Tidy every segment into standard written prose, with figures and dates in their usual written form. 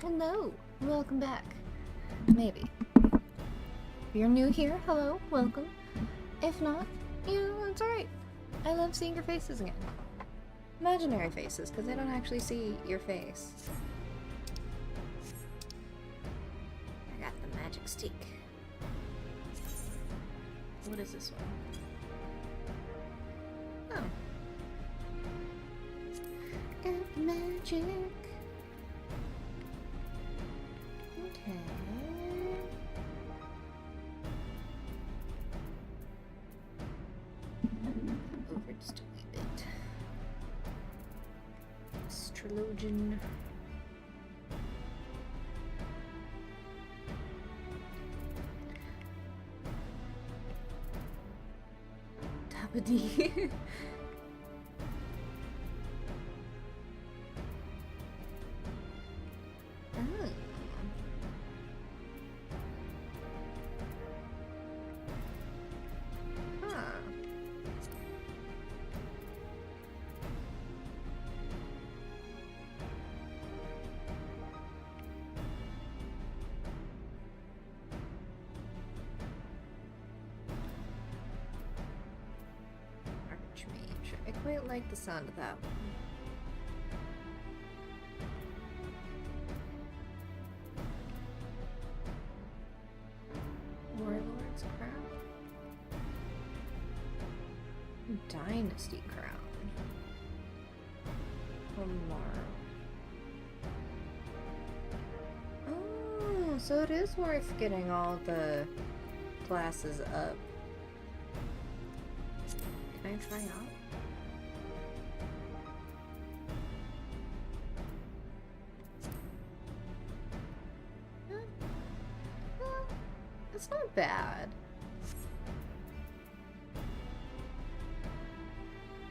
Hello, welcome back. Maybe. If you're new here, hello, welcome. If not, you know, it's alright. I love seeing your faces again. Imaginary faces, because I don't actually see your face. I got the magic stick. What is this one? Oh. Got the magic. Okay. Over just a wee bit. Astrologian. Tapadi. Oh. Huh. Archmage. I quite like the sound of that one. Warlord's Crown? Dynasty Crown. Tomorrow. Oh, so it is worth getting all the classes up. Can I try out? Well, it's not bad.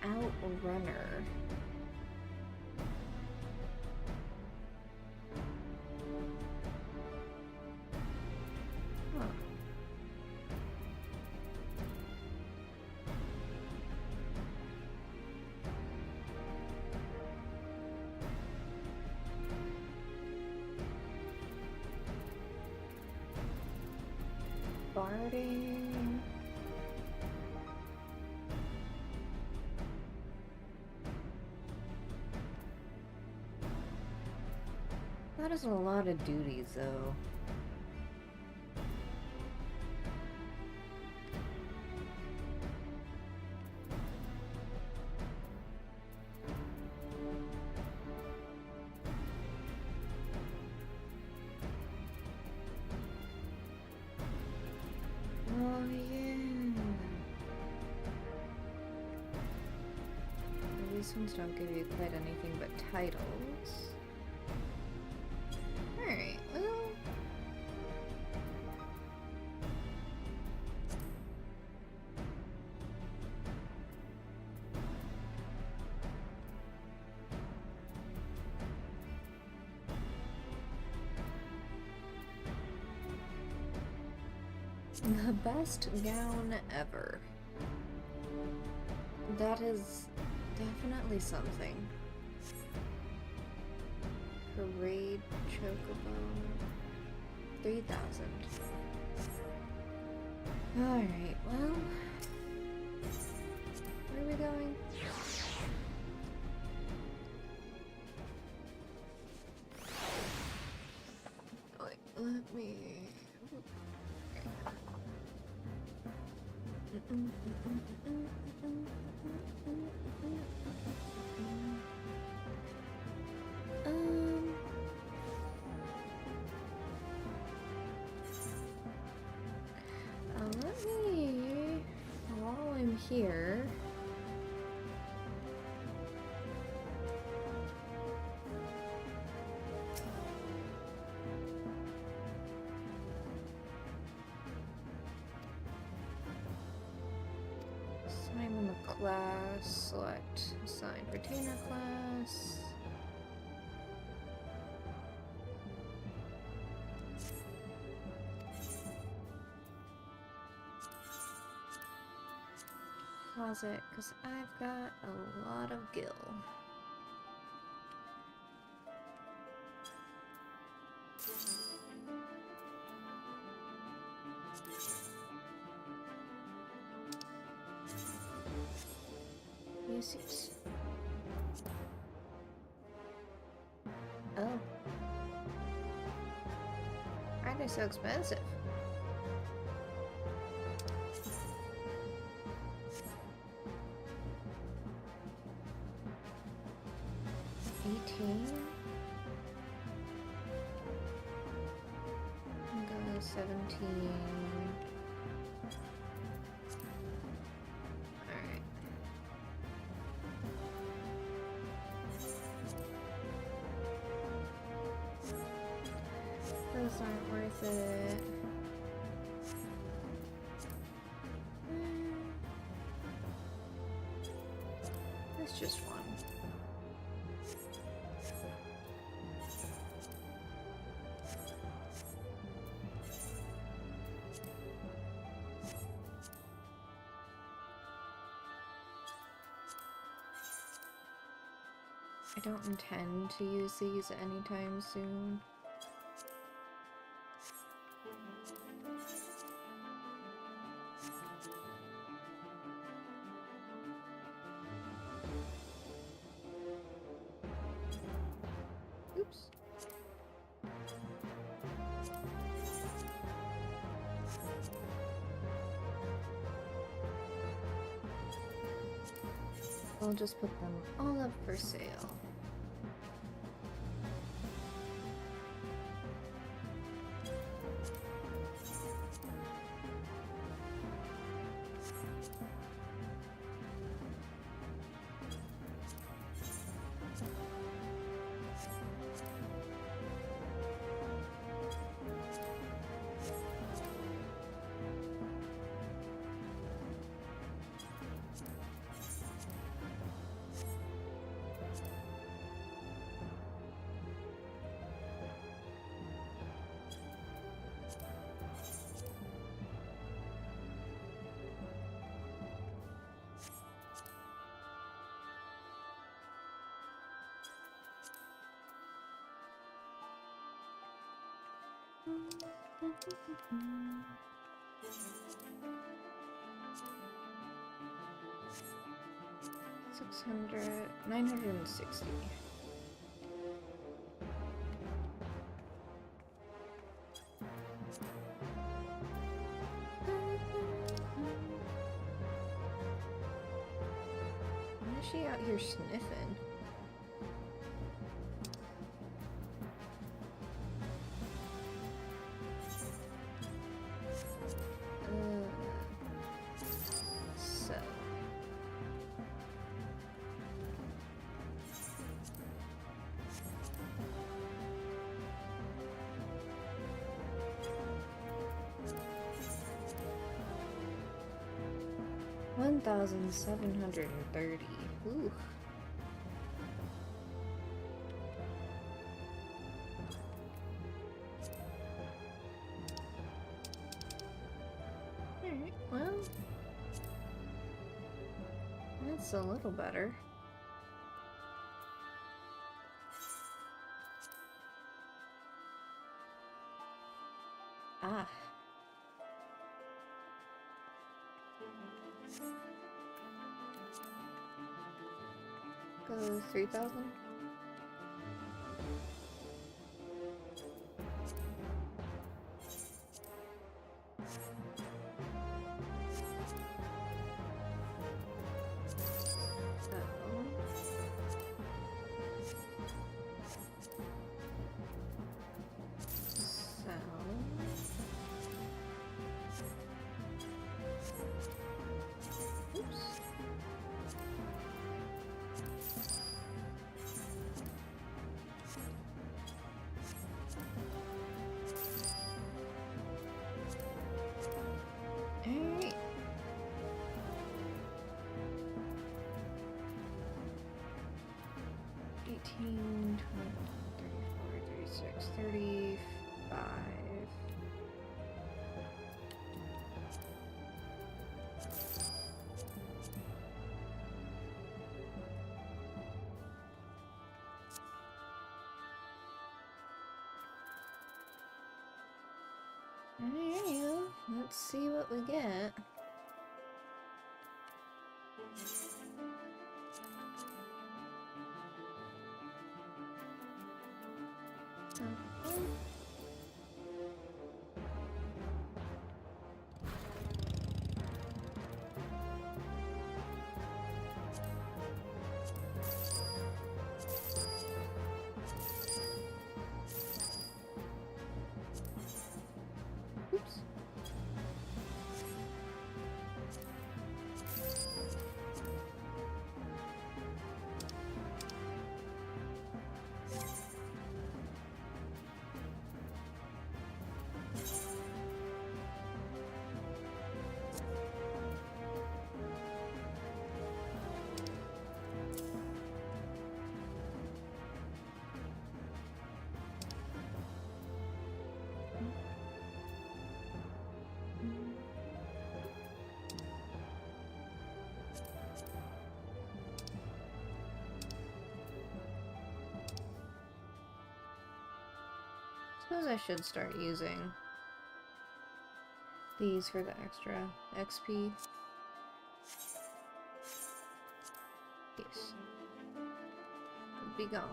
Outrunner. Huh. Barding. That is a lot of duties, though. Oh, yeah. Well, these ones don't give you quite anything but titles. Alright, well... The best gown ever. That is definitely something. Parade Chocobo. 3,000. Alright, well... Where are we going? Wait, let me... let me, while I'm here, assign them a class, select assign retainer class. Pause it, because I've got a lot of gil. seats. Oh. Why are they so expensive? $18. Go 17. Alright. Those aren't worth it. That's just one. I don't intend to use these anytime soon. Oops. I'll just put them all up for sale. $960. Why is she out here sniffing? So. $1,730. Ooh. Alright, well. That's a little better. Ah. Go 3,000? Alright. $18, $21, $34, $36, $35. Alright, let's see what we get. Oops. Suppose I should start using these for the extra XP. Yes. Be gone.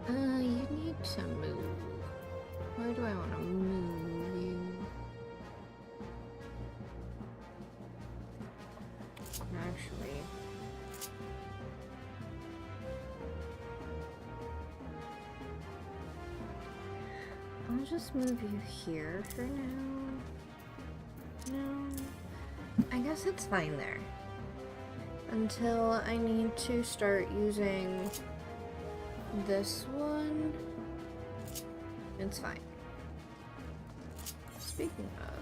You need to move. Where do I want to move you? Actually, I'll just move you here for now. No, I guess it's fine there. Until I need to start using this one, it's fine. Speaking of,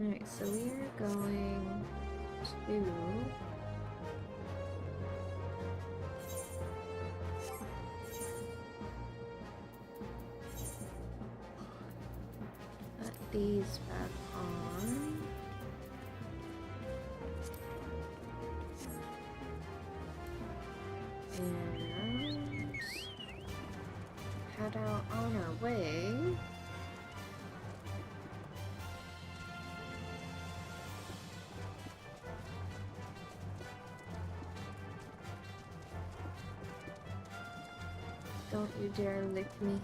alright, so we are going to put these back on. And head out on our way. Don't you dare lick me.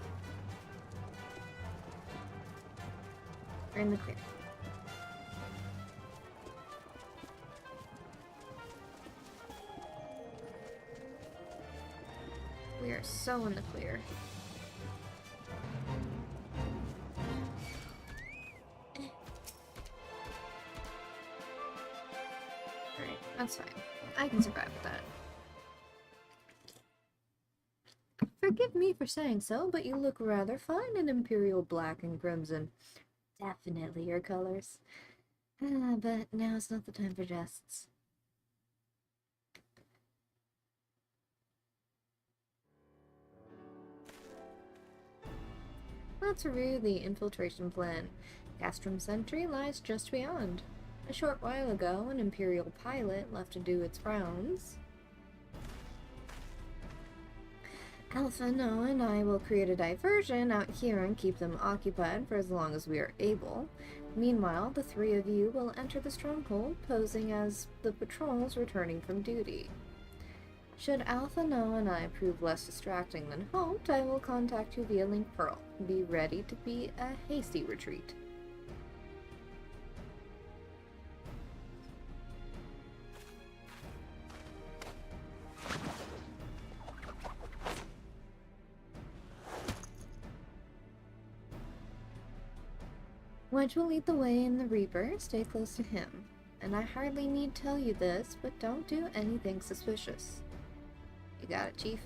We're in the clear. We are so in the clear. Alright, that's fine. I can survive with that. Forgive me for saying so, but you look rather fine in Imperial Black and Crimson. Definitely your colors. But now's not the time for jests. Let's review the infiltration plan. Castrum Sentry lies just beyond. A short while ago, an Imperial pilot left to do its rounds. Alpha, Noah, and I will create a diversion out here and keep them occupied for as long as we are able. Meanwhile, the three of you will enter the stronghold, posing as the patrols returning from duty. Should Alpha, Noah, and I prove less distracting than hoped, I will contact you via Link Pearl. Be ready to be a hasty retreat. Wedge will lead the way in the Reaper. Stay close to him. And I hardly need tell you this, but don't do anything suspicious. You got it, Chief.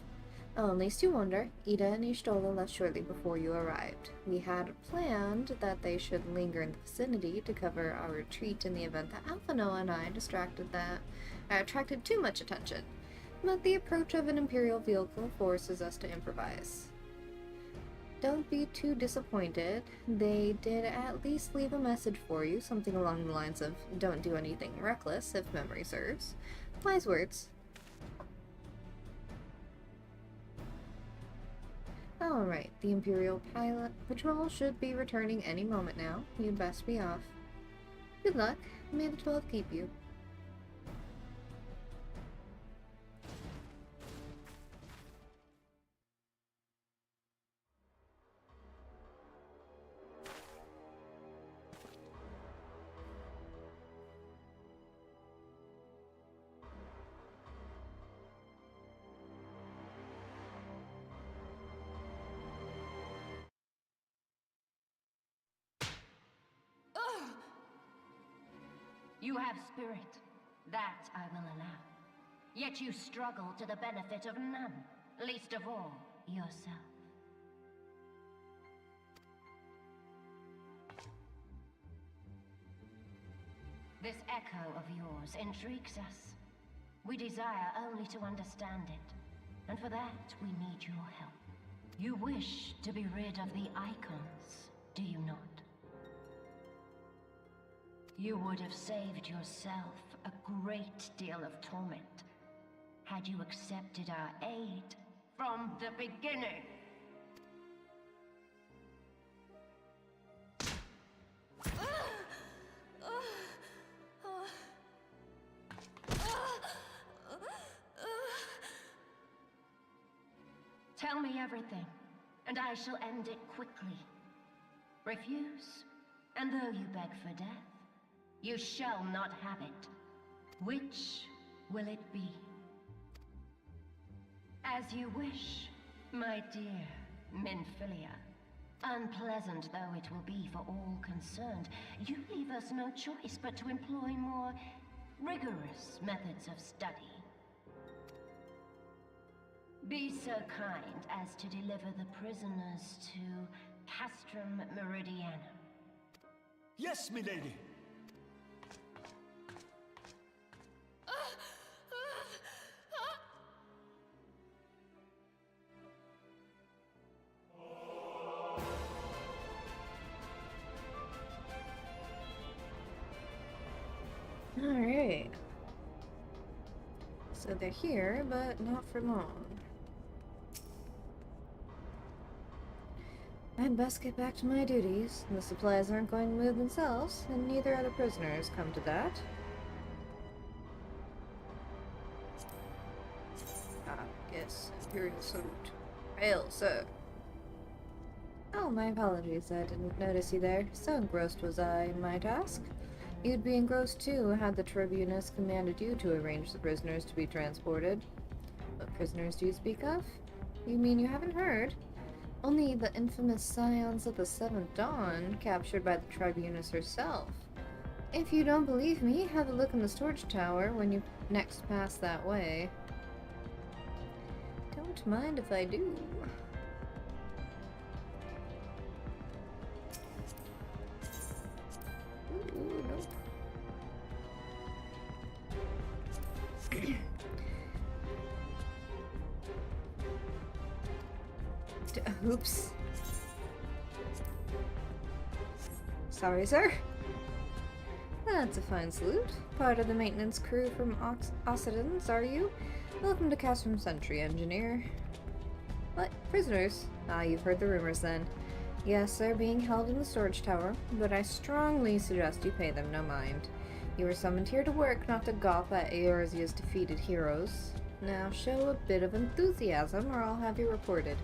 Oh, least you wonder, Ida and Ishtola left shortly before you arrived. We had planned that they should linger in the vicinity to cover our retreat in the event that Alphanoa and I attracted too much attention. But the approach of an Imperial vehicle forces us to improvise. Don't be too disappointed. They did at least leave a message for you, something along the lines of, don't do anything reckless, if memory serves. Wise words. Alright, the Imperial pilot patrol should be returning any moment now. You'd best be off. Good luck. May the 12 keep you. You have spirit. That I will allow. Yet you struggle to the benefit of none, least of all, yourself. This echo of yours intrigues us. We desire only to understand it, and for that we need your help. You wish to be rid of the icons, do you not? You would have saved yourself a great deal of torment had you accepted our aid from the beginning. Tell me everything, and I shall end it quickly. Refuse, and though you beg for death, you shall not have it. Which will it be? As you wish, my dear Minfilia. Unpleasant though it will be for all concerned, you leave us no choice but to employ more rigorous methods of study. Be so kind as to deliver the prisoners to Castrum Meridianum. Yes, milady. Alright. So they're here, but not for long. I'd best get back to my duties. The supplies aren't going to move themselves, and neither are the prisoners, come to that. Yes, Imperial salute. Hail, sir. Oh, my apologies, I didn't notice you there. So engrossed was I in my task. You'd be engrossed too had the Tribunus commanded you to arrange the prisoners to be transported. What prisoners do you speak of? You mean you haven't heard? Only the infamous Scions of the Seventh Dawn, captured by the Tribunus herself. If you don't believe me, have a look in the storage tower when you next pass that way. Don't mind if I do. Ooh, nope. Oops. Sorry, sir. That's a fine salute. Part of the maintenance crew from Occidens, are you? Welcome to Castrum Sentry, engineer. What? Prisoners? Ah, you've heard the rumors then. Yes, they're being held in the storage tower, but I strongly suggest you pay them no mind. You were summoned here to work, not to gawp at Eorzea's defeated heroes. Now show a bit of enthusiasm, or I'll have you reported.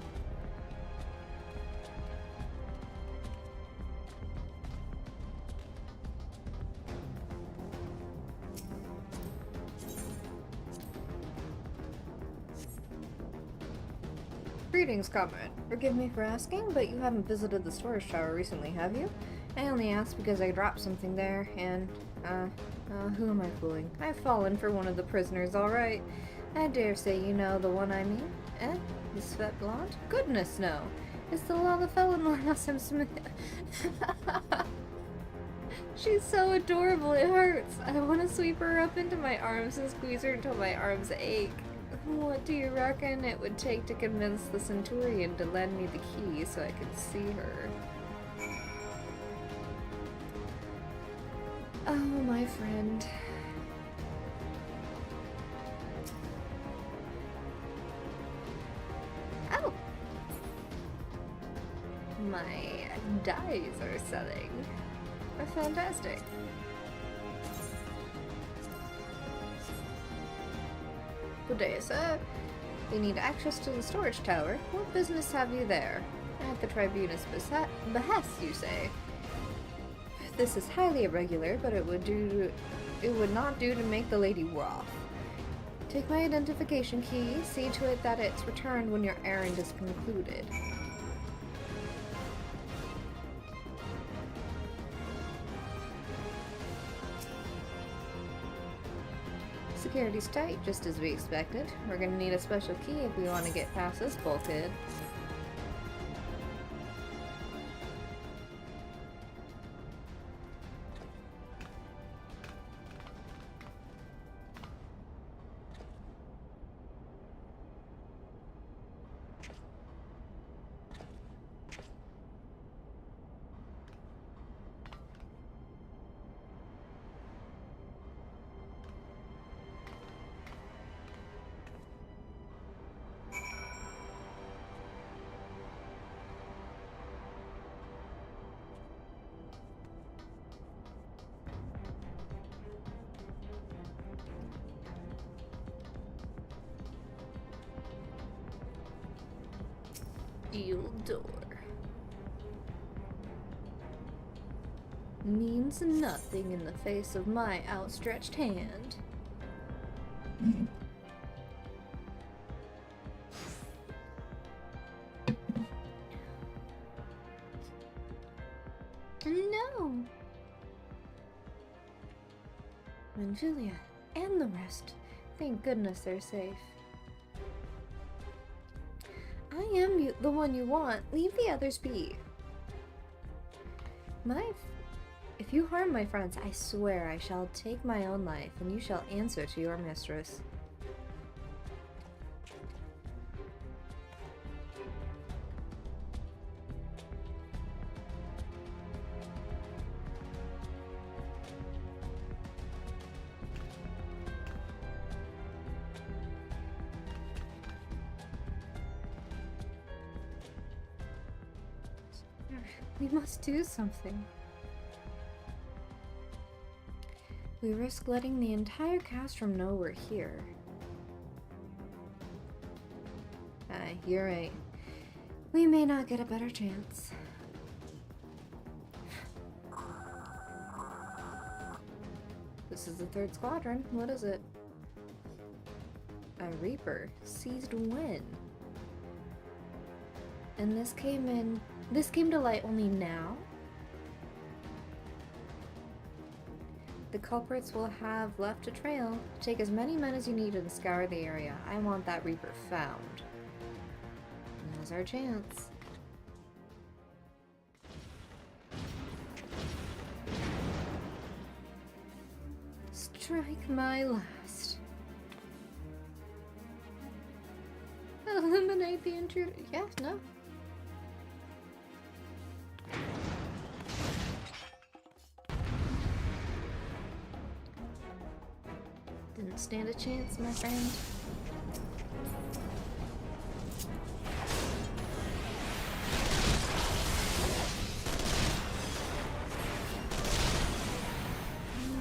Greetings, comrade. Forgive me for asking, but you haven't visited the storage tower recently, have you? I only asked because I dropped something there, and, who am I fooling? I've fallen for one of the prisoners, alright. I dare say you know the one I mean. Eh? This fat blonde? Goodness, no. It's the Lalafell Smith. She's so adorable, it hurts. I want to sweep her up into my arms and squeeze her until my arms ache. What do you reckon it would take to convince the Centurion to lend me the key so I could see her? Oh, my friend. Oh! My dyes are selling. Fantastic. Good day, sir. You need access to the storage tower. What business have you there? At the Tribunus' behest, you say? This is highly irregular, but it would not do to make the lady wroth. Take my identification key, see to it that it's returned when your errand is concluded. Security's tight, just as we expected. We're gonna need a special key if we want to get past this bulkhead. Steel door. Means nothing in the face of my outstretched hand. No! Minfilia and the rest. Thank goodness they're safe. I am the one you want. Leave the others be. If you harm my friends, I swear I shall take my own life, and you shall answer to your mistress. We must do something. We risk letting the entire cast room know we're here. Aye, you're right. We may not get a better chance. This is the third squadron. What is it? A Reaper. Seized when? And this came to light only now? The culprits will have left a trail. Take as many men as you need and scour the area. I want that Reaper found. Now's our chance. Strike my last. Eliminate the intruder. Yeah, no. Didn't stand a chance, my friend.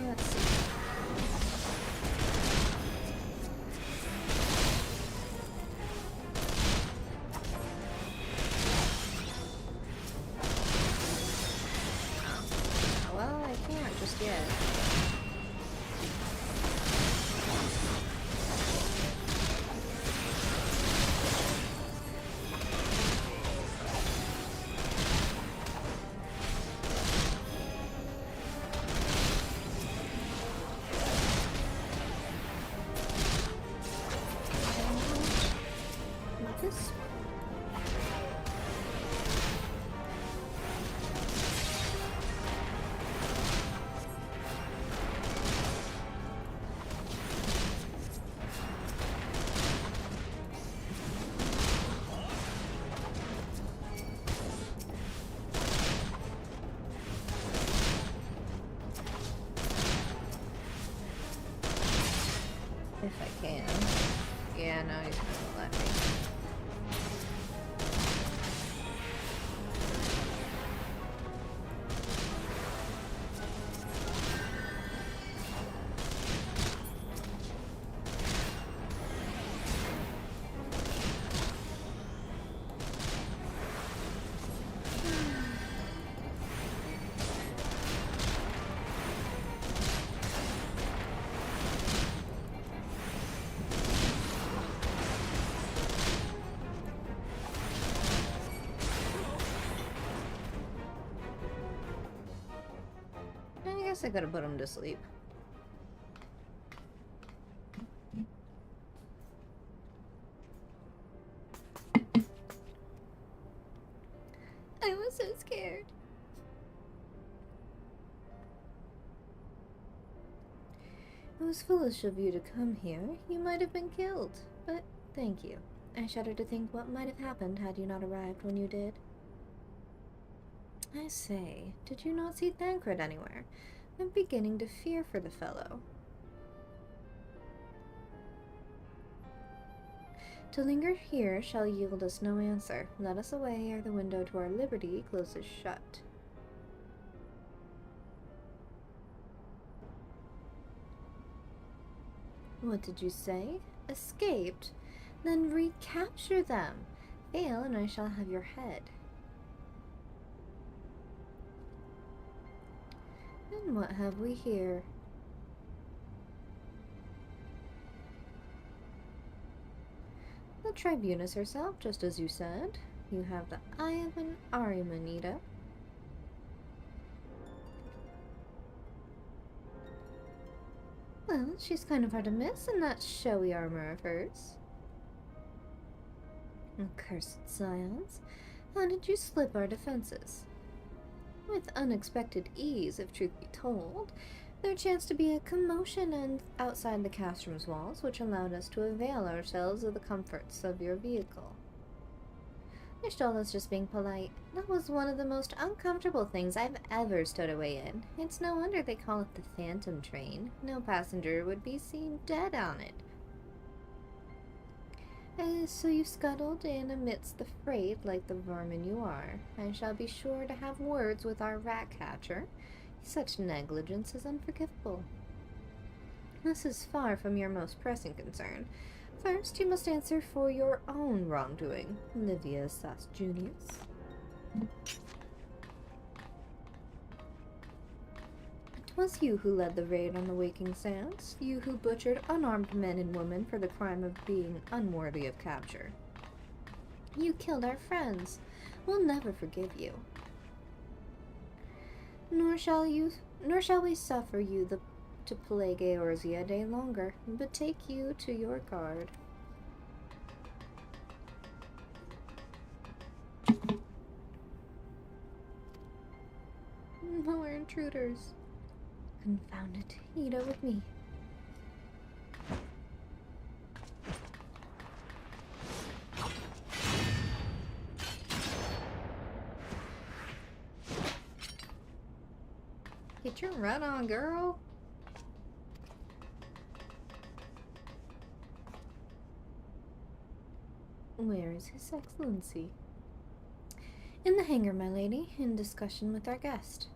Let's see. Well, I can't just yet. If I can. Yeah, no, he's not gonna let me. I guess I could have put him to sleep. I was so scared. It was foolish of you to come here. You might have been killed. But thank you. I shudder to think what might have happened had you not arrived when you did. I say, did you not see Thancred anywhere? I'm beginning to fear for the fellow. To linger here shall yield us no answer. Let us away ere the window to our liberty closes shut. What did you say? Escaped? Then recapture them. Fail and I shall have your head. And what have we here? The Tribunus herself, just as you said. You have the eye of an Arimanita. Well, she's kind of hard to miss in that showy armor of hers. Accursed scions. How did you slip our defenses? With unexpected ease, if truth be told. There chanced to be a commotion outside the castroom's walls, which allowed us to avail ourselves of the comforts of your vehicle. Nishtala's just being polite. That was one of the most uncomfortable things I've ever stowed away in. It's no wonder they call it the Phantom Train. No passenger would be seen dead on it. So you scuttled in amidst the freight like the vermin you are. I shall be sure to have words with our rat catcher. Such negligence is unforgivable. This is far from your most pressing concern. First, you must answer for your own wrongdoing, Livia Sas Junius. It was you who led the raid on the Waking Sands, you who butchered unarmed men and women for the crime of being unworthy of capture. You killed our friends. We'll never forgive you. Nor shall we suffer you to plague Eorzea a day longer, but take you to your guard. More intruders. Confound it. Eat it with me. Get your run on, girl. Where is His Excellency? In the hangar, my lady, in discussion with our guest.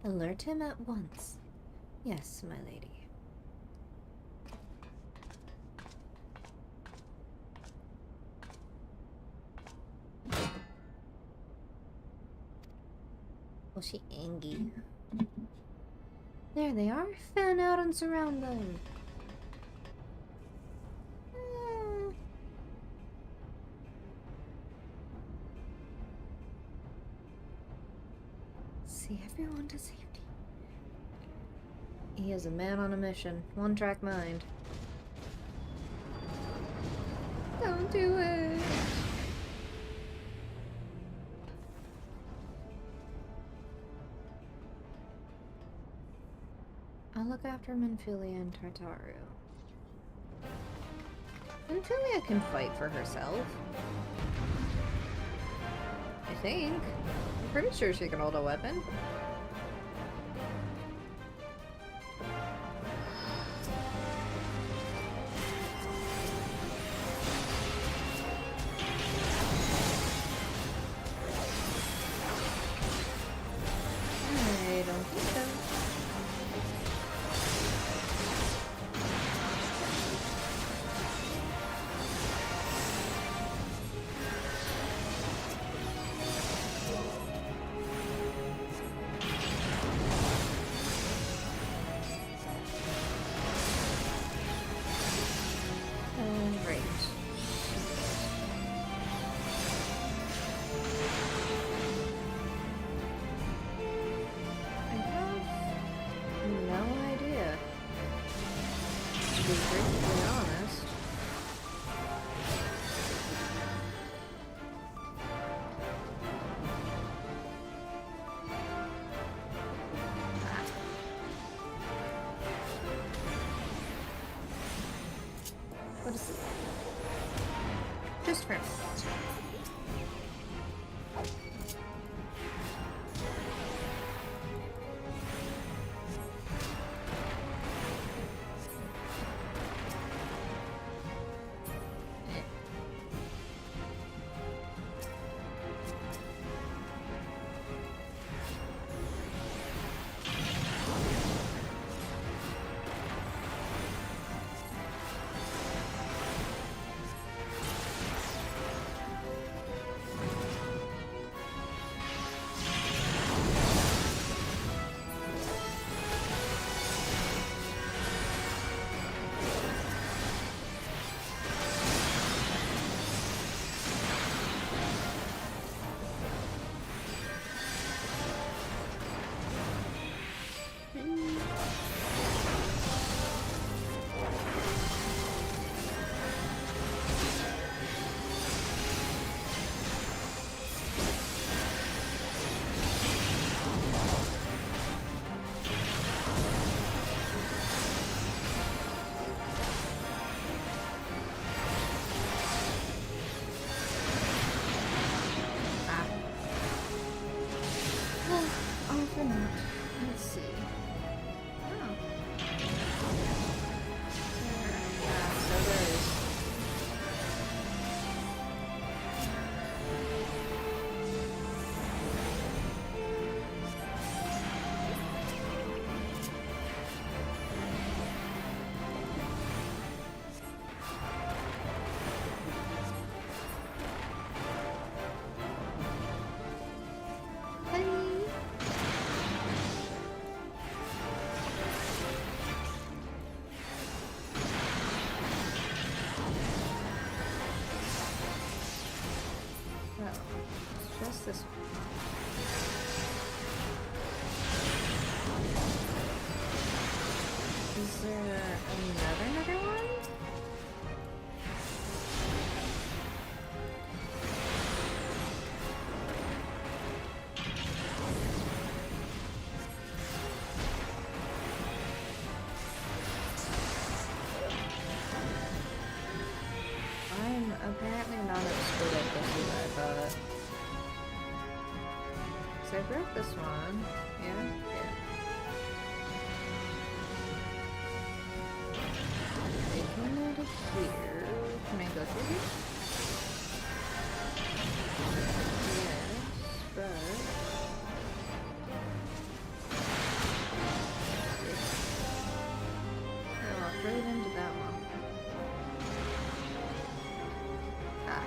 Alert him at once. Yes, my lady. Oh, she angry. There they are. Fan out and surround them. See everyone to safety. He is a man on a mission. One-track mind. Don't do it. I'll look after Minfilia and Tartaru. Minfilia can fight for herself. I think. I'm pretty sure she can hold a weapon. to be perfectly honest. What is it? Just for a minute. Let's see. Oh. Yeah, so there is. Just this one. Is there another one? I'm apparently not as good at this as I thought. So I broke this one. Yeah. They came out of here. Can I go through here? Yes, but... I walked right into that one. Ah.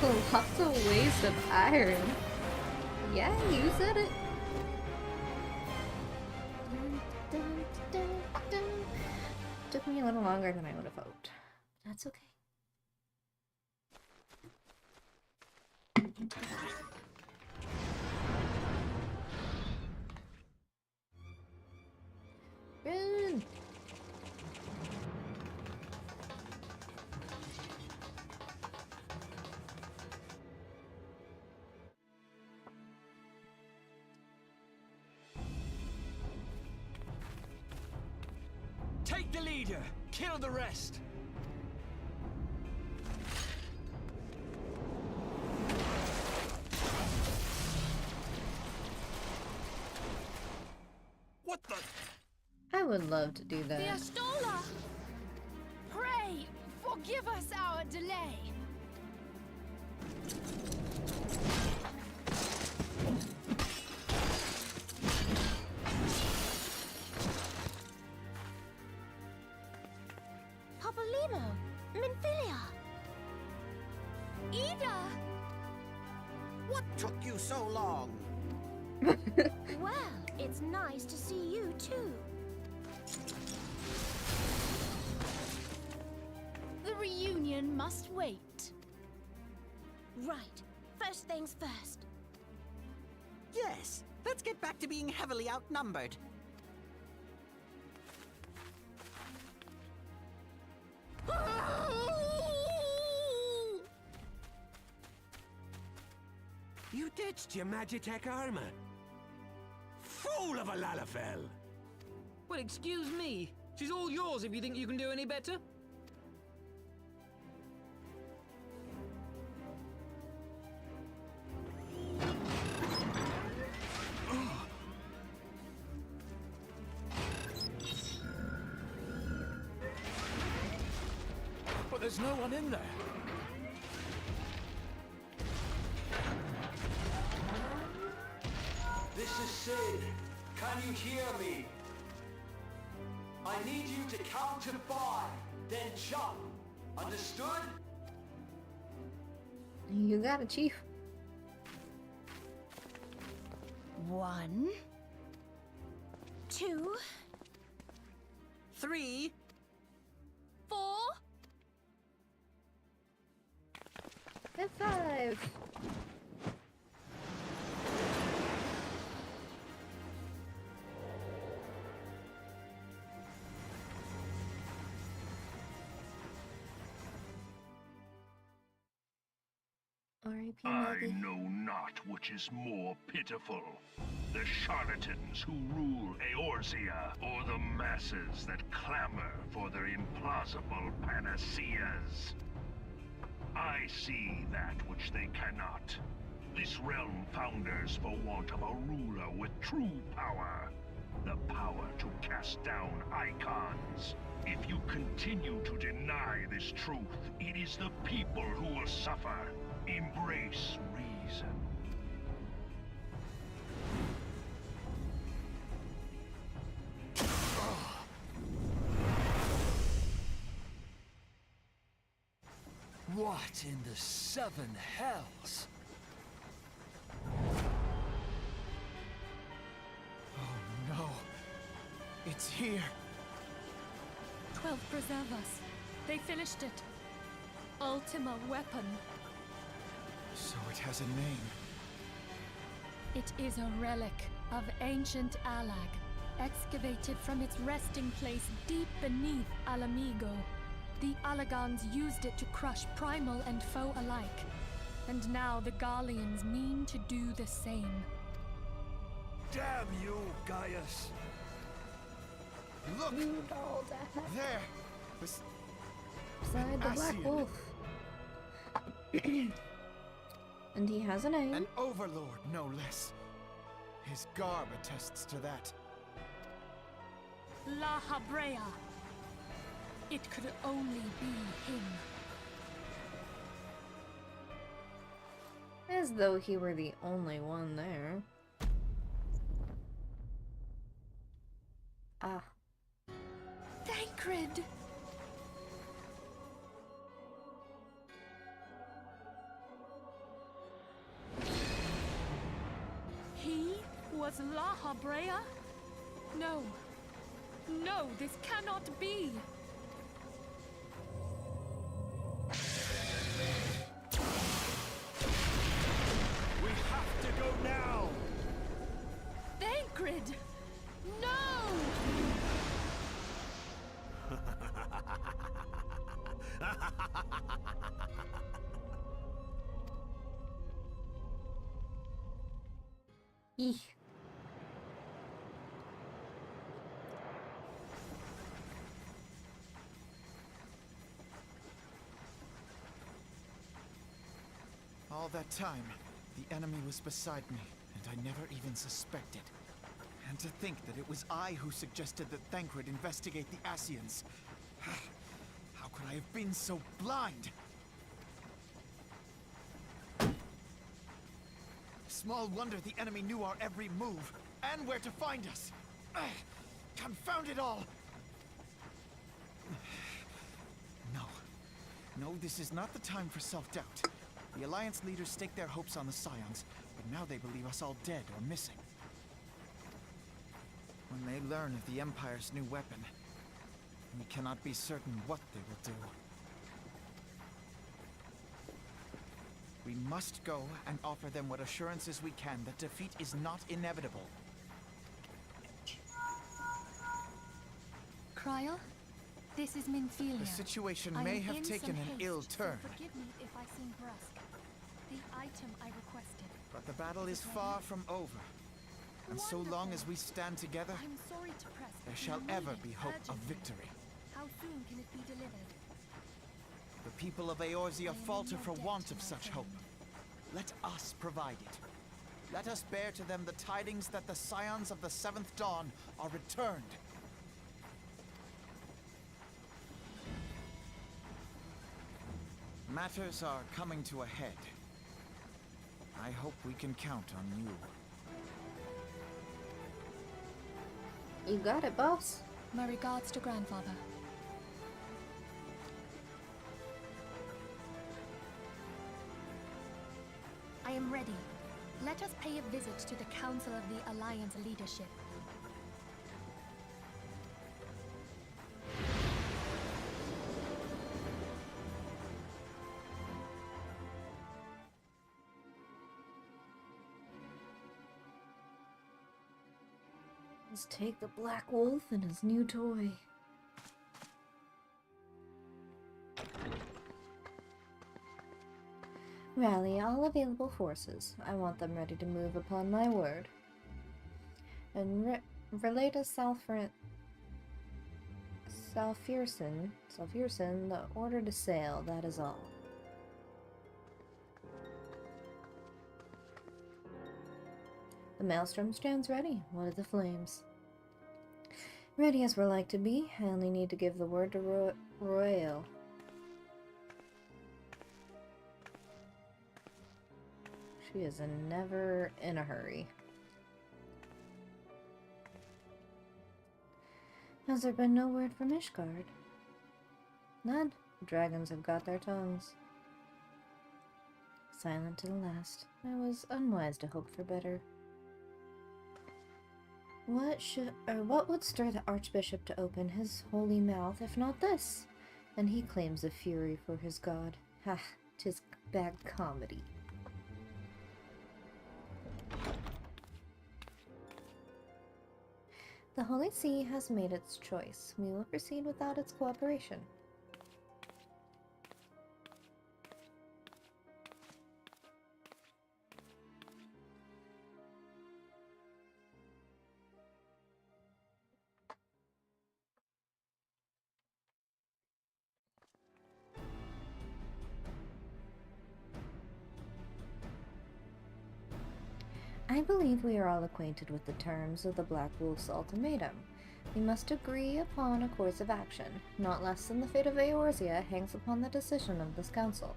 Colossal waste of iron. Yeah, you said it. Took me a little longer than I would have hoped. That's okay. Run! Take the leader, kill the rest. What the? I would love to do that. The Astola! Pray, forgive us our delay. Papolino, Minfilia. Ida! What took you so long? Well, it's nice to see you too. The reunion must wait. Right. First things first. Yes, let's get back to being heavily outnumbered. You ditched your Magitech armor. Fool of a Lalafell! Well, excuse me. She's all yours if you think you can do any better. But there's no one in there. This is Sid. Can you hear me? I need you to count to 5, then jump. Understood? You got it, Chief. 1, 2, 3. 4. F5. R.I.P. I Maggie. know not which is more pitiful, the charlatans who rule Eorzea, or the masses that clamor for their implausible panaceas. I see that which they cannot. This realm founders for want of a ruler with true power. The power to cast down icons. If you continue to deny this truth, it is the people who will suffer. Embrace reason. What in the 7 hells? Oh no. It's here. 12 preserve us. They finished it. Ultima weapon. So it has a name. It is a relic of ancient Alag, excavated from its resting place deep beneath Alamigo. The Alagons used it to crush primal and foe alike, and now the Garleans mean to do the same. Damn you, Gaius! Look! You all that. There! Beside the Black Ascian. Wolf. And he has a name. An overlord, no less. His garb attests to that. La Habrea. It could only be him. As though he were the only one there. Ah. Thancred! was Laha Brea? No. No, this cannot be! We have to go now! Thancred! No! Eek. All that time, the enemy was beside me, and I never even suspected. And to think that it was I who suggested that Thancred investigate the Asians. How could I have been so blind? Small wonder the enemy knew our every move, and where to find us. Confound it all! No. No, this is not the time for self-doubt. The Alliance leaders staked their hopes on the Scions, but now they believe us all dead or missing. When they learn of the Empire's new weapon, we cannot be certain what they will do. We must go and offer them what assurances we can that defeat is not inevitable. Kryl, this is Minfilia. The situation I may am have in taken some an haste, ill so turn, forgive me if I seem brusque. The item I requested. but the battle is far from over. And so long as we stand together, I'm sorry to press, there but shall we ever need be it hope of urgently. victory. How soon can it be delivered? The people of Eorzea I am falter in for your debt, want of my such friend. hope. Let us provide it. Let us bear to them the tidings that the Scions of the Seventh Dawn are returned. Matters are coming to a head. I hope we can count on you. You got it, boss. My regards to grandfather. I am ready. Let us pay a visit to the Council of the Alliance leadership. Let's take the Black Wolf and his new toy. Rally all available forces. I want them ready to move upon my word. And relay to Salfierson the order to sail, that is all. The Maelstrom stands ready. What are the flames? Ready as we're like to be. I only need to give the word to Royale. She is never in a hurry. Has there been no word from Ishgard? None. The dragons have got their tongues. Silent to the last. I was unwise to hope for better. What would stir the Archbishop to open his holy mouth if not this? And he claims a fury for his god. Ha, 'tis bad comedy. The Holy See has made its choice. We will proceed without its cooperation. I believe we are all acquainted with the terms of the Black Wolf's ultimatum. We must agree upon a course of action. Not less than the fate of Eorzea hangs upon the decision of this council.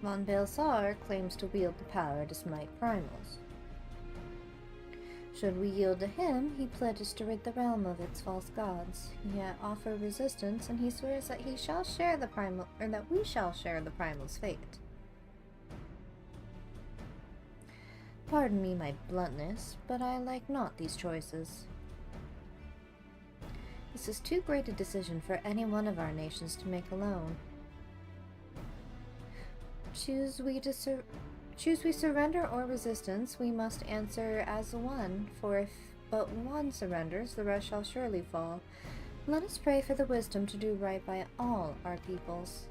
Von Baelsar claims to wield the power to smite primals. Should we yield to him, he pledges to rid the realm of its false gods. Yet offer resistance, and he swears that he shall share the primal, or that we shall share the primal's fate. Pardon me my bluntness, but I like not these choices. This is too great a decision for any one of our nations to make alone. Choose we surrender or resistance, we must answer as one, for if but one surrenders, the rest shall surely fall. Let us pray for the wisdom to do right by all our peoples.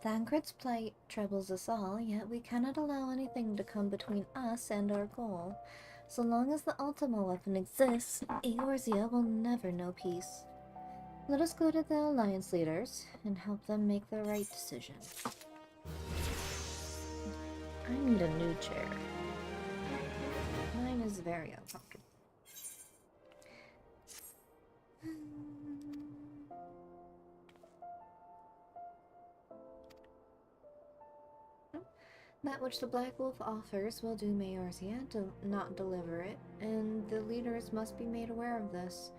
Thancred's plight troubles us all, yet we cannot allow anything to come between us and our goal. So long as the Ultima weapon exists, Eorzea will never know peace. Let us go to the Alliance leaders and help them make the right decision. I need a new chair. Mine is very uncomfortable. That which the Black Wolf offers will do Eorzea, not deliver it, and the leaders must be made aware of this.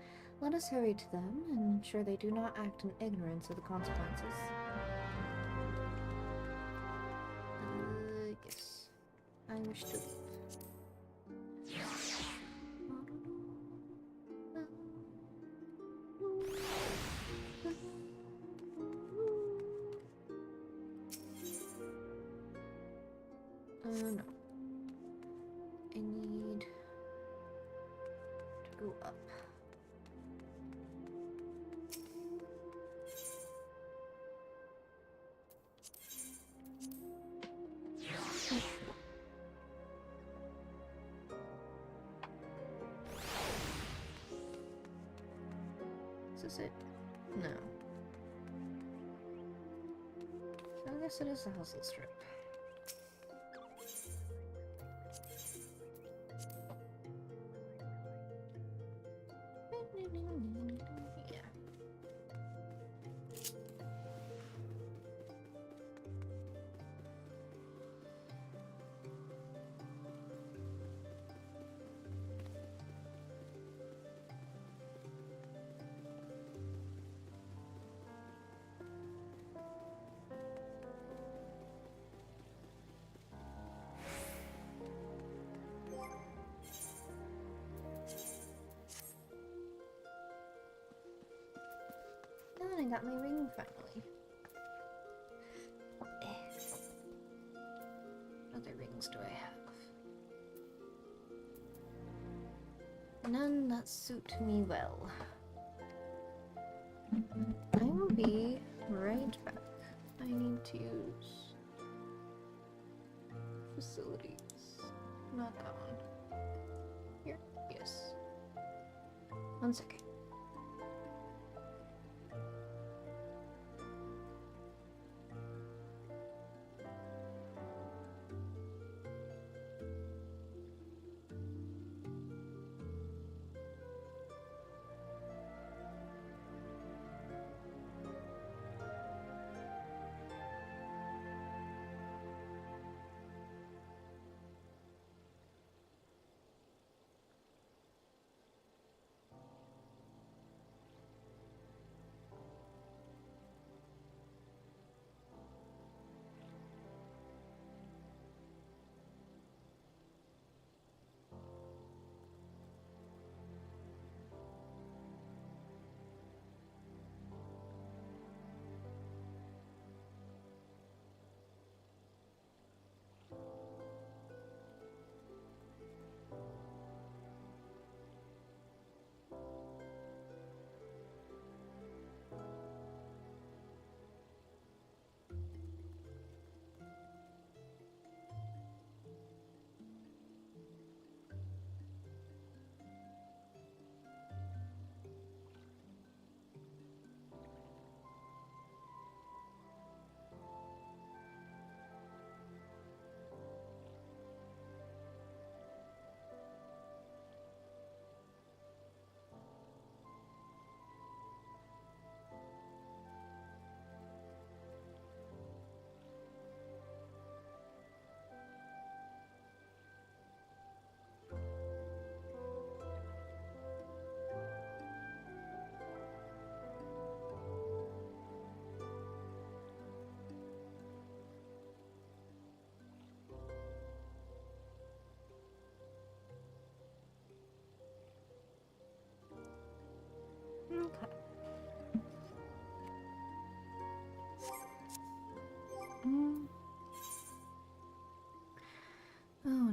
Let us hurry to them and ensure they do not act in ignorance of the consequences. Yes. I wish to no. I need to go up. Is this it? No. So I guess it is the hustle strip. Yeah. And I got my ring finally. What other rings do I have? None that suit me well. I will be right back. I need to use facilities. Not that one. Here? Yes. 1 second.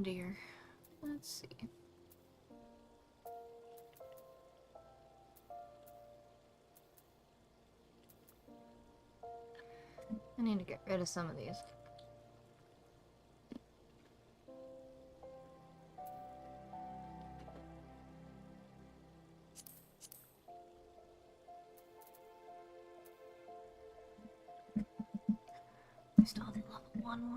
dear. Let's see. I need to get rid of some of these. I still have the level 1.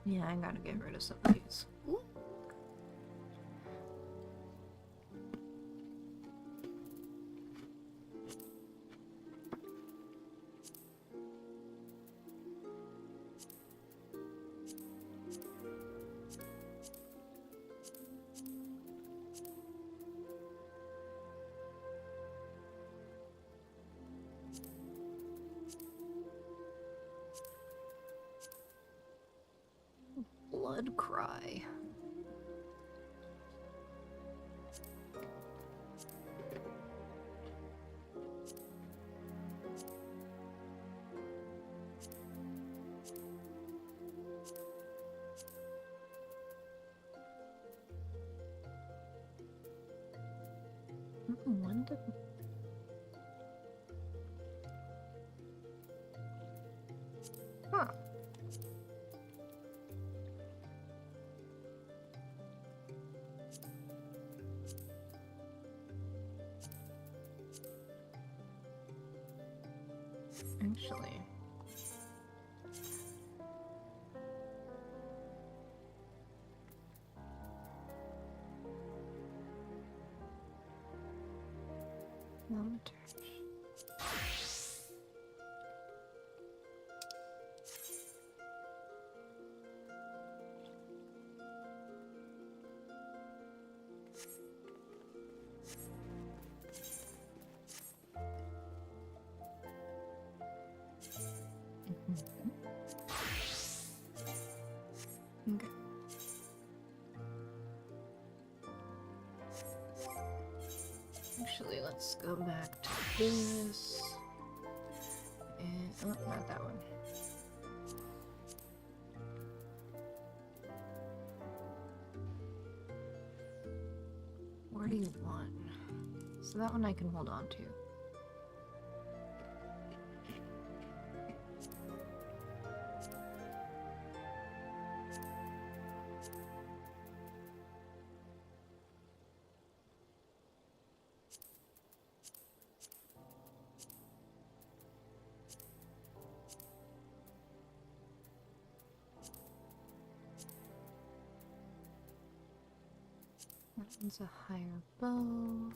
Yeah, I gotta get rid of some of these. Ooh. Blood cry. When did... Huh. Actually... Thaumaturge. Okay. Actually, let's go back to this. And, oh, not that one. Where do you want? So that one I can hold on to. That one's a higher bow.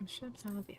I should have, yeah.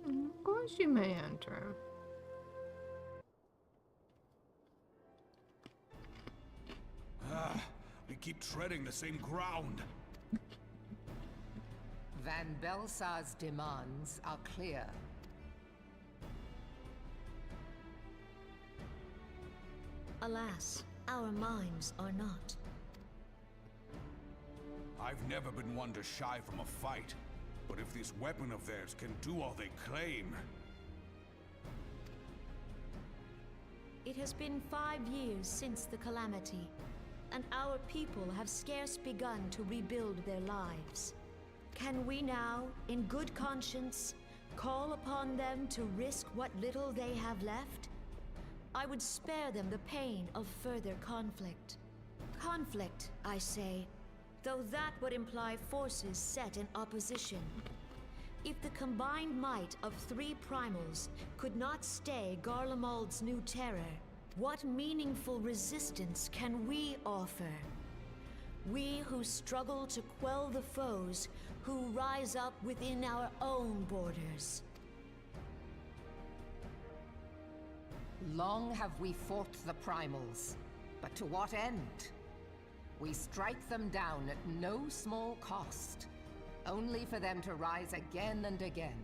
Of course you may enter. We keep treading the same ground. Van Belsar's demands are clear. Alas, our minds are not. I've never been one to shy from a fight, but if this weapon of theirs can do all they claim... It has been 5 years since the calamity, and our people have scarce begun to rebuild their lives. Can we now, in good conscience, call upon them to risk what little they have left? I would spare them the pain of further conflict. Conflict, I say, though that would imply forces set in opposition. If the combined might of 3 primals could not stay Garlemald's new terror, what meaningful resistance can we offer? We who struggle to quell the foes who rise up within our own borders. Long have we fought the primals, but to what end? We strike them down at no small cost, only for them to rise again and again.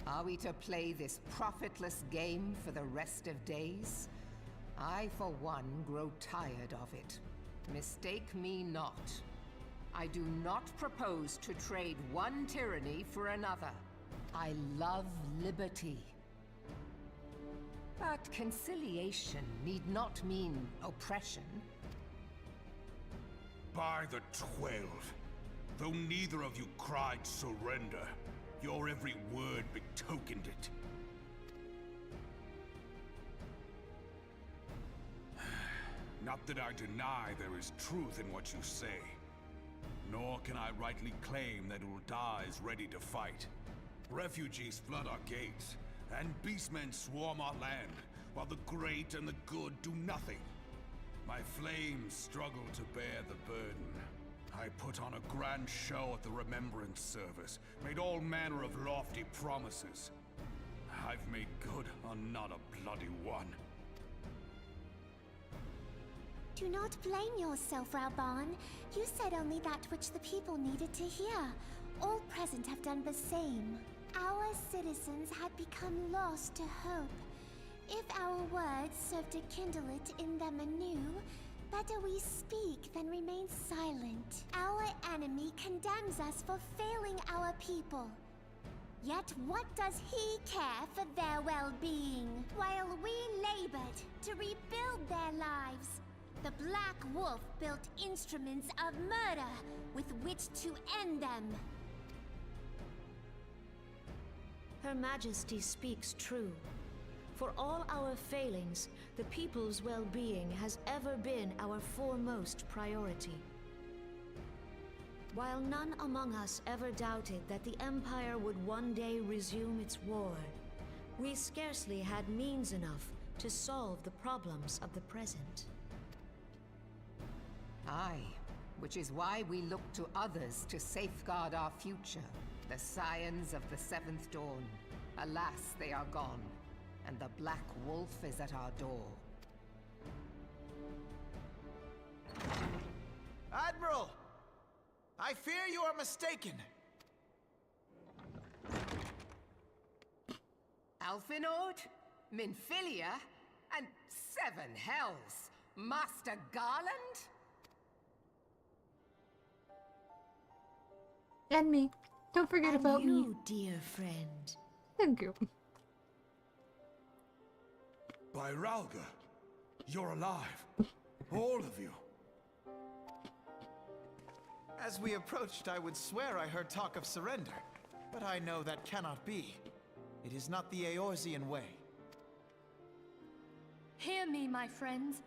Are we to play this profitless game for the rest of days? I, for one, grow tired of it. Mistake me not. I do not propose to trade one tyranny for another. I love liberty. But conciliation need not mean oppression. By the 12, though neither of you cried surrender, your every word betokened it. Not that I deny there is truth in what you say, nor can I rightly claim that Ul'dah is ready to fight. Refugees flood our gates, and beastmen swarm our land, while the great and the good do nothing. My flames struggle to bear the burden. I put on a grand show at the Remembrance Service, made all manner of lofty promises. I've made good on not a bloody one. Do not blame yourself, Raban. You said only that which the people needed to hear. All present have done the same. Our citizens had become lost to hope. If our words serve to kindle it in them anew, better we speak than remain silent. Our enemy condemns us for failing our people. Yet what does he care for their well-being? While we labored to rebuild their lives, the Black Wolf built instruments of murder with which to end them. Her Majesty speaks true. For all our failings, the people's well-being has ever been our foremost priority. While none among us ever doubted that the Empire would one day resume its war, we scarcely had means enough to solve the problems of the present. Aye, which is why we look to others to safeguard our future. The scions of the Seventh Dawn. Alas, they are gone, and the Black Wolf is at our door. Admiral! I fear you are mistaken. Alfinord, Minfilia, and 7 hells! Master Garland? And me. Don't forget about me. You, dear friend. Thank you. By Ralga, you're alive. All of you. As we approached, I would swear I heard talk of surrender, but I know that cannot be. It is not the Eorzean way. Hear me, my friends.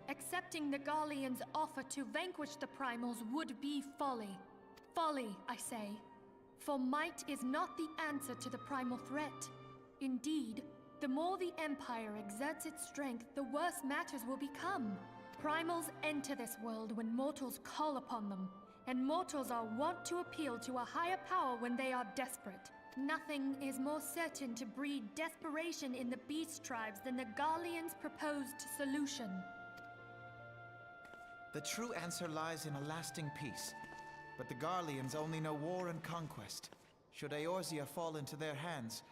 Accepting the Garleans' offer to vanquish the Primals would be folly. Folly, I say. For might is not the answer to the primal threat. Indeed, The more the Empire exerts its strength, the worse matters will become. Primals enter this world when mortals call upon them, and mortals are wont to appeal to a higher power when they are desperate. Nothing is more certain to breed desperation in the beast tribes than the Garleans' proposed solution. The true answer lies in a lasting peace. But the Garleans only know war and conquest. Should Eorzea fall into their hands,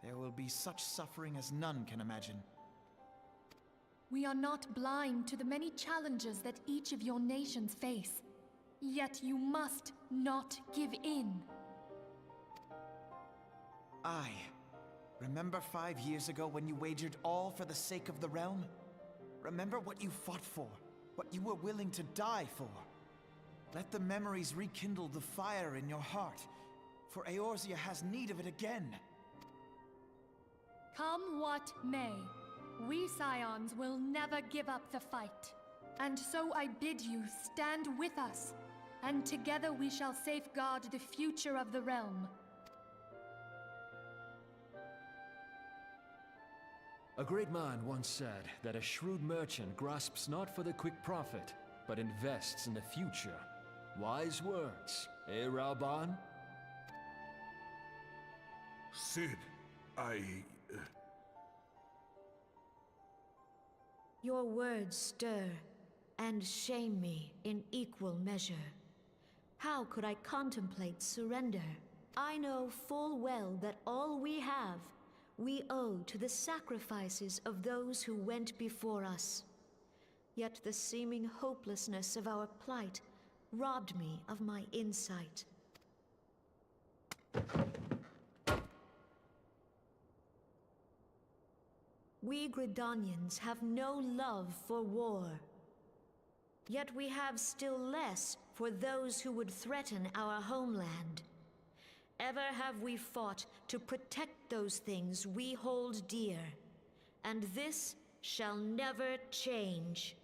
there will be such suffering as none can imagine. We are not blind to the many challenges that each of your nations face. Yet you must not give in. Remember 5 years ago when you wagered all for the sake of the realm? Remember what you fought for, what you were willing to die for. Let the memories rekindle the fire in your heart, for Eorzea has need of it again. Come what may, we Scions will never give up the fight. And so I bid you stand with us, and together we shall safeguard the future of the realm. A great man once said that a shrewd merchant grasps not for the quick profit, but invests in the future. Wise words, eh, Rauban? Sid, Your words stir and shame me in equal measure. How could I contemplate surrender? I know full well that all we have, we owe to the sacrifices of those who went before us. Yet the seeming hopelessness of our plight robbed me of my insight. We Gridanians have no love for war. Yet we have still less for those who would threaten our homeland. Ever have we fought to protect those things we hold dear, and this shall never change.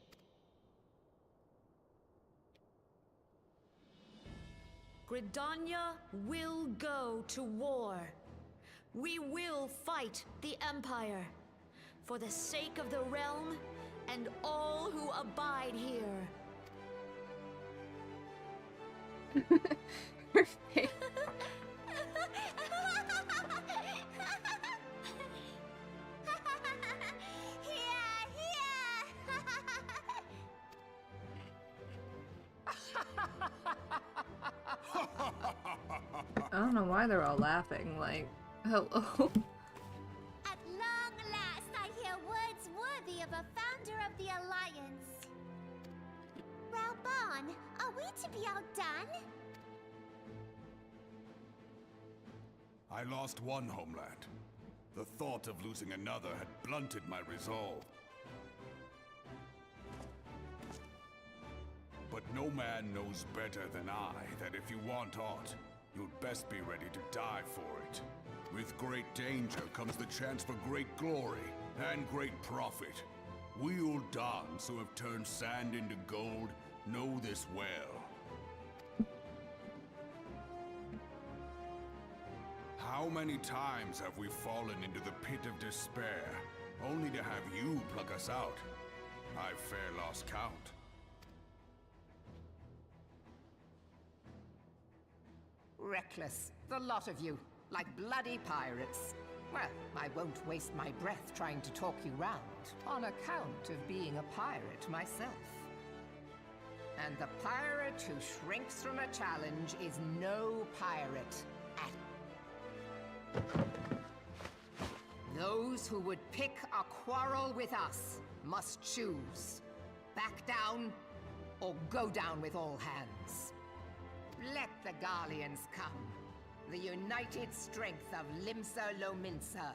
Gridania will go to war. We will fight the Empire, for the sake of the realm and all who abide here. Her face. I don't know why they're all laughing, like, hello. At long last, I hear words worthy of a founder of the Alliance. Rauban, are we to be outdone? I lost one homeland. The thought of losing another had blunted my resolve. But no man knows better than I that if you want aught, you'd best be ready to die for it. With great danger comes the chance for great glory and great profit. We Uldans who have turned sand into gold know this well. How many times have we fallen into the pit of despair, only to have you pluck us out? I've fair lost count. Reckless, the lot of you, like bloody pirates. Well, I won't waste my breath trying to talk you round, on account of being a pirate myself. And the pirate who shrinks from a challenge is no pirate at all. Those who would pick a quarrel with us must choose. Back down, or go down with all hands. Let the Garleans come. The united strength of Limsa Lominsa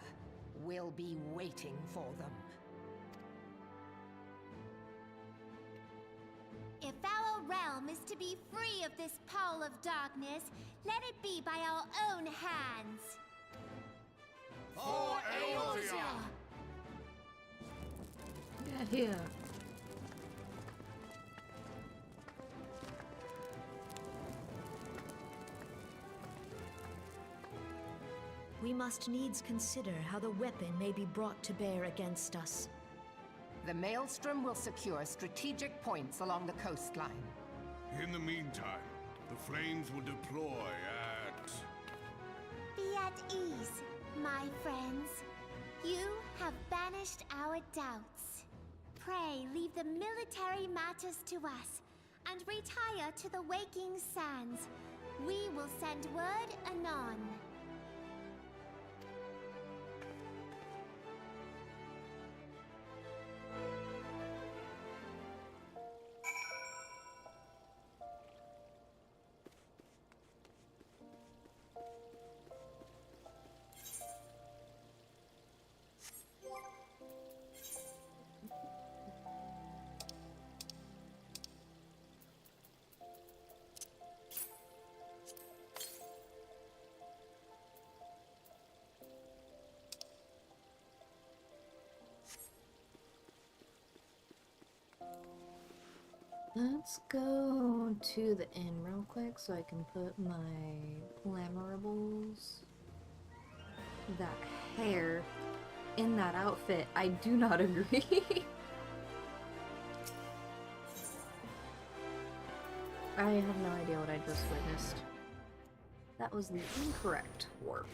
will be waiting for them. If our realm is to be free of this pall of darkness, let it be by our own hands. For Eorzea! Yeah, here. we must needs consider how the weapon may be brought to bear against us. The Maelstrom will secure strategic points along the coastline. In the meantime, the flames will deploy at... Be at ease, my friends. You have banished our doubts. Pray leave the military matters to us, and retire to the waking sands. We will send word anon. Let's go to the inn real quick so I can put my glamourables. That hair in that outfit, I do not agree. I have no idea what I just witnessed. That was the incorrect warp.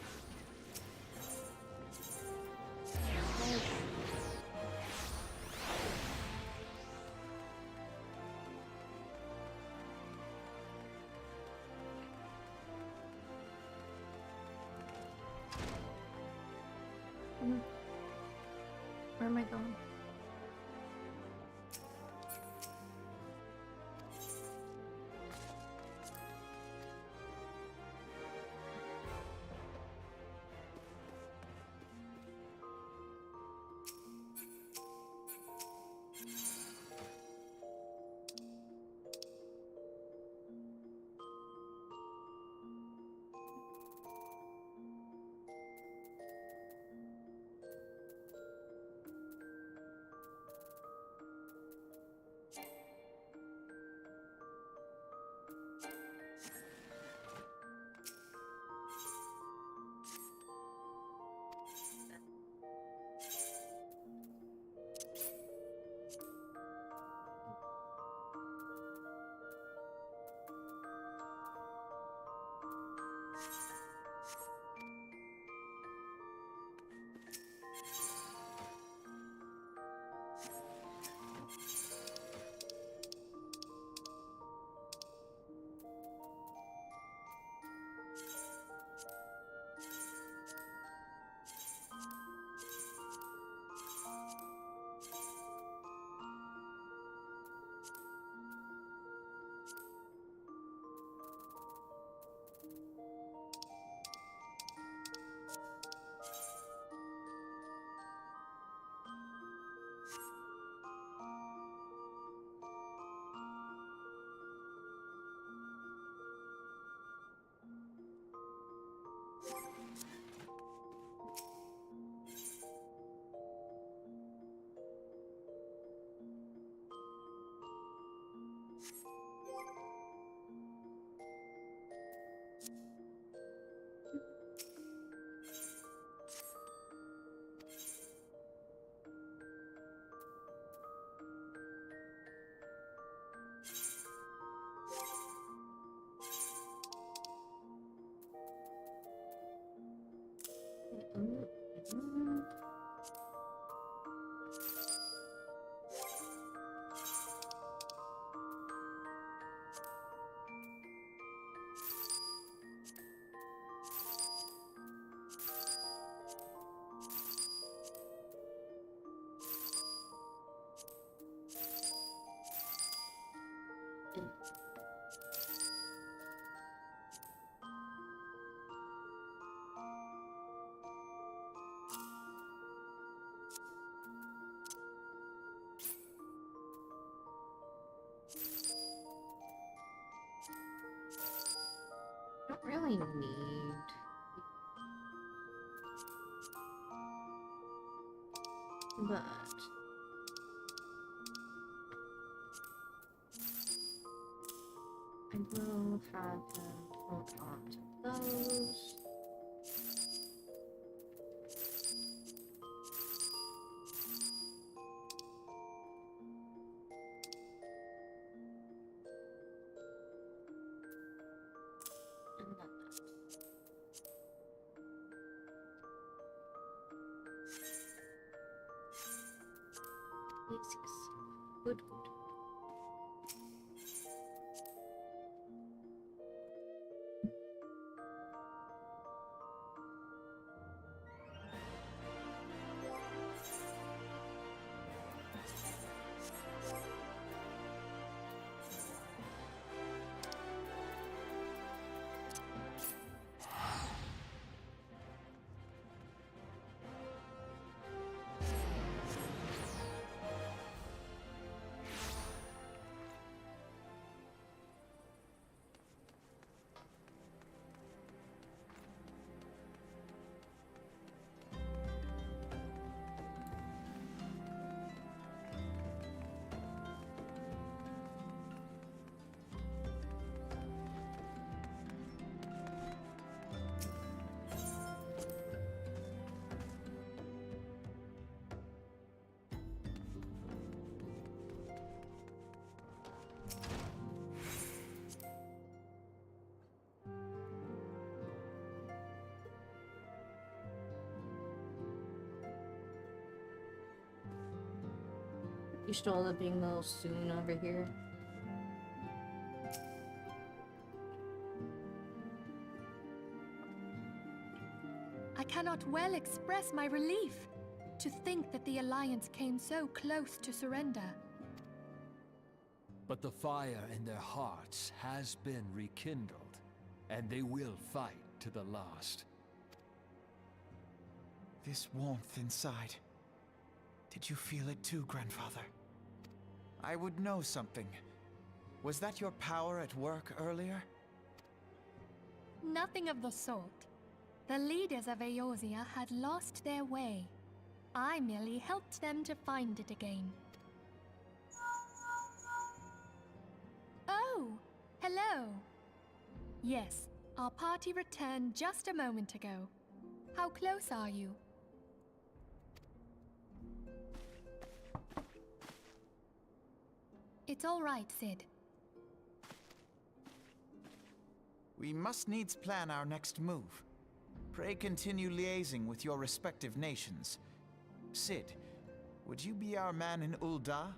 Where am I going? Don't really need. But I will have him hold on to those. Whisks. Good, good. You should all have been a little soon over here. I cannot well express my relief to think that the Alliance came so close to surrender. But the fire in their hearts has been rekindled, and they will fight to the last. This warmth inside. Did you feel it too, Grandfather? I would know something. Was that your power at work earlier? Nothing of the sort. The leaders of Eorzea had lost their way. I merely helped them to find it again. Oh, hello. Yes, our party returned just a moment ago. How close are you? It's all right, Sid. We must needs plan our next move. Pray continue liaising with your respective nations. Sid, would you be our man in Ul'dah?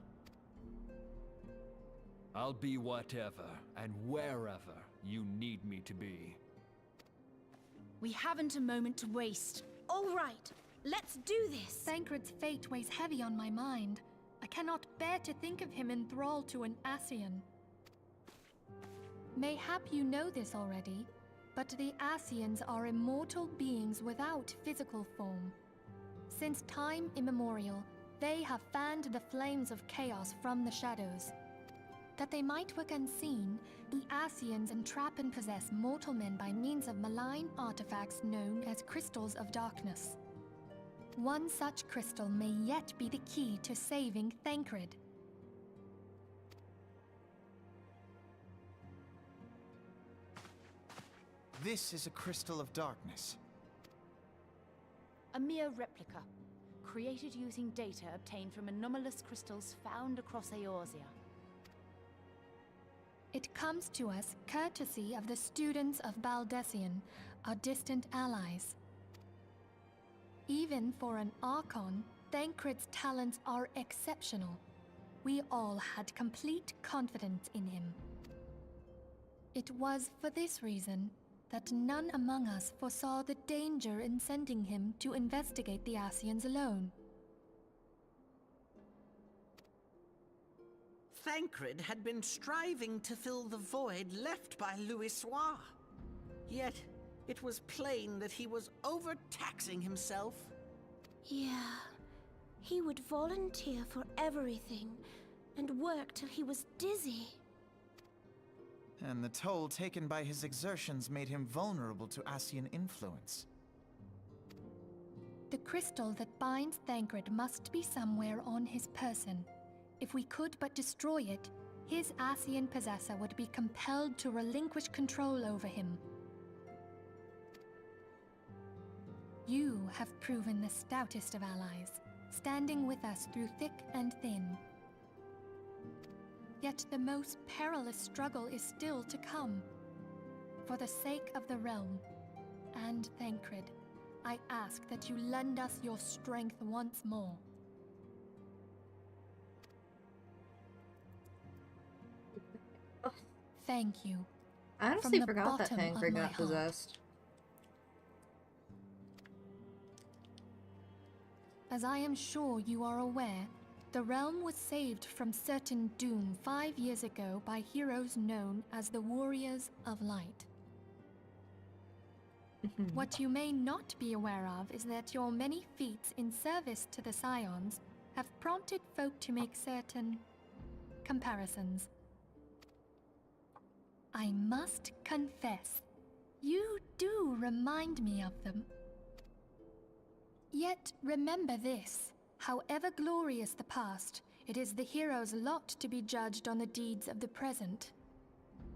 I'll be whatever and wherever you need me to be. We haven't a moment to waste. All right, let's do this! Thancred's fate weighs heavy on my mind. I cannot bear to think of him in thrall to an Ascian. Mayhap you know this already, but the Ascians are immortal beings without physical form. Since time immemorial, they have fanned the flames of chaos from the shadows. That they might work unseen, the Ascians entrap and possess mortal men by means of malign artifacts known as crystals of darkness. One such crystal may yet be the key to saving Thancred. This is a crystal of darkness. A mere replica, created using data obtained from anomalous crystals found across Eorzea. It comes to us courtesy of the students of Baldessian, our distant allies. Even for an Archon, Thancred's talents are exceptional. We all had complete confidence in him. It was for this reason that none among us foresaw the danger in sending him to investigate the Ascians alone. Thancred had been striving to fill the void left by Louisoix. Yet, it was plain that he was overtaxing himself. Yeah, he would volunteer for everything and work till he was dizzy. And the toll taken by his exertions made him vulnerable to Ascian influence. The crystal that binds Thancred must be somewhere on his person. If we could but destroy it, his Ascian possessor would be compelled to relinquish control over him. You have proven the stoutest of allies, standing with us through thick and thin. Yet the most perilous struggle is still to come. For the sake of the realm, and Thancred, I ask that you lend us your strength once more. thank you. I honestly the forgot that bottom of Tancred my got heart. possessed. As I am sure you are aware, the realm was saved from certain doom 5 years ago by heroes known as the Warriors of Light. What you may not be aware of is that your many feats in service to the Scions have prompted folk to make certain comparisons. I must confess, you do remind me of them. Yet remember this, however glorious the past, it is the hero's lot to be judged on the deeds of the present.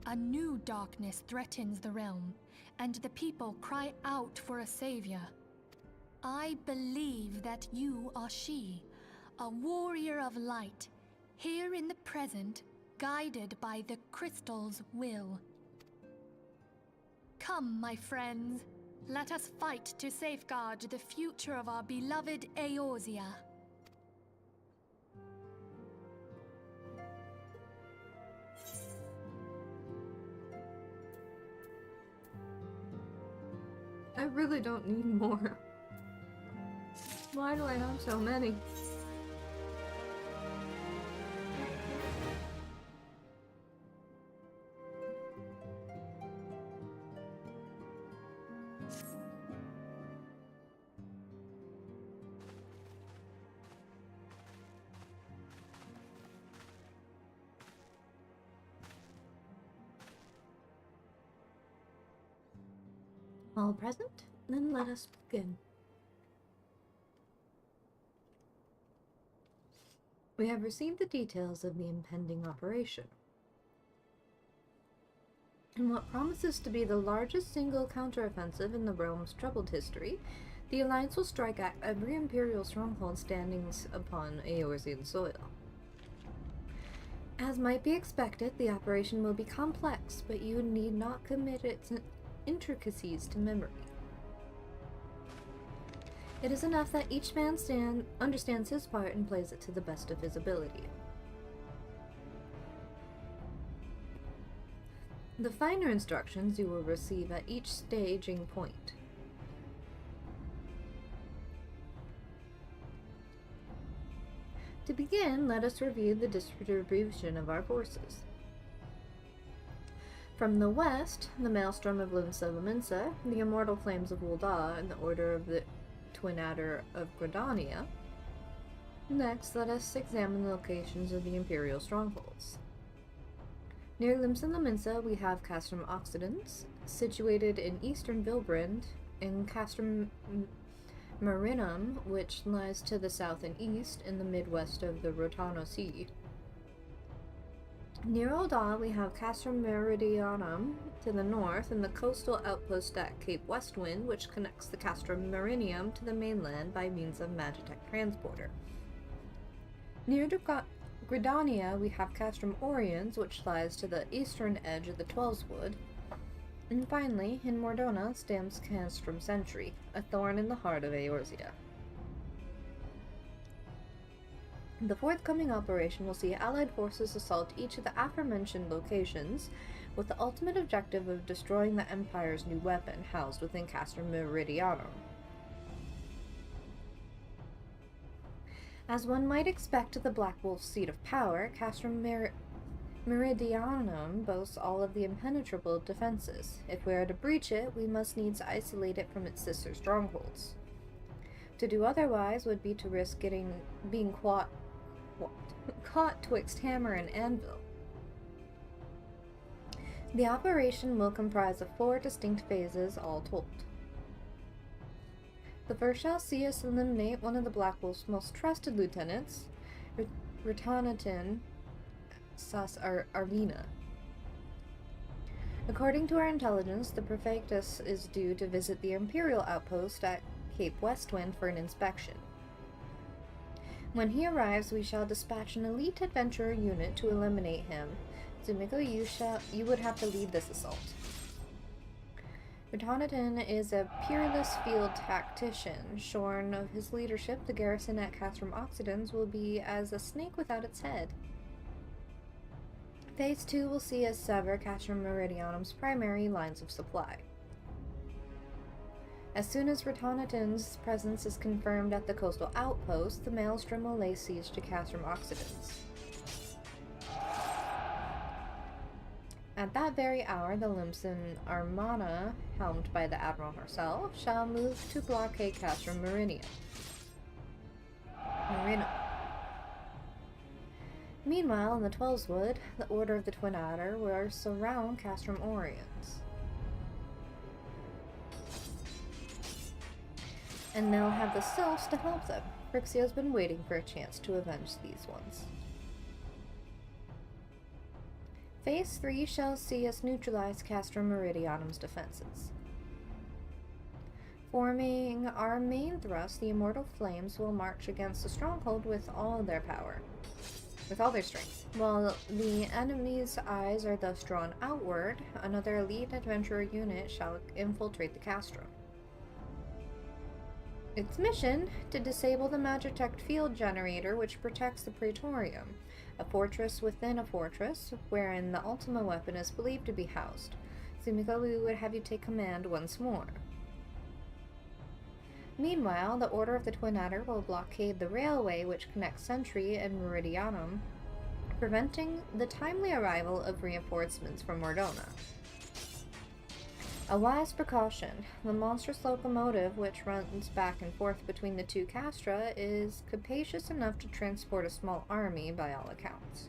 A new darkness threatens the realm, and the people cry out for a savior. I believe that you are she, a warrior of light, here in the present, guided by the crystal's will. Come, my friends, let us fight to safeguard the future of our beloved Eorzea. I really don't need more. Why do I have so many? All present? Then let us begin. We have received the details of the impending operation. In what promises to be the largest single counteroffensive in the realm's troubled history, the Alliance will strike at every Imperial stronghold standing upon Eorzean soil. As might be expected, the operation will be complex, but you need not commit its intricacies to memory. It is enough that each man understands his part and plays it to the best of his ability. The finer instructions you will receive at each staging point. To begin, let us review the distribution of our forces. From the west, the Maelstrom of Laminsa, the Immortal Flames of Ul'dah, and the Order of the Twin Adder of Gridania. Next, let us examine the locations of the Imperial strongholds. Near Limsa Laminsa, we have Castrum Occidens, situated in eastern Vilbrand, and Castrum Marinum, which lies to the south and east in the midwest of the Rotano Sea. Near Ul'dah, we have Castrum Meridianum to the north and the coastal outpost at Cape Westwind, which connects the Castrum Marinium to the mainland by means of Magitech transporter. Near Gridania, we have Castrum Oriens, which lies to the eastern edge of the Twelveswood. And finally, in Mordona stands Castrum Sentry, a thorn in the heart of Eorzea. The forthcoming operation will see Allied forces assault each of the aforementioned locations, with the ultimate objective of destroying the Empire's new weapon housed within Castrum Meridianum. As one might expect at the Black Wolf's seat of power, Castrum Meridianum boasts all of the impenetrable defenses. If we are to breach it, we must needs isolate it from its sister strongholds. To do otherwise would be to risk being caught twixt hammer and anvil. The operation will comprise of 4 distinct phases, all told. The first shall see us eliminate one of the Black Wolf's most trusted lieutenants, Ritanatin Sas Arvina. According to our intelligence, the Prefectus is due to visit the Imperial outpost at Cape Westwind for an inspection. When he arrives, we shall dispatch an elite adventurer unit to eliminate him. Zumiko, you would have to lead this assault. Ritanatin is a peerless field tactician. Shorn of his leadership, the garrison at Castrum Occidens will be as a snake without its head. Phase 2 will see us sever Castrum Meridianum's primary lines of supply. As soon as Ratanatin's presence is confirmed at the coastal outpost, the Maelstrom will lay siege to Castrum Occidens. At that very hour, the Limson Armada, helmed by the Admiral herself, shall move to blockade Castrum Meridian. Meanwhile, in the Twelveswood, the Order of the Twin Adder will surround Castrum Oriens. And they'll have the Sylphs to help them. Phrixio's been waiting for a chance to avenge these ones. Phase 3 shall see us neutralize Castrum Meridianum's defenses. Forming our main thrust, the Immortal Flames will march against the stronghold with all their power. With all their strength. While the enemy's eyes are thus drawn outward, another elite adventurer unit shall infiltrate the castrum. Its mission, to disable the Magitech field generator which protects the Praetorium, a fortress within a fortress, wherein the Ultima weapon is believed to be housed. Sumiko, we would have you take command once more. Meanwhile, the Order of the Twin Adder will blockade the railway which connects Sentry and Meridianum, preventing the timely arrival of reinforcements from Mordona. A wise precaution. The monstrous locomotive which runs back and forth between the two castra is capacious enough to transport a small army by all accounts.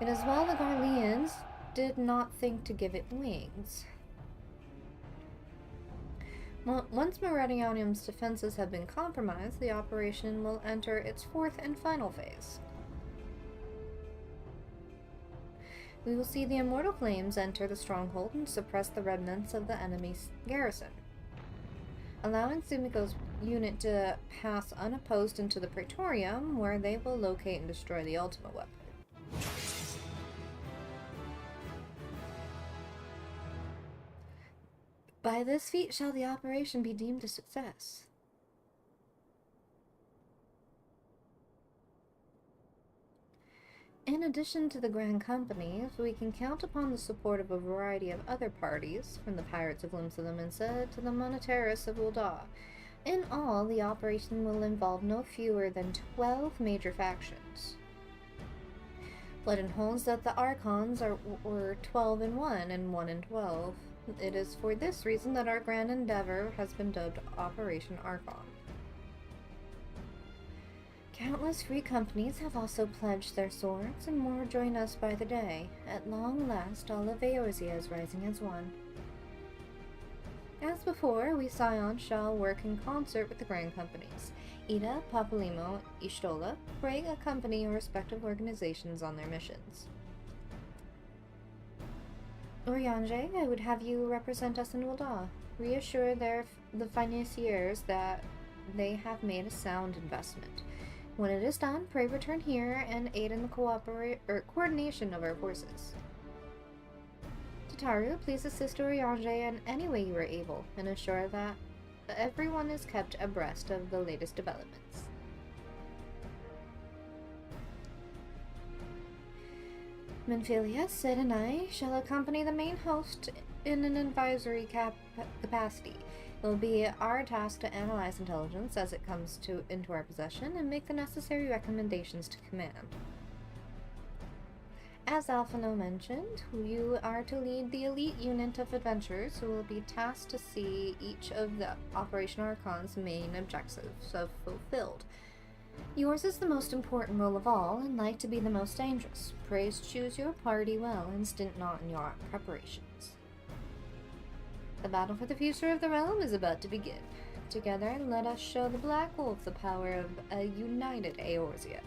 It is well the Garleans did not think to give it wings. Once Meridianum's defenses have been compromised, the operation will enter its fourth and final phase. We will see the Immortal Flames enter the stronghold and suppress the remnants of the enemy's garrison, allowing Sumiko's unit to pass unopposed into the Praetorium, where they will locate and destroy the Ultima weapon. By this feat shall the operation be deemed a success. In addition to the Grand Companies, we can count upon the support of a variety of other parties, from the Pirates of Limsa the Mensa to the Monetaris of Ul'dah. In all, the operation will involve no fewer than 12 major factions. Legend holds that the Archons were 12 in 1 and 1 in 12. It is for this reason that our grand endeavor has been dubbed Operation Archon. Countless free companies have also pledged their swords, and more join us by the day. At long last, all of Eorzea is rising as one. As before, we Scions shall work in concert with the grand companies. Ida, Papalymo, Y'shtola, pray accompany your respective organizations on their missions. Urianger, I would have you represent us in Ul'dah. Reassure the financiers that they have made a sound investment. When it is done, pray return here and aid in the coordination of our forces. Tataru, please assist Urianger in any way you are able, and assure that everyone is kept abreast of the latest developments. Minfilia, Sid, and I shall accompany the main host in an advisory capacity. It will be our task to analyze intelligence as it comes into our possession and make the necessary recommendations to command. As Alphino mentioned, you are to lead the elite unit of adventurers who will be tasked to see each of the Operation Archon's main objectives fulfilled. Yours is the most important role of all, and like to be the most dangerous. Pray choose your party well and stint not in your preparations. The battle for the future of the realm is about to begin. Together, let us show the Black Wolf the power of a united Eorzea.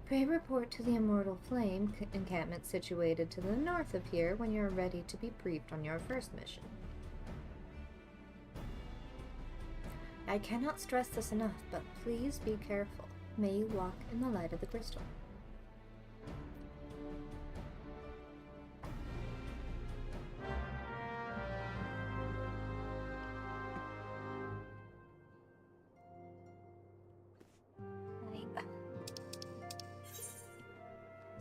Pray report to the Immortal Flame encampment situated to the north of here when you're ready to be briefed on your first mission. I cannot stress this enough, but please be careful. May you walk in the light of the crystal.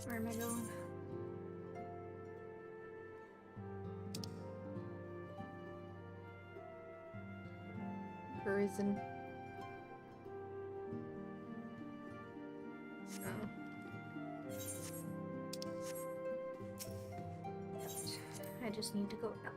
Where am I going? Prison. Oh. I just need to go out.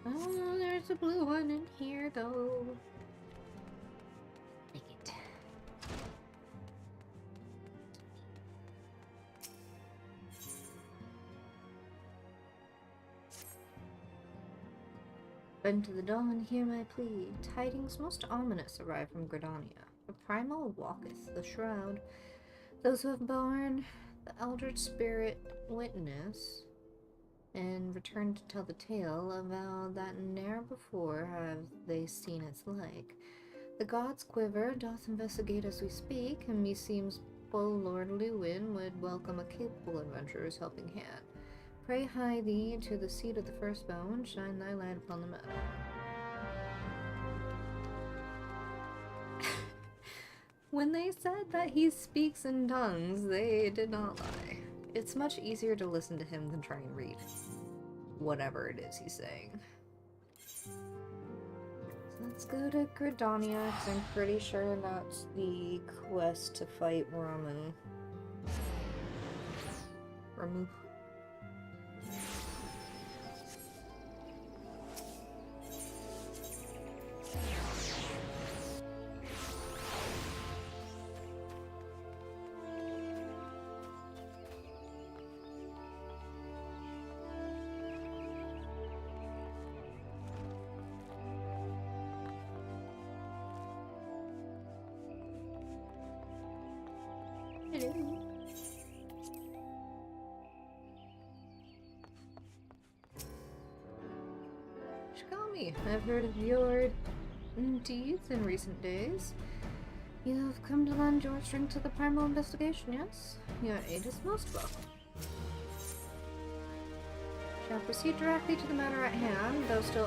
Oh, there's a blue one in here, though. Take it. Bend to the dawn, hear my plea. Tidings most ominous arrive from Gridania. The primal walketh the shroud. Those who have borne the eldritch spirit witness and return to tell the tale, avow that ne'er before have they seen its like. The gods' quiver doth investigate as we speak, and meseems Lord Luwin would welcome a capable adventurer's helping hand. Pray hie thee to the seat of the first bow, and shine thy light upon the meadow. When they said that he speaks in tongues, they did not lie. It's much easier to listen to him than try and read whatever it is he's saying. So let's go to Gridania, because I'm pretty sure that's the quest to fight Ramu. Hello. Shikami, I've heard of your deeds in recent days. You have come to lend your strength to the primal investigation, yes? Your aid is most welcome. Shall proceed directly to the matter at hand, though still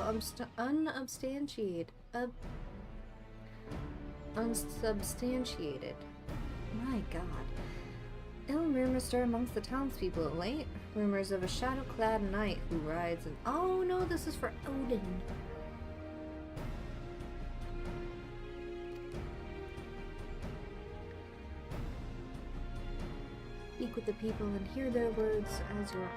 unsubstantiated. My god. Ill rumors stir amongst the townspeople of late. Rumors of a shadow-clad knight who rides and— oh no, this is for Odin. Speak with the people and hear their words as your own.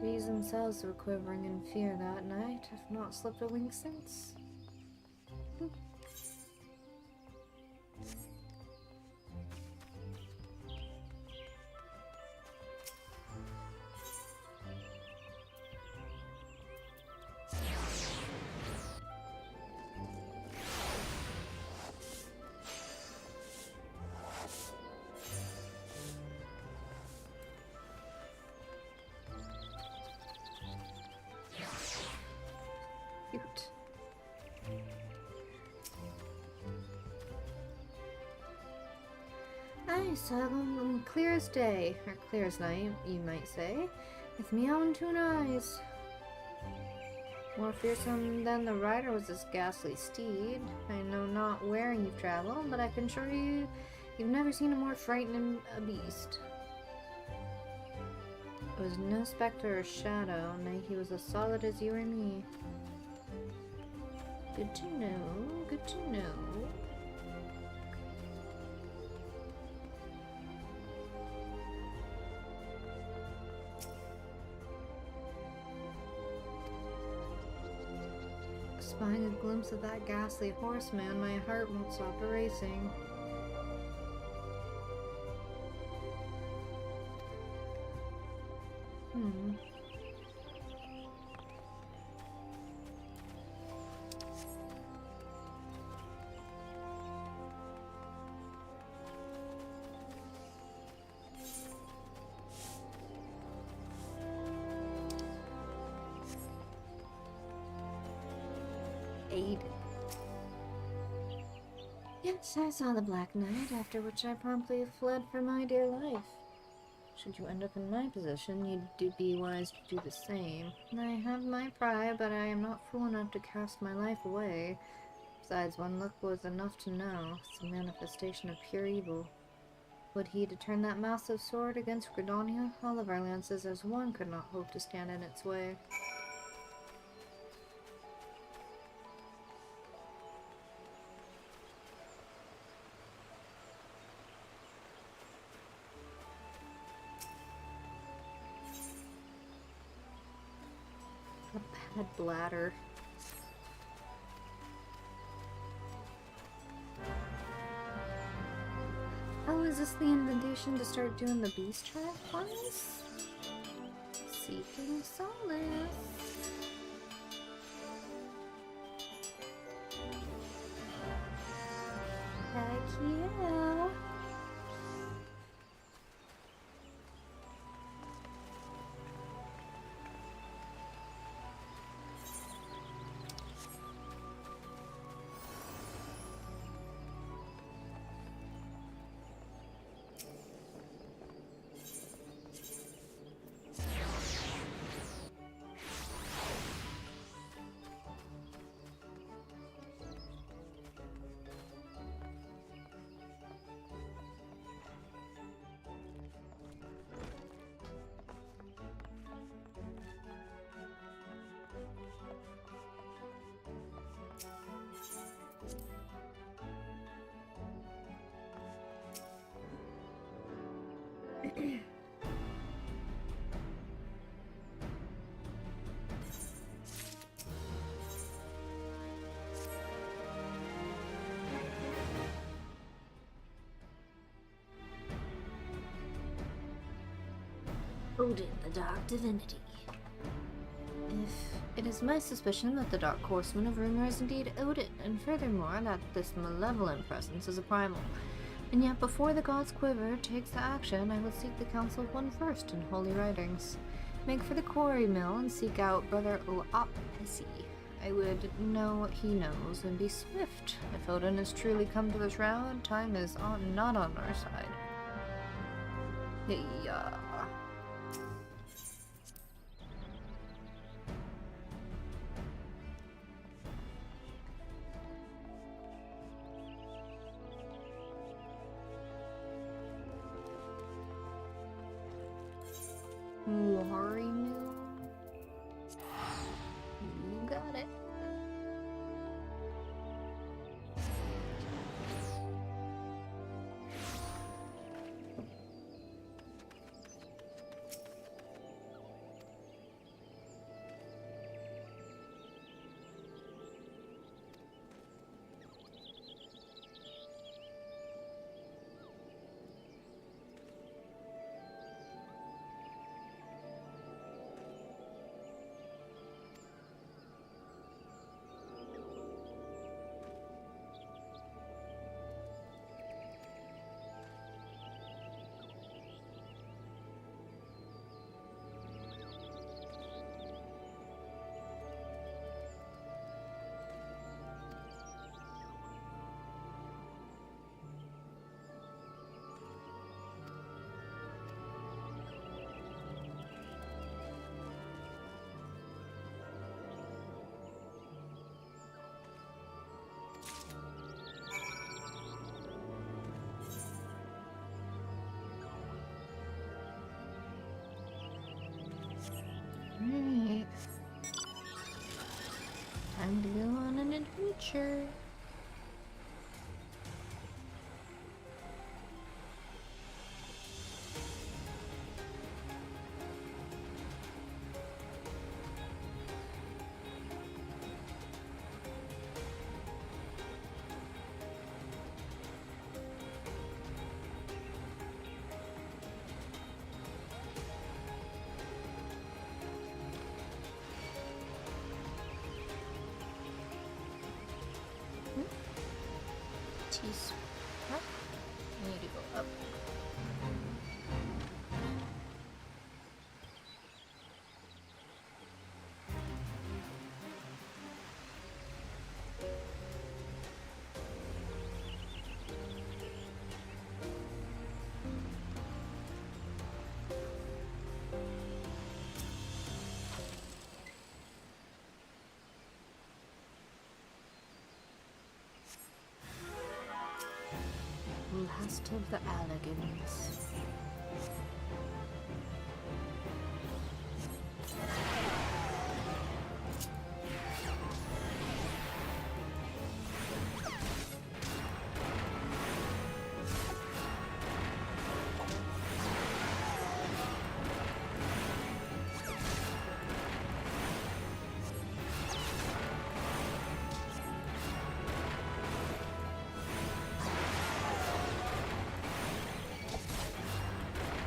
Trees themselves were quivering in fear that night. Have not slept a wink since. Cute. I saw them clear as day, or clear as night, you might say, with meowing 2 eyes. More fearsome than the rider was this ghastly steed. I know not wherein you've traveled, but I can assure you, you've never seen a more frightening beast. It was no spectre or shadow, nay, he was as solid as you or me. Good to know, good to know. Spying a glimpse of that ghastly horseman, my heart won't stop racing. aid. Yes, I saw the Black Knight, after which I promptly fled for my dear life. Should you end up in my position, you'd be wise to do the same. I have my pride, but I am not fool enough to cast my life away. Besides, one look was enough to know. It's a manifestation of pure evil. Would he to turn that massive sword against Gredonia? All of our lances as one could not hope to stand in its way. A bad bladder. Oh, is this the invitation to start doing the beast tribe ones? Seeking solace. Heck yeah. Odin, the Dark Divinity. If it is my suspicion that the Dark Horseman of Rumor is indeed Odin, and furthermore that this malevolent presence is a primal. And yet before the gods' quiver takes the action, I would seek the counsel of one first in holy writings. Make for the quarry mill and seek out Brother Oapesi. I would know what he knows and be swift. If Odin has truly come to the shroud, time is not on our side. Yeah. Quarry mill. You got it. Alright. Time to go on an adventure. Huh? I need to go up. last of the Alligans.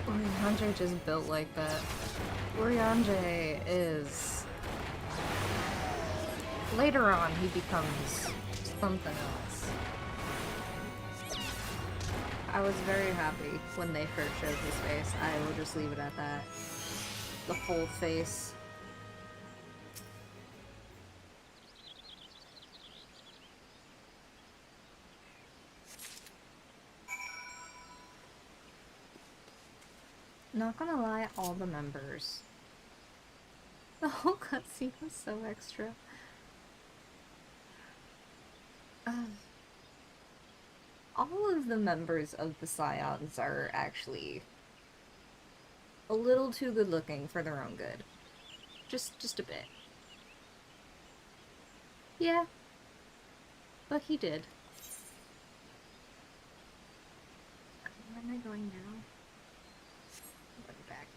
Urianger just built like that. Urianger is... Later on, he becomes something else. I was very happy when they first showed his face. I will just leave it at that. The full face. Not gonna lie, all the members. The whole cutscene was so extra. All of the members of the Scions are actually a little too good looking for their own good. Just a bit. Yeah. But he did. Where am I going now? Back.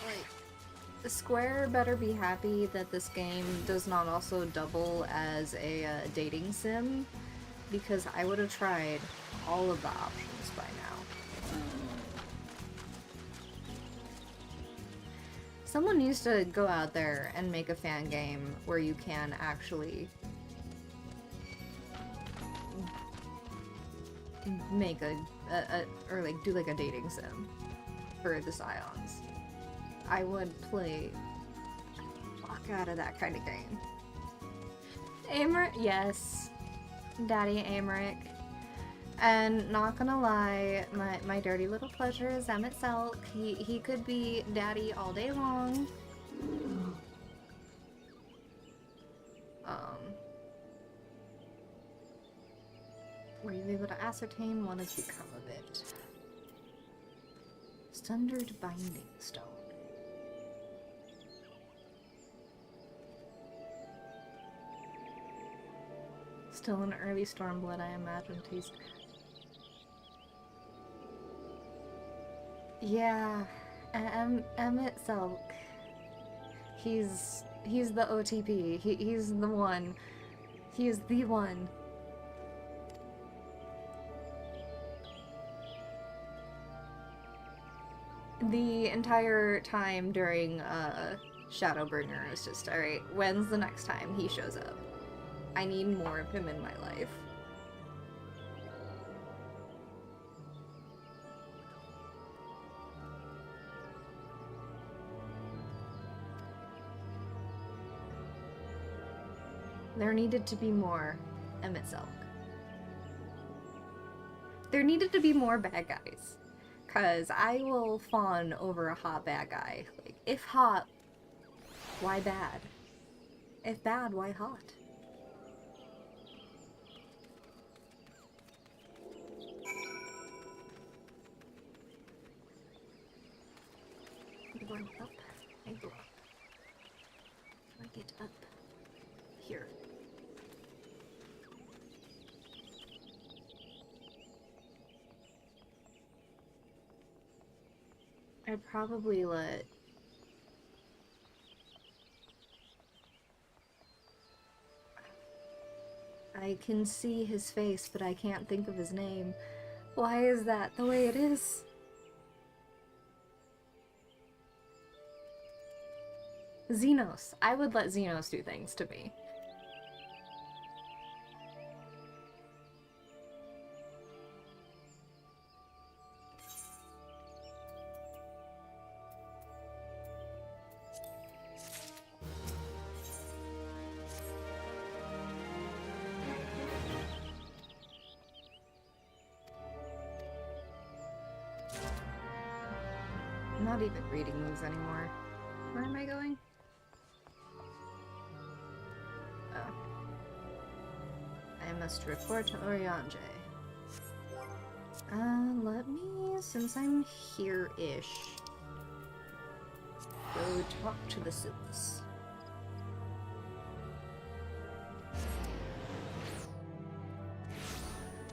Like, the Square better be happy that this game does not also double as a dating sim, because I would have tried all of the options by now. Someone needs to go out there and make a fan game where you can actually make or like do like a dating sim for the Scions. I would play fuck out of that kind of game. Amric, yes, Daddy Amric. And not gonna lie, my dirty little pleasure is Emmett Selk. He could be daddy all day long. Were you able to ascertain what has become of it? Sundered Binding Stone. Still an early Stormblood, I imagine. Taste. Yeah, Emmett Selk. He's the OTP. He's the one. He is the one. The entire time during Shadowbringer is just, alright, when's the next time he shows up? I need more of him in my life. There needed to be more Emmett Selk. There needed to be more bad guys. Cause I will fawn over a hot bad guy. Like, if hot, why bad? If bad, why hot? I'm going up. I go up. I get up here. I'd probably let... I can see his face, but I can't think of his name. Why is that the way it is? Xenos. I would let Xenos do things to me. I'm not even reading these anymore. Where am I going? Oh. must report to Oriange. Let me, since I'm here-ish, go talk to the Siths.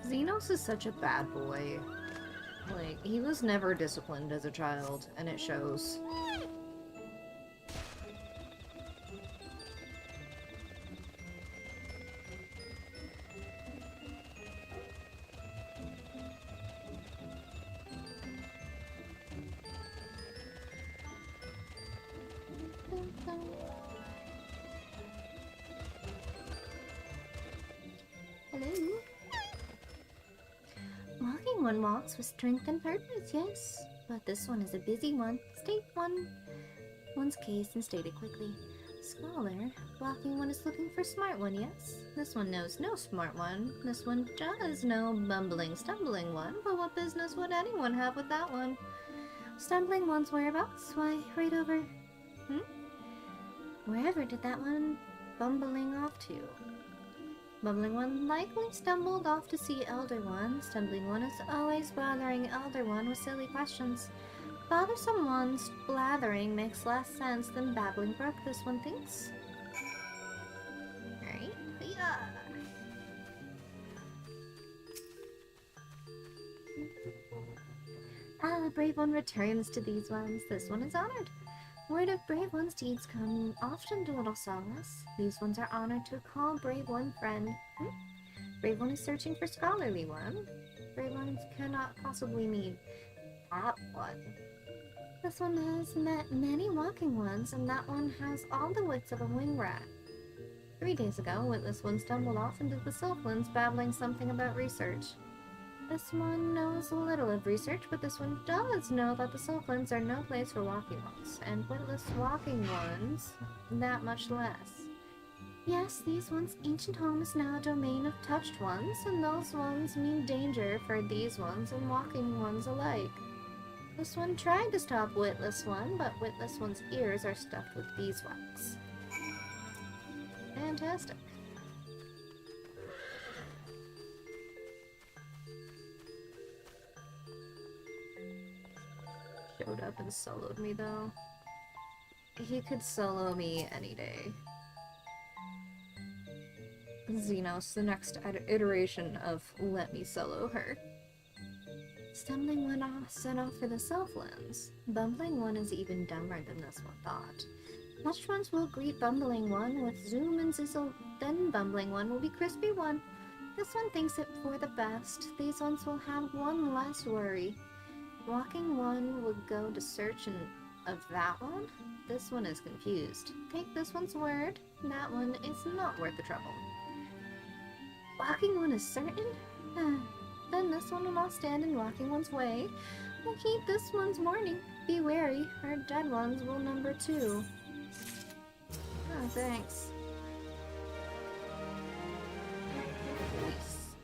Xenos is such a bad boy. Like, he was never disciplined as a child, and it shows. Hello? Walking one walks with strength and purpose, yes. But this one is a busy one. State one's case and state it quickly. Scholar, walking one is looking for smart one, yes. This one knows no smart one. This one does know bumbling, stumbling one, but what business would anyone have with that one? Stumbling one's whereabouts? Why, right over... Wherever did that one bumbling off to? Bumbling one likely stumbled off to see Elder One. Stumbling one is always bothering Elder One with silly questions. Bothersome one's blathering makes less sense than babbling brook, this one thinks. Alright, yeah. Ah, brave one returns to these ones. This one is honored. Word of brave one's deeds come often to little solace. These ones are honored to call brave one friend. Brave one is searching for scholarly one. Brave ones cannot possibly mean that one. This one has met many walking ones, and that one has all the wits of a wing rat. 3 days ago, Witless one stumbled off into the Sylphlands babbling something about research. This one knows a little of research, but this one does know that the Sylphlands are no place for walking ones, and witless walking ones, that much less. Yes, these ones' ancient home is now a domain of touched ones, and those ones mean danger for these ones and walking ones alike. This one tried to stop Witless one, but Witless one's ears are stuffed with beeswax. Fantastic. Showed up and soloed me though. He could solo me any day. Xenos, the next iteration of let me solo her. Stumbling one set off for the Southlands. Bumbling one is even dumber than this one thought. Touched ones will greet Bumbling one with zoom and zizzle, then Bumbling one will be crispy one. This one thinks it for the best. These ones will have one less worry. Walking one would go to search of that one? This one is confused. Take this one's word, that one is not worth the trouble. Walking one is certain? Then this one will not stand in walking one's way. We'll keep this one's mourning. Be wary, our dead ones will number 2. Oh, thanks. Nice.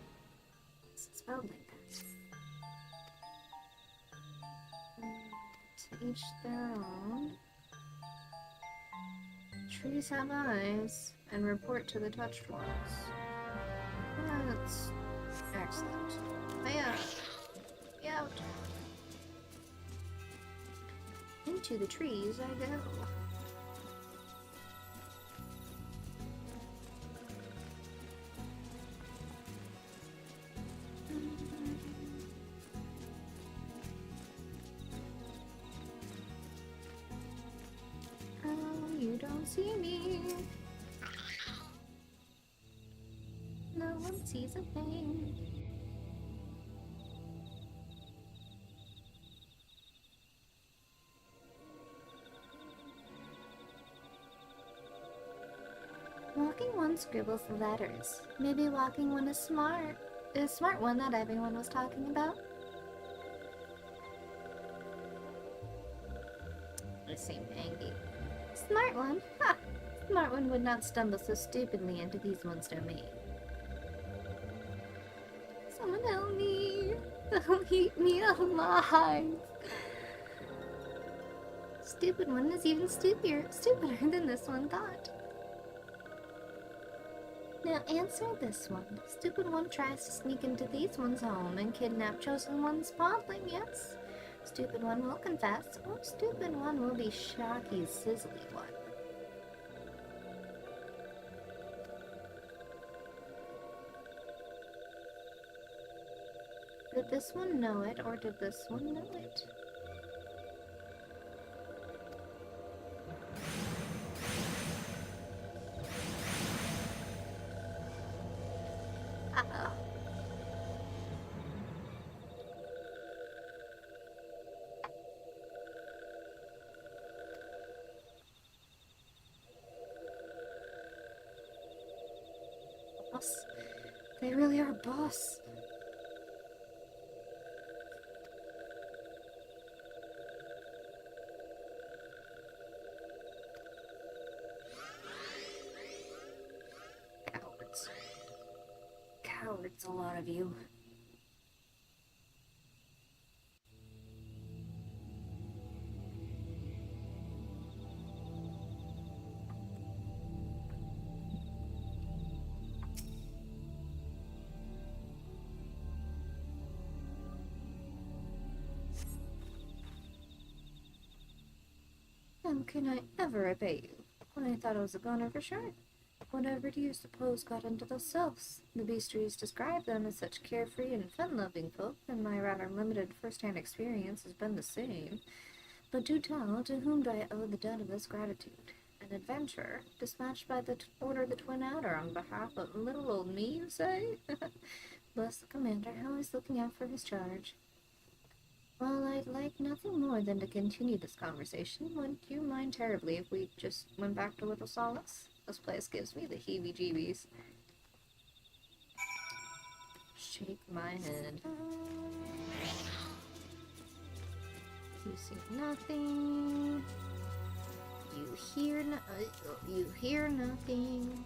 Spelled like that. To each their own. Trees have eyes, and report to the touched ones. That's excellent. Hiya! Out! Into the trees I go. You don't see me. No one sees a thing. Walking one scribbles letters. Maybe walking one is smart. The smart one that everyone was talking about. They seem angry. Smart one? Ha! Smart one would not stumble so stupidly into these one's domain. Someone help me! They'll eat me alive! Stupid one is even stupider than this one thought. Now answer this one. Stupid one tries to sneak into these one's home and kidnap chosen one's podling, yes? Stupid one will confess, or stupid one will be shocky, sizzly one. Did this one know it, or did this one know it? Uh-oh. Boss. They really are boss. Cowards. Cowards, a lot of you. How can I ever repay you? When I thought I was a goner for sure. Whatever do you suppose got into those selves? The beastries describe them as such carefree and fun-loving folk, and my rather limited first-hand experience has been the same. But do tell, to whom do I owe the debt of this gratitude? An adventurer, dispatched by the Order of the Twin Adder on behalf of little old me, you say? Bless the commander, how he's looking out for his charge. Well, I'd like nothing more than to continue this conversation. Wouldn't you mind terribly if we just went back to Little Solace? This place gives me the heebie-jeebies. Shake my head. You see nothing. You hear nothing.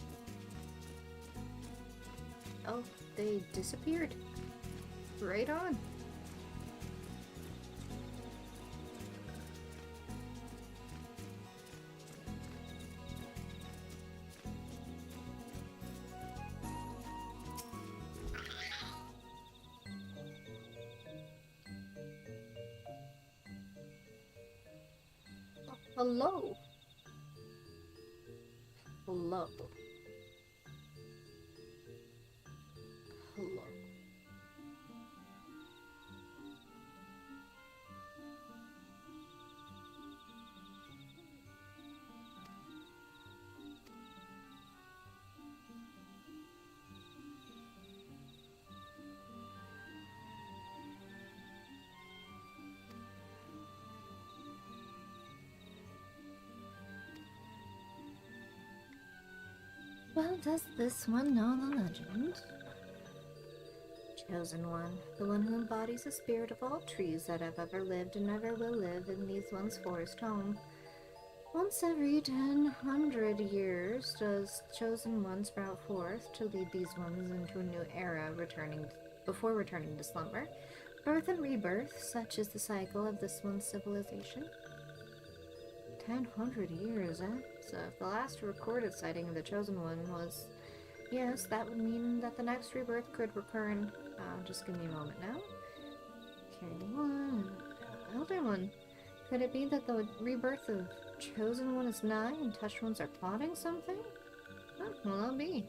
Oh, they disappeared. Right on. Hello. Hello. Hello. Well, does this one know the legend? Chosen one, the one who embodies the spirit of all trees that have ever lived and ever will live in these one's forest home. Once every 100 years does Chosen One sprout forth to lead these ones into a new era, before returning to slumber. Birth and rebirth, such is the cycle of this one's civilization. 100 years, eh? So if the last recorded sighting of the Chosen One was... Yes, that would mean that the next rebirth could recur in... just give me a moment now. Carrying one, Elder One. Could it be that the rebirth of Chosen One is nigh and touched ones are plotting something? Oh, well, that'll be.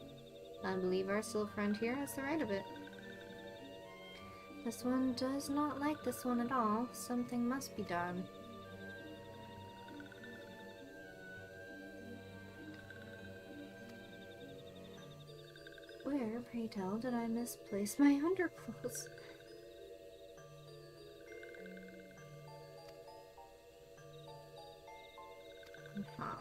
I believe our still friend here has the right of it. This one does not like this one at all. Something must be done. Where, pray tell, did I misplace my underclothes? Huh.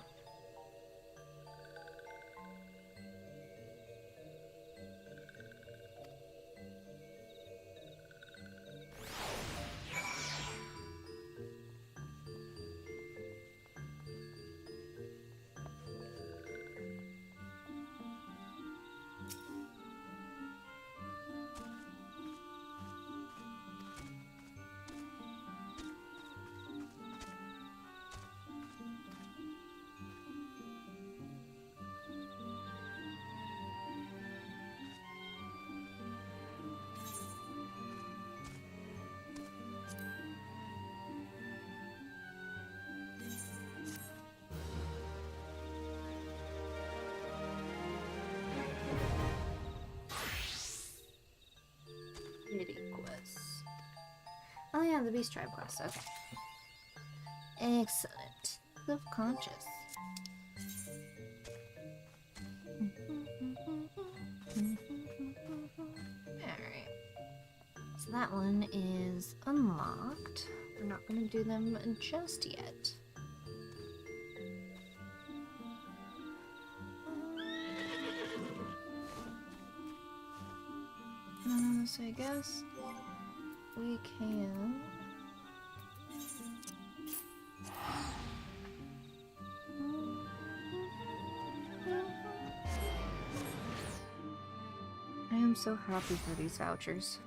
the Beast Tribe quest. Okay. Excellent. Self-conscious. Alright. So that one is unlocked. We're not going to do them just yet. So I guess we can... I am so happy for these vouchers.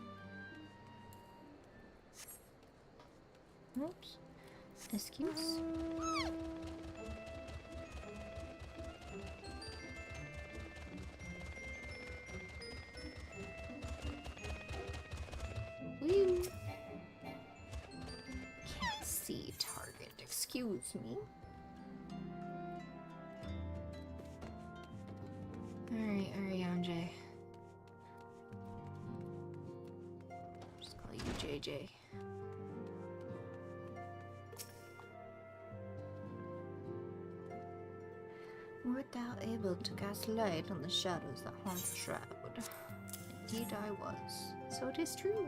Oops. Excuse. Woo. Can't see target. Excuse me. Alright, Ariane. Just call you JJ. Wert thou able to cast light on the shadows that haunt the shroud? Indeed I was. So it is true.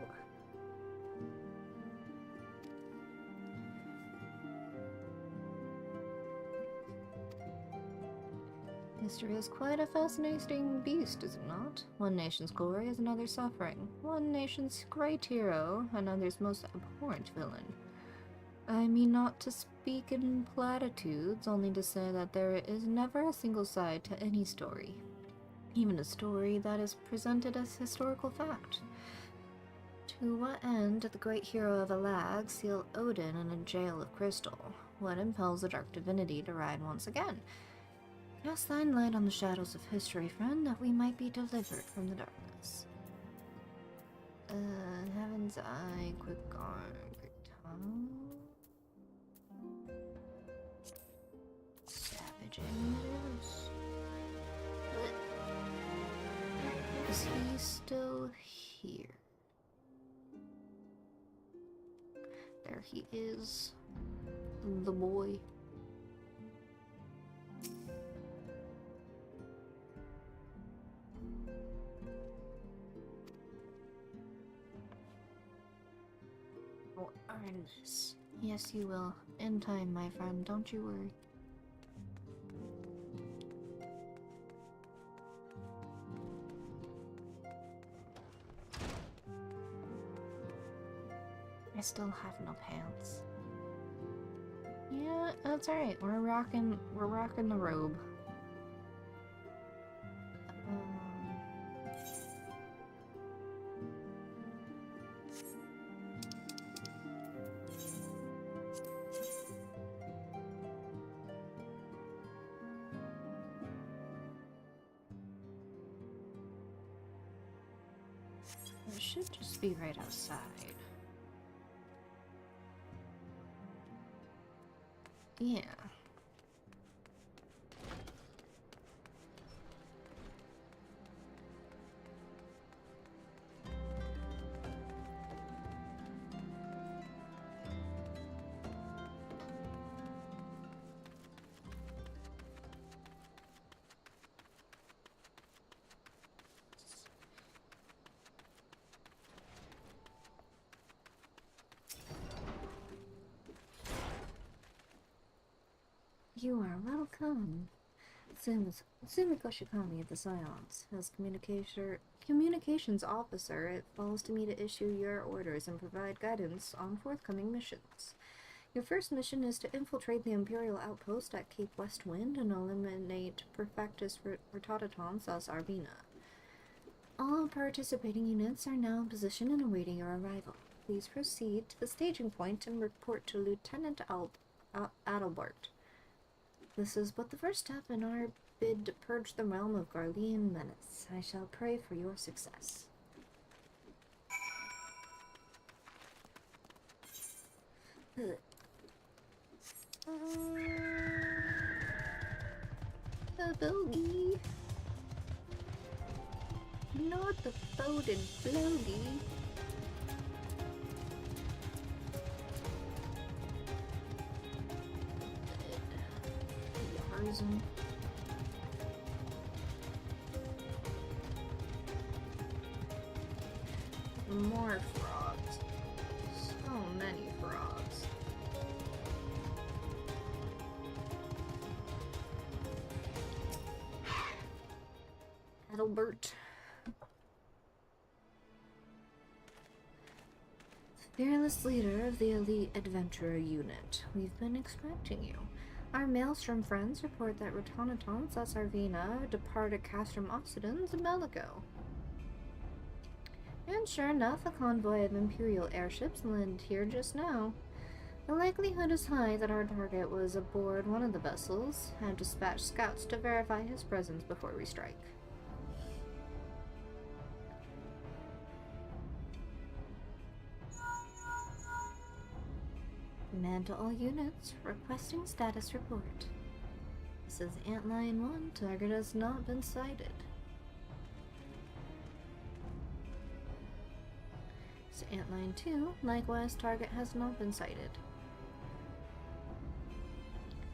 History is quite a fascinating beast, is it not? One nation's glory is another's suffering. One nation's great hero, another's most abhorrent villain. I mean not to speak in platitudes, only to say that there is never a single side to any story. Even a story that is presented as historical fact. To what end did the great hero of Alag seal Odin in a jail of crystal? What impels the dark divinity to ride once again? Cast thine light on the shadows of history, friend, that we might be delivered from the darkness. Heaven's Eye, quick arm, quick tongue. Savage Angels. Is he still here? There he is. The boy. Artemis. Yes, you will. In time, my friend. Don't you worry. I still have no pants. Yeah, that's alright. We're rocking the robe. It should just be right outside. Yeah. You are welcome. Sumi Koshikami of the Scions. As communications officer, it falls to me to issue your orders and provide guidance on forthcoming missions. Your first mission is to infiltrate the Imperial outpost at Cape West Wind and eliminate Perfectus Rotatatons as Arbina. All participating units are now in position and awaiting your arrival. Please proceed to the staging point and report to Lieutenant Adalbert. This is but the first step in our bid to purge the realm of Garlean menace. I shall pray for your success. A bogey. Not the boated bogey. reason. More frogs. So many frogs. Adelbert. Fearless leader of the elite adventurer unit. We've been expecting you. Our Maelstrom friends report that Ratonatons Sarvina departed Castrum Occidens and Bellico. And sure enough, a convoy of Imperial airships landed here just now. The likelihood is high that our target was aboard one of the vessels. Have dispatched scouts to verify his presence before we strike. Command to all units, requesting status report. This is Antlion 1, target has not been sighted. This is Antlion 2, likewise target has not been sighted.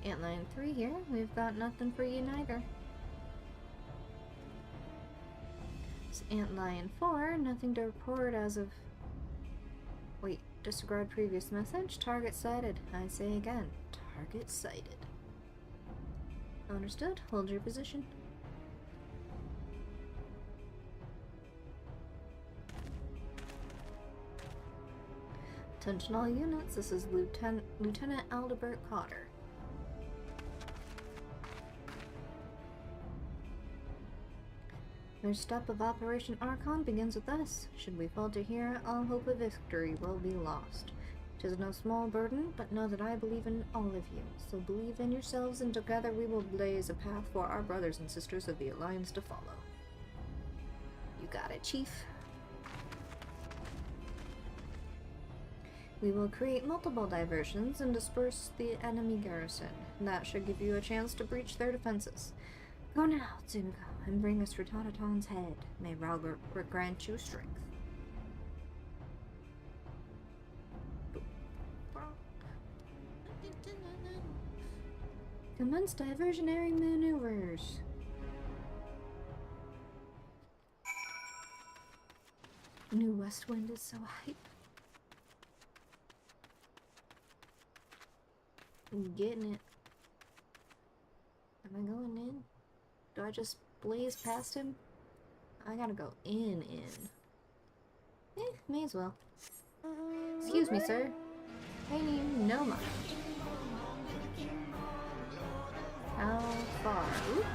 Antlion 3 here, we've got nothing for you neither. This is Antlion 4, nothing to report as of... Wait. Disregard previous message. Target sighted. I say again. Target sighted. Understood. Hold your position. Attention all units. This is Lieutenant Aldebert Cotter. First step of Operation Archon begins with us. Should we falter here, all hope of victory will be lost. 'Tis no small burden, but know that I believe in all of you. So believe in yourselves, and together we will blaze a path for our brothers and sisters of the Alliance to follow. You got it, Chief. We will create multiple diversions and disperse the enemy garrison. That should give you a chance to breach their defenses. Go now, Zungo, and bring us Ratataton's head. May Ralbert grant you strength. Commence diversionary maneuvers. New West Wind is so hype. I'm getting it. Am I going in? Do I just blaze past him? I gotta go in. May as well. Excuse me, sir. Paying you no mind. How far? Ooh.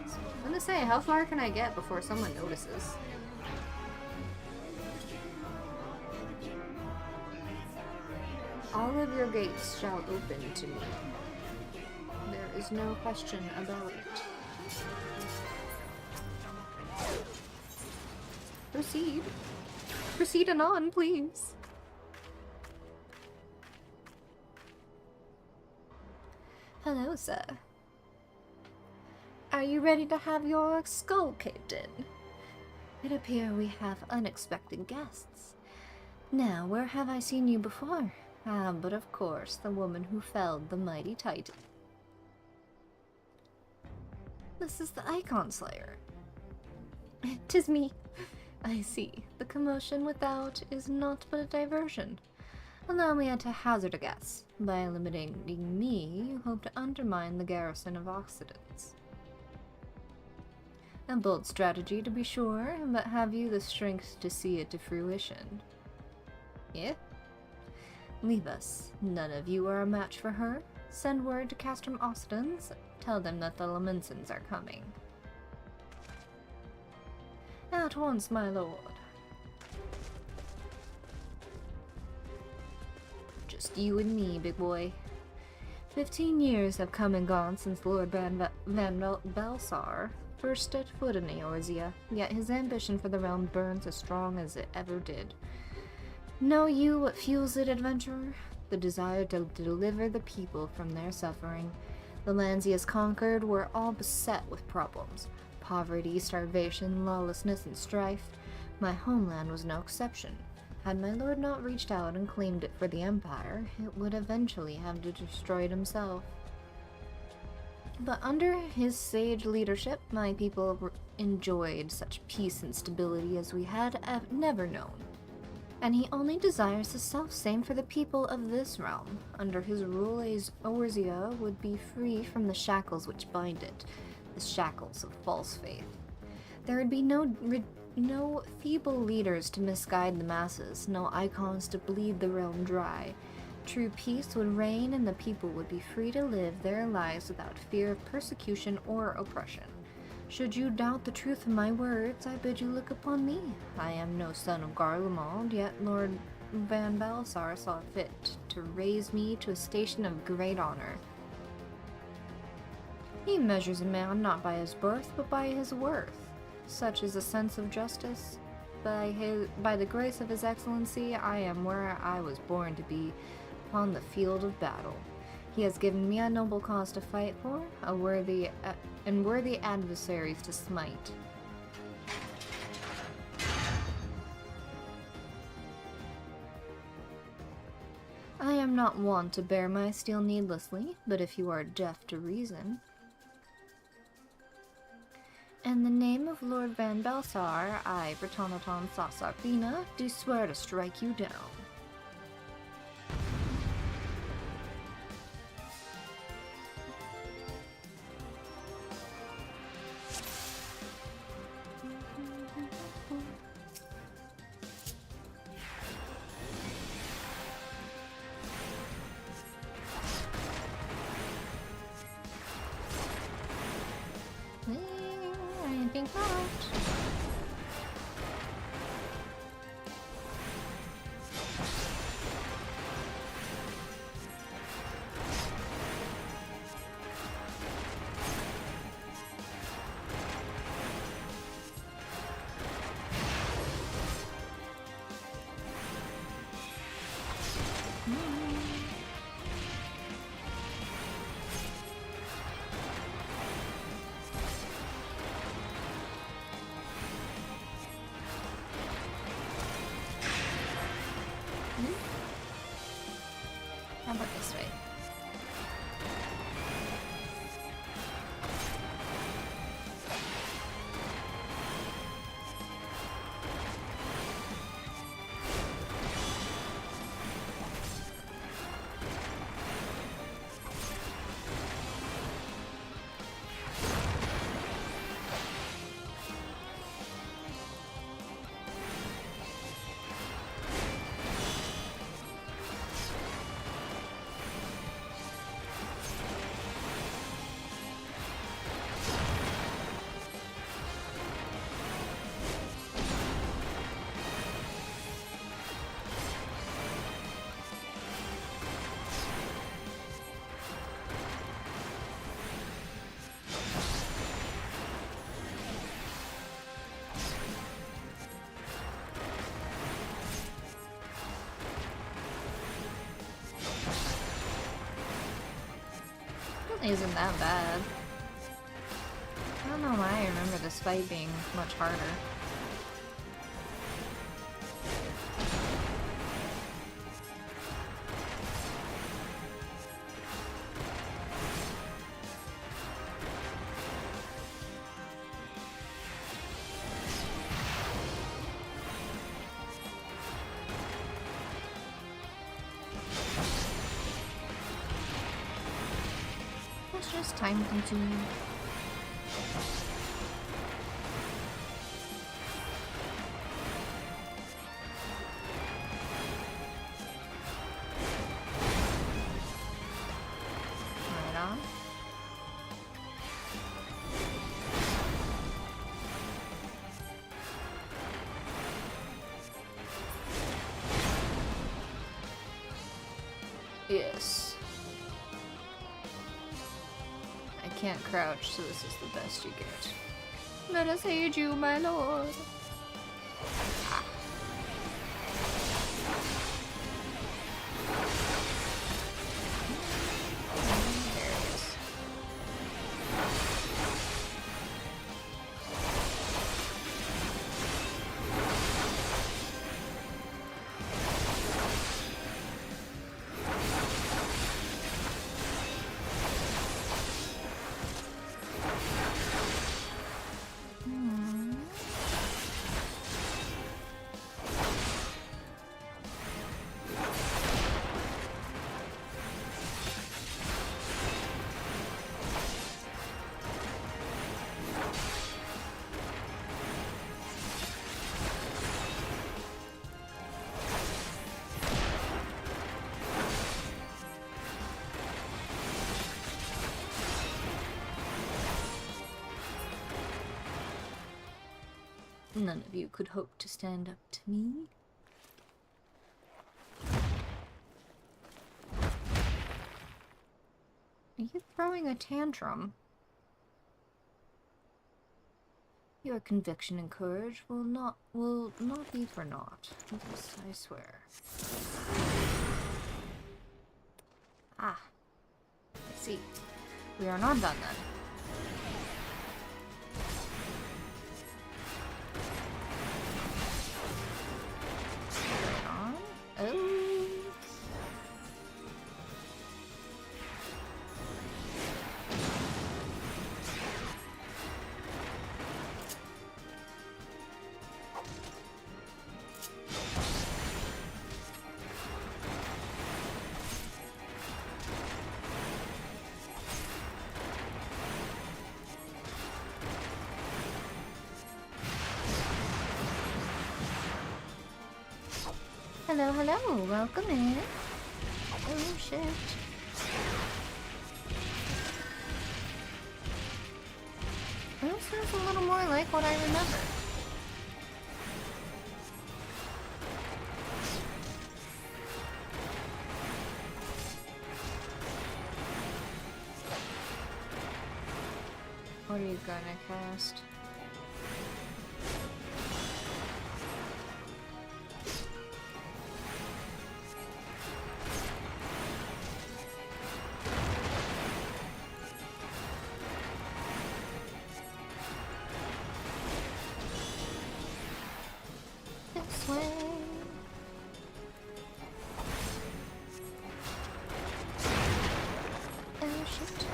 I'm gonna say, how far can I get before someone notices? All of your gates shall open to me. There is no question about it. Proceed. Proceed anon, please. Hello, sir. Are you ready to have your skull caved in? It appears we have unexpected guests. Now, where have I seen you before? Ah, but of course, the woman who felled the mighty Titan. This is the Icon Slayer. 'Tis me. I see. The commotion without is not but a diversion. Allow me to hazard a guess. By eliminating me, you hope to undermine the garrison of Occidents. A bold strategy, to be sure, but have you the strength to see it to fruition? Yeah? Leave us. None of you are a match for her. Send word to Castrum Occidens. Tell them that the Lamensons are coming. At once, my lord. Just you and me, big boy. 15 years have come and gone since Lord Van Belsar first stepped foot in Eorzea, yet his ambition for the realm burns as strong as it ever did. Know you what fuels it, adventurer? The desire to deliver the people from their suffering. The lands he has conquered were all beset with problems. Poverty, starvation, lawlessness, and strife. My homeland was no exception. Had my lord not reached out and claimed it for the Empire, it would eventually have destroyed himself. But under his sage leadership, my people enjoyed such peace and stability as we had never known. And he only desires the self-same for the people of this realm. Under his rule, Eorzea would be free from the shackles which bind it, the shackles of false faith. There would be no feeble leaders to misguide the masses, no icons to bleed the realm dry. True peace would reign and the people would be free to live their lives without fear of persecution or oppression. Should you doubt the truth of my words, I bid you look upon me. I am no son of Garlemald, yet Lord Van Balsar saw fit to raise me to a station of great honor. He measures a man not by his birth, but by his worth. Such is a sense of justice. By the grace of His Excellency, I am where I was born to be, upon the field of battle. He has given me a noble cause to fight for, worthy adversaries to smite. I am not wont to bear my steel needlessly, but if you are deaf to reason... In the name of Lord Van Balsar, I, Britannaton Sasarfina, do swear to strike you down. I think not. How about this way? Isn't that bad. I don't know why I remember this fight being much harder. It's just time consuming. Right on. Yes. I can't crouch, so this is the best you get. Let us aid you, my lord. Ah. There it is. None of you could hope to stand up to me. Are you throwing a tantrum? Your conviction and courage will not be for naught. This I swear. Ah. I see. We are not done then. Right on. Oh. Hello, hello, welcome in. Oh shit. This is a little more like what I remember. What are you gonna cast? This way. Oh shit.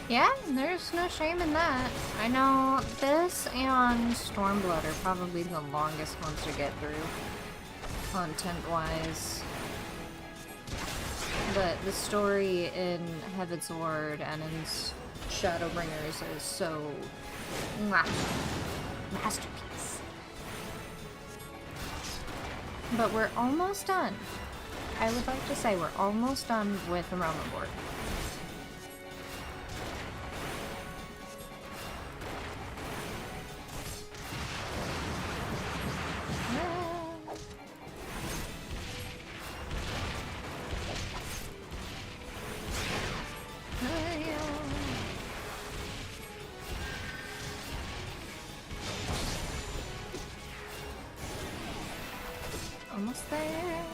Yeah, there's no shame in that. I know this and Stormblood are probably the longest ones to get through, content-wise. But the story in Heaven's Ward and in Shadowbringers is so... mwah, masterpiece. But we're almost done. I would like to say we're almost done with the Realm of Board. Almost there.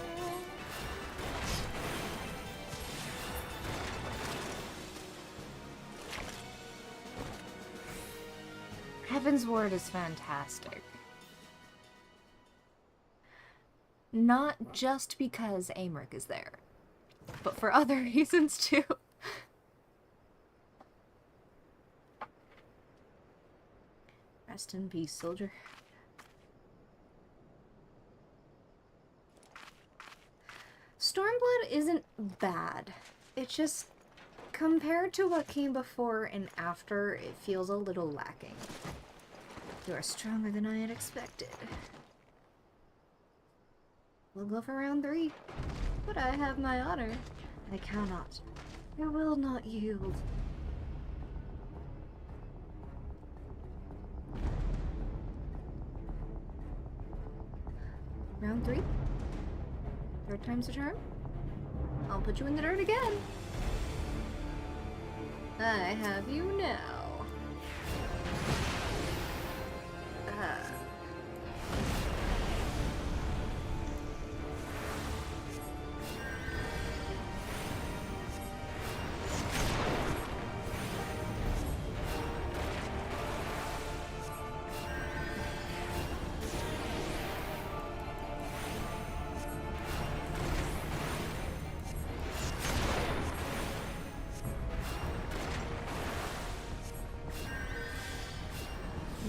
Heaven's Ward is fantastic. Not just because Amric is there, but for other reasons too. Rest in peace, soldier. Stormblood isn't bad. It's just, compared to what came before and after, it feels a little lacking. You are stronger than I had expected. We'll go for round 3. But I have my honor. I cannot. I will not yield. Round 3? 3rd time's a charm? I'll put you in the dirt again. I have you now.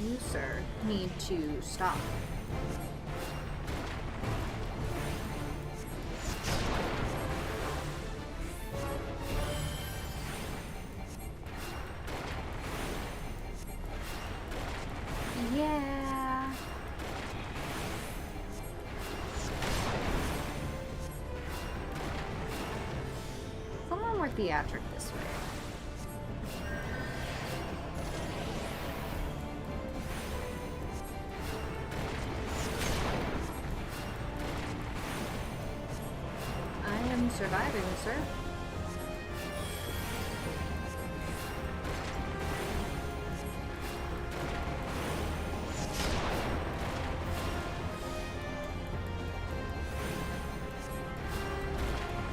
You, sir, need to stop. theatric this way. I am surviving, sir.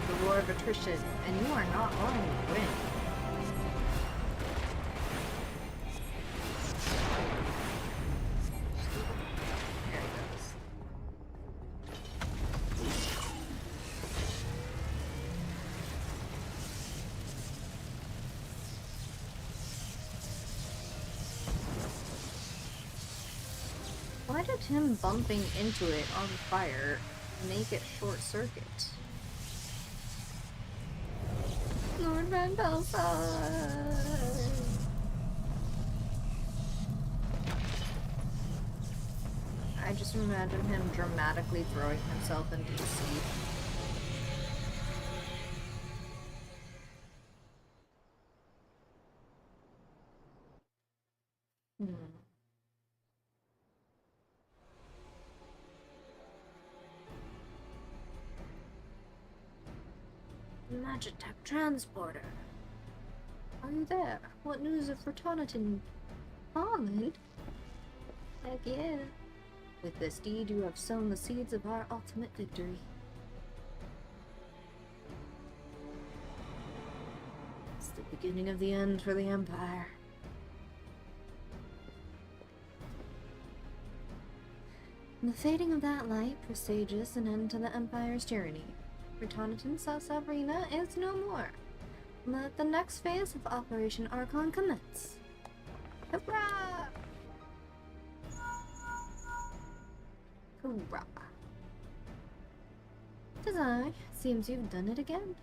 The war of attrition, and you are not going to win. There he goes. Why did him bumping into it on fire make it short circuit? Lord Van Belson! I just imagine him dramatically throwing himself into the sea. Magitech transporter. Are you there? What news of Fratonitan? Holland? Heck yeah. With this deed you have sown the seeds of our ultimate victory. It's the beginning of the end for the Empire. The fading of that light presages an end to the Empire's tyranny. Fratonitan Sasavrina is no more. Let the next phase of Operation Archon commence. Hurrah! Hurrah! 'Tis I. Seems you've done it again.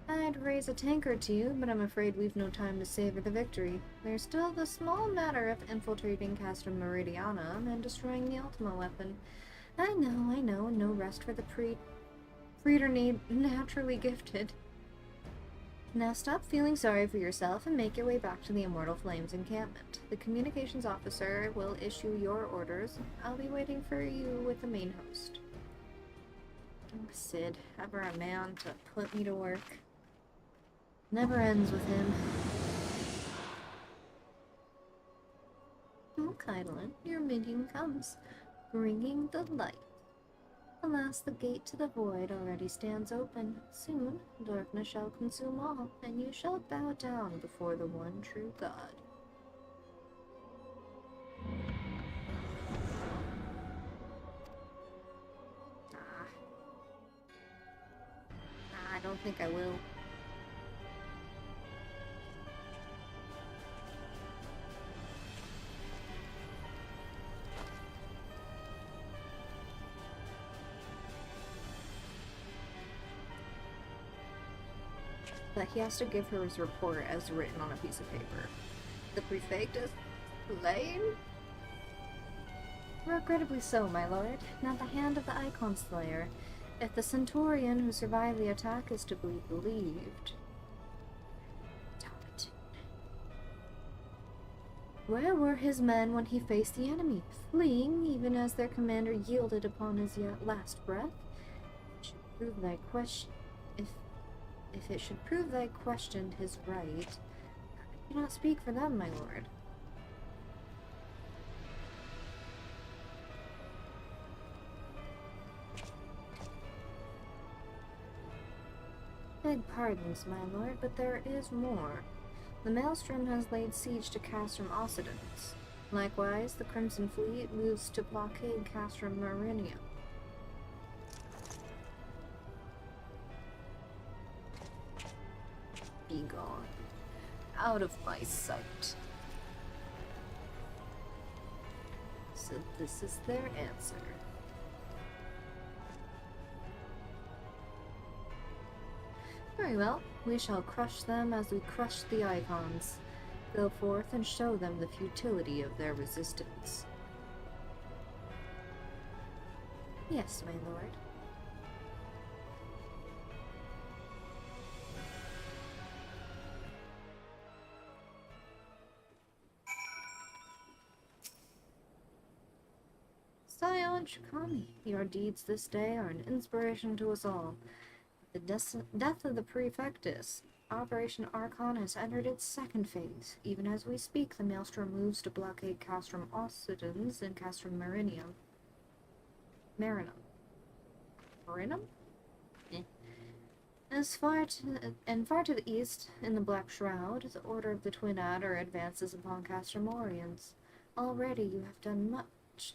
I'd raise a tanker to you, but I'm afraid we've no time to savor the victory. There's still the small matter of infiltrating Castra Meridiana and destroying the Ultima weapon. I know, no rest for the Preternaturally naturally gifted. Now stop feeling sorry for yourself and make your way back to the Immortal Flames encampment. The communications officer will issue your orders. I'll be waiting for you with the main host. Oh, Sid, ever a man to put me to work. Never ends with him. Oh, Kylan, your minion comes, bringing the light. Alas, the gate to the void already stands open. Soon, darkness shall consume all, and you shall bow down before the one true God. I don't think I will. But he has to give her his report as written on a piece of paper. The prefect is slain? Regrettably so, my lord. Now the hand of the Icon Slayer. If the Centaurian who survived the attack is to be believed. Where were his men when he faced the enemy? Fleeing, even as their commander yielded upon his last breath? Should prove thy question. If it should prove thy questioned his right, I cannot speak for them, my lord. Beg pardons, my lord, but there is more. The Maelstrom has laid siege to Castrum Occidens. Likewise, the Crimson Fleet moves to blockade Castrum Marinia. Be gone. Out of my sight. So this is their answer. Very well. We shall crush them as we crushed the Icons. Go forth and show them the futility of their resistance. Yes, my lord. gallant Shikami. Your deeds this day are an inspiration to us all. The death of the Prefectus, Operation Archon has entered its second phase. Even as we speak, the Maelstrom moves to blockade Castrum Occidens and Castrum Marinum. Marinum? Eh. Far to the east, in the Black Shroud, the Order of the Twin Adder advances upon Castrum Oriens. Already you have done much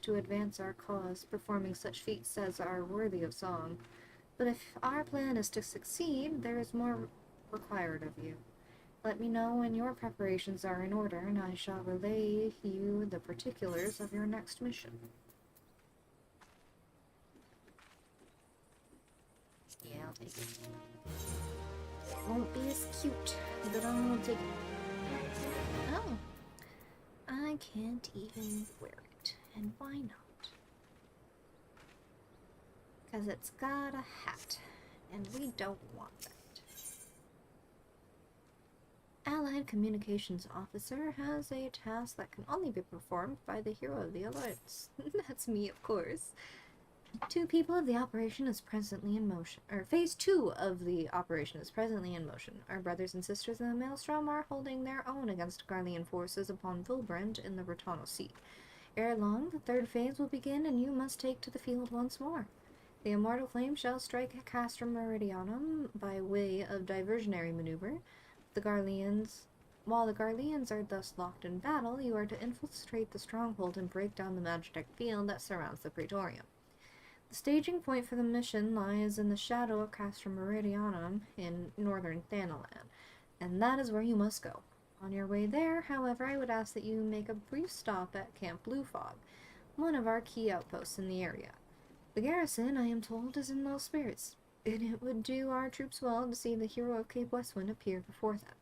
to advance our cause, performing such feats as are worthy of song. But if our plan is to succeed, there is more required of you. Let me know when your preparations are in order, and I shall relay you the particulars of your next mission. Yeah, I'll take it. It won't be as cute, but I'll take it. Oh. I can't even wear it. And why not? Because it's got a hat. And we don't want that. Allied Communications Officer has a task that can only be performed by the hero of the Alliance. That's me, of course. Phase 2 of the operation is presently in motion. Our brothers and sisters in the Maelstrom are holding their own against Garlean forces upon Vilbrand in the Bertano Sea. Ere long, the third phase will begin, and you must take to the field once more. The Immortal Flame shall strike at Castrum Meridianum by way of diversionary maneuver. While the Garleans are thus locked in battle, you are to infiltrate the stronghold and break down the magic field that surrounds the Praetorium. The staging point for the mission lies in the shadow of Castrum Meridianum in northern Thanalan, and that is where you must go. On your way there, however, I would ask that you make a brief stop at Camp Blue Fog, one of our key outposts in the area. The garrison, I am told, is in low spirits, and it would do our troops well to see the hero of Cape Westwind appear before them.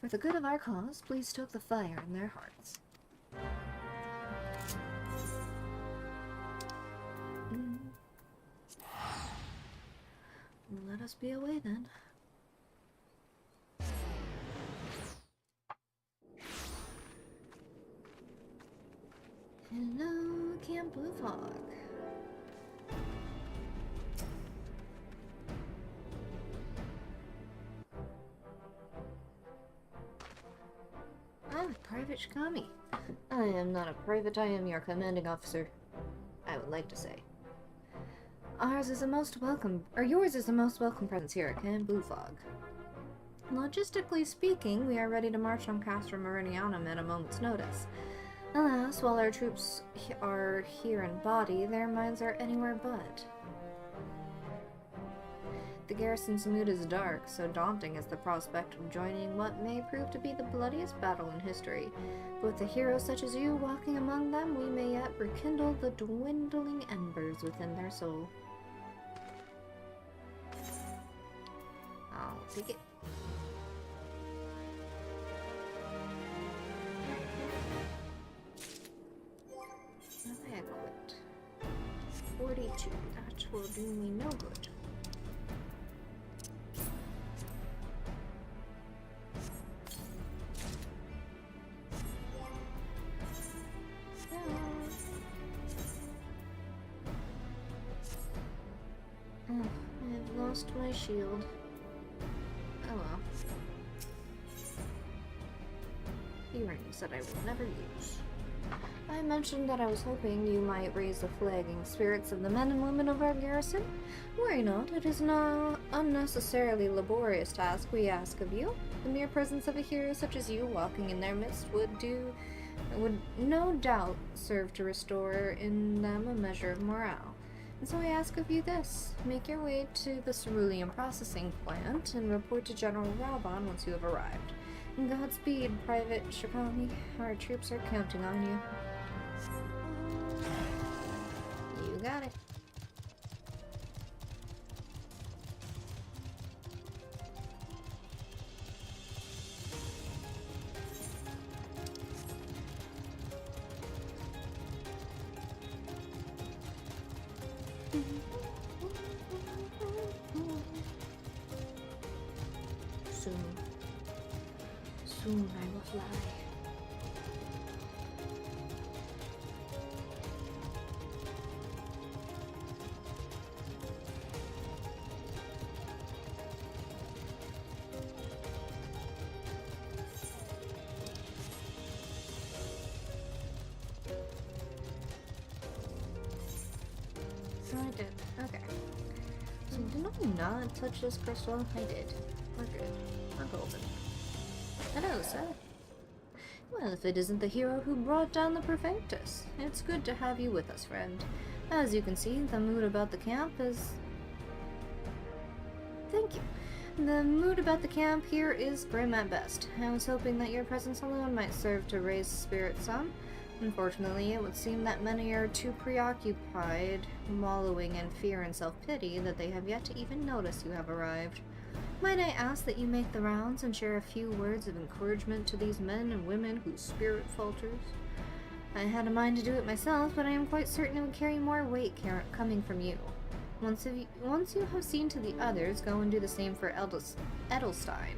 For the good of our cause, please stoke the fire in their hearts. Let us be away then. Hello, Camp Blue Fog. I'm Private Shikami. I am not a private, I am your commanding officer. I would like to say. Yours is the most welcome presence here at Camp Blue Fog. Logistically speaking, we are ready to march on Castrum Meridianum at a moment's notice. Alas, while our troops are here in body, their minds are anywhere but. The garrison's mood is dark, so daunting is the prospect of joining what may prove to be the bloodiest battle in history. But with a hero such as you walking among them, we may yet rekindle the dwindling embers within their soul. I'll take it. I quit. 42. That will do me no good. I've lost my shield. Oh well. Earrings that I will never use. I mentioned that I was hoping you might raise the flagging spirits of the men and women of our garrison. Worry not, it is no unnecessarily laborious task we ask of you. The mere presence of a hero such as you walking in their midst would no doubt serve to restore in them a measure of morale. And so I ask of you this: make your way to the cerulean processing plant and report to General Raubon once you have arrived. And Godspeed, Private Shikami. Our troops are counting on you. You got it. Soon I will fly. No, I did. Okay. So did I not touch this crystal? I did. We're good. I'll go open it. Hello, sir. Well, if it isn't the hero who brought down the Perfectus, it's good to have you with us, friend. As you can see, the mood about the camp is... Thank you. The mood about the camp here is grim at best. I was hoping that your presence alone might serve to raise spirits some. Unfortunately, it would seem that many are too preoccupied, wallowing in fear and self-pity, that they have yet to even notice you have arrived. Might I ask that you make the rounds and share a few words of encouragement to these men and women whose spirit falters? I had a mind to do it myself, but I am quite certain it would carry more weight coming from you. Once you have seen to the others, go and do the same for Edelstein.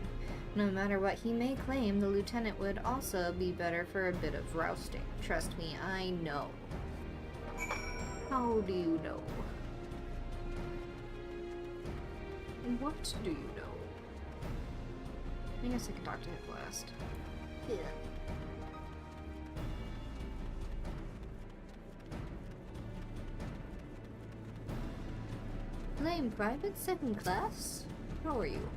No matter what he may claim, the lieutenant would also be better for a bit of rousting. Trust me, I know. How do you know? What do you know? I guess I can talk to him last. Yeah. Flame Private, 2nd class? How are you?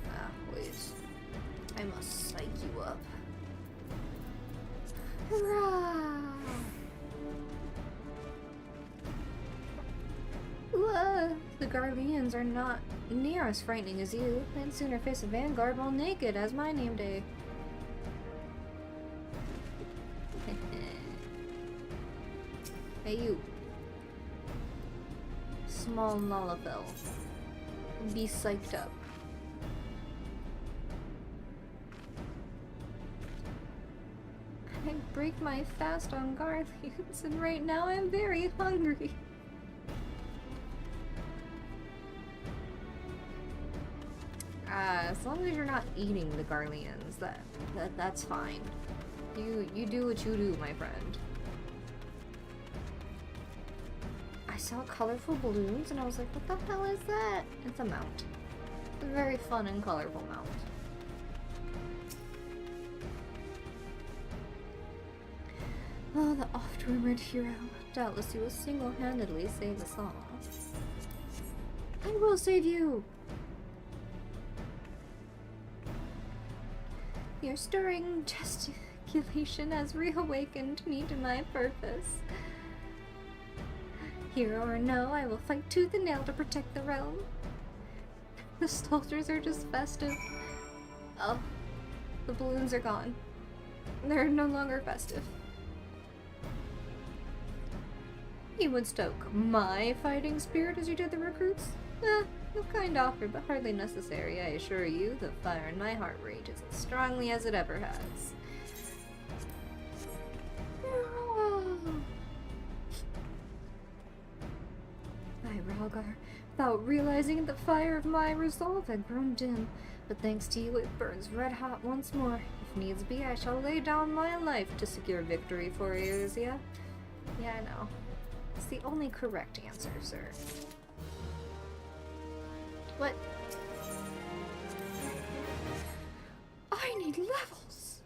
Ah, wait. I must psych you up. Hurrah! Whoa! The Garleans are not near as frightening as you. I'd sooner face a vanguard while naked as my name day. Hey you. Small Nullafell. Be psyched up. I break my fast on Garleans, and right now I'm very hungry. As long as you're not eating the Garleans, that's fine. You do what you do, my friend. I saw colorful balloons and I was like, what the hell is that? It's a mount. It's a very fun and colorful mount. Oh, the oft-rumored hero. Doubtless he will single-handedly save us all. I will save you! Your stirring gesticulation has reawakened me to my purpose. Hero or no, I will fight tooth and nail to protect the realm. The soldiers are just festive. Oh, the balloons are gone. They're no longer festive. You would stoke my fighting spirit as you did the recruits? A kind offer, but hardly necessary, I assure you. The fire in my heart rages as strongly as it ever has. Ralgar, without realizing the fire of my resolve had grown dim, but thanks to you it burns red hot once more. If needs be, I shall lay down my life to secure victory for Eorzea. Yeah, I know. It's the only correct answer, sir. What? I need levels!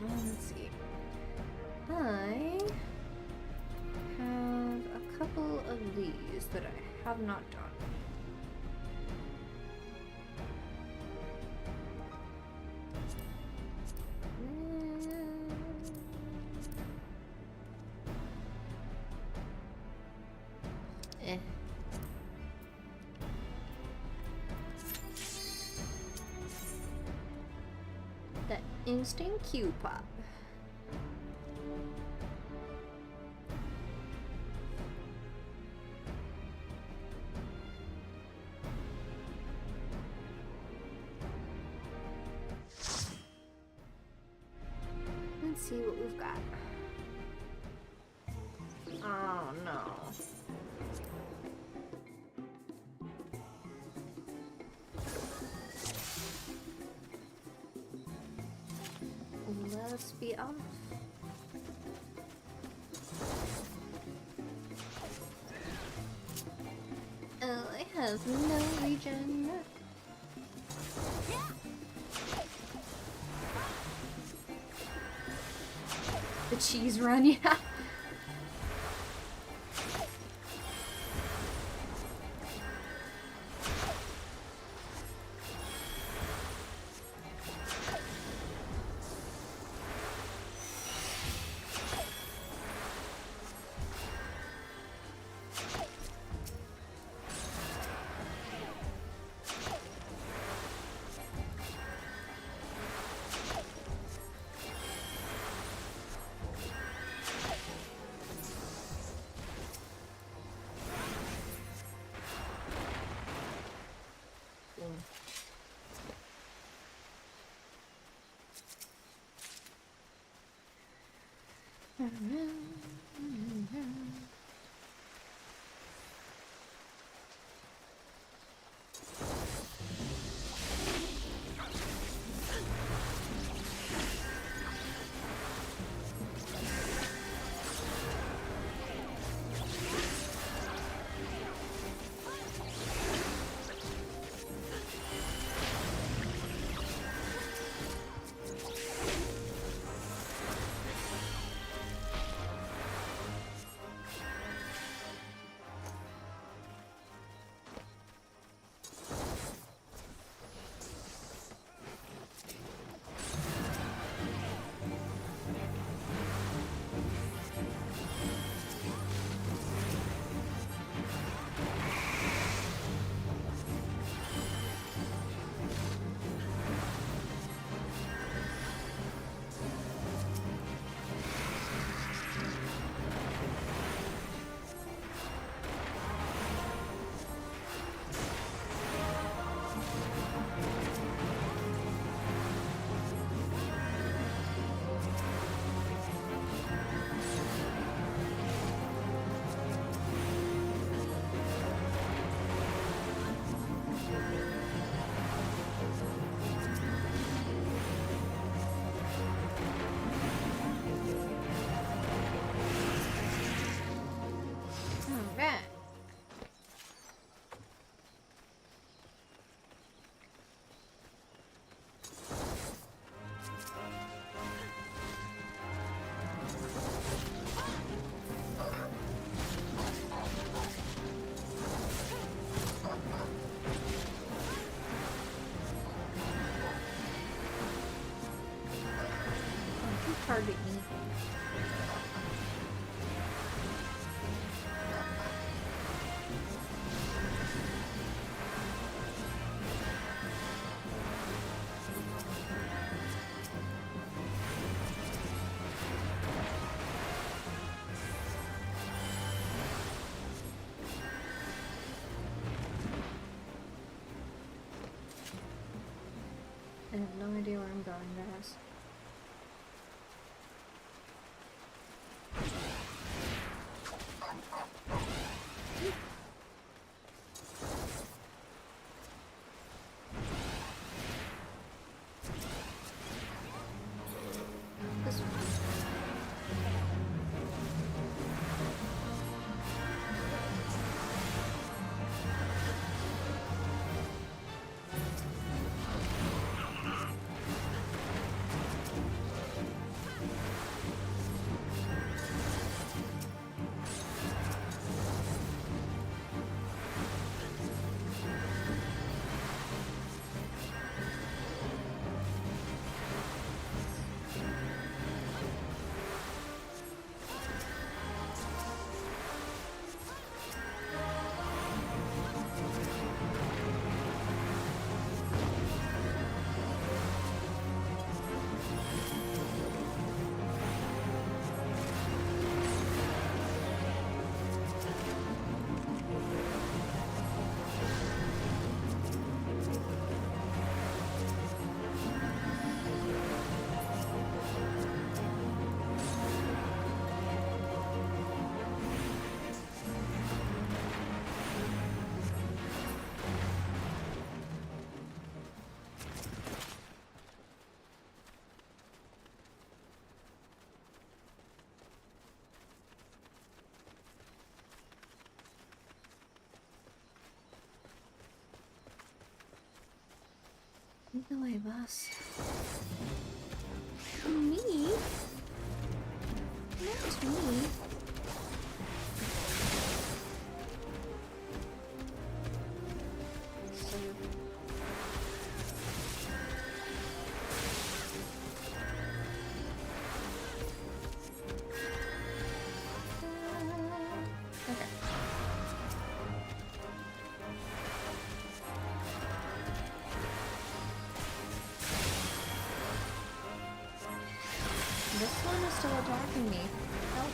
Let's see. I have a couple of these that I have not done. That instant Q-pop. Let's see what we've got. Oh no. Let's be off. Oh, I have no regen. The cheese run, yeah. Target me. I have no idea where I'm going, guys. This one. Lead the way, boss. Me? Not me. This one is still attacking me. Help.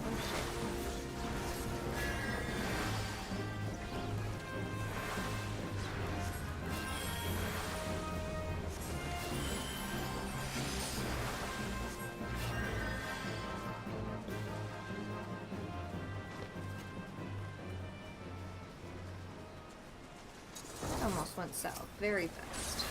Oh shit. just went south very fast.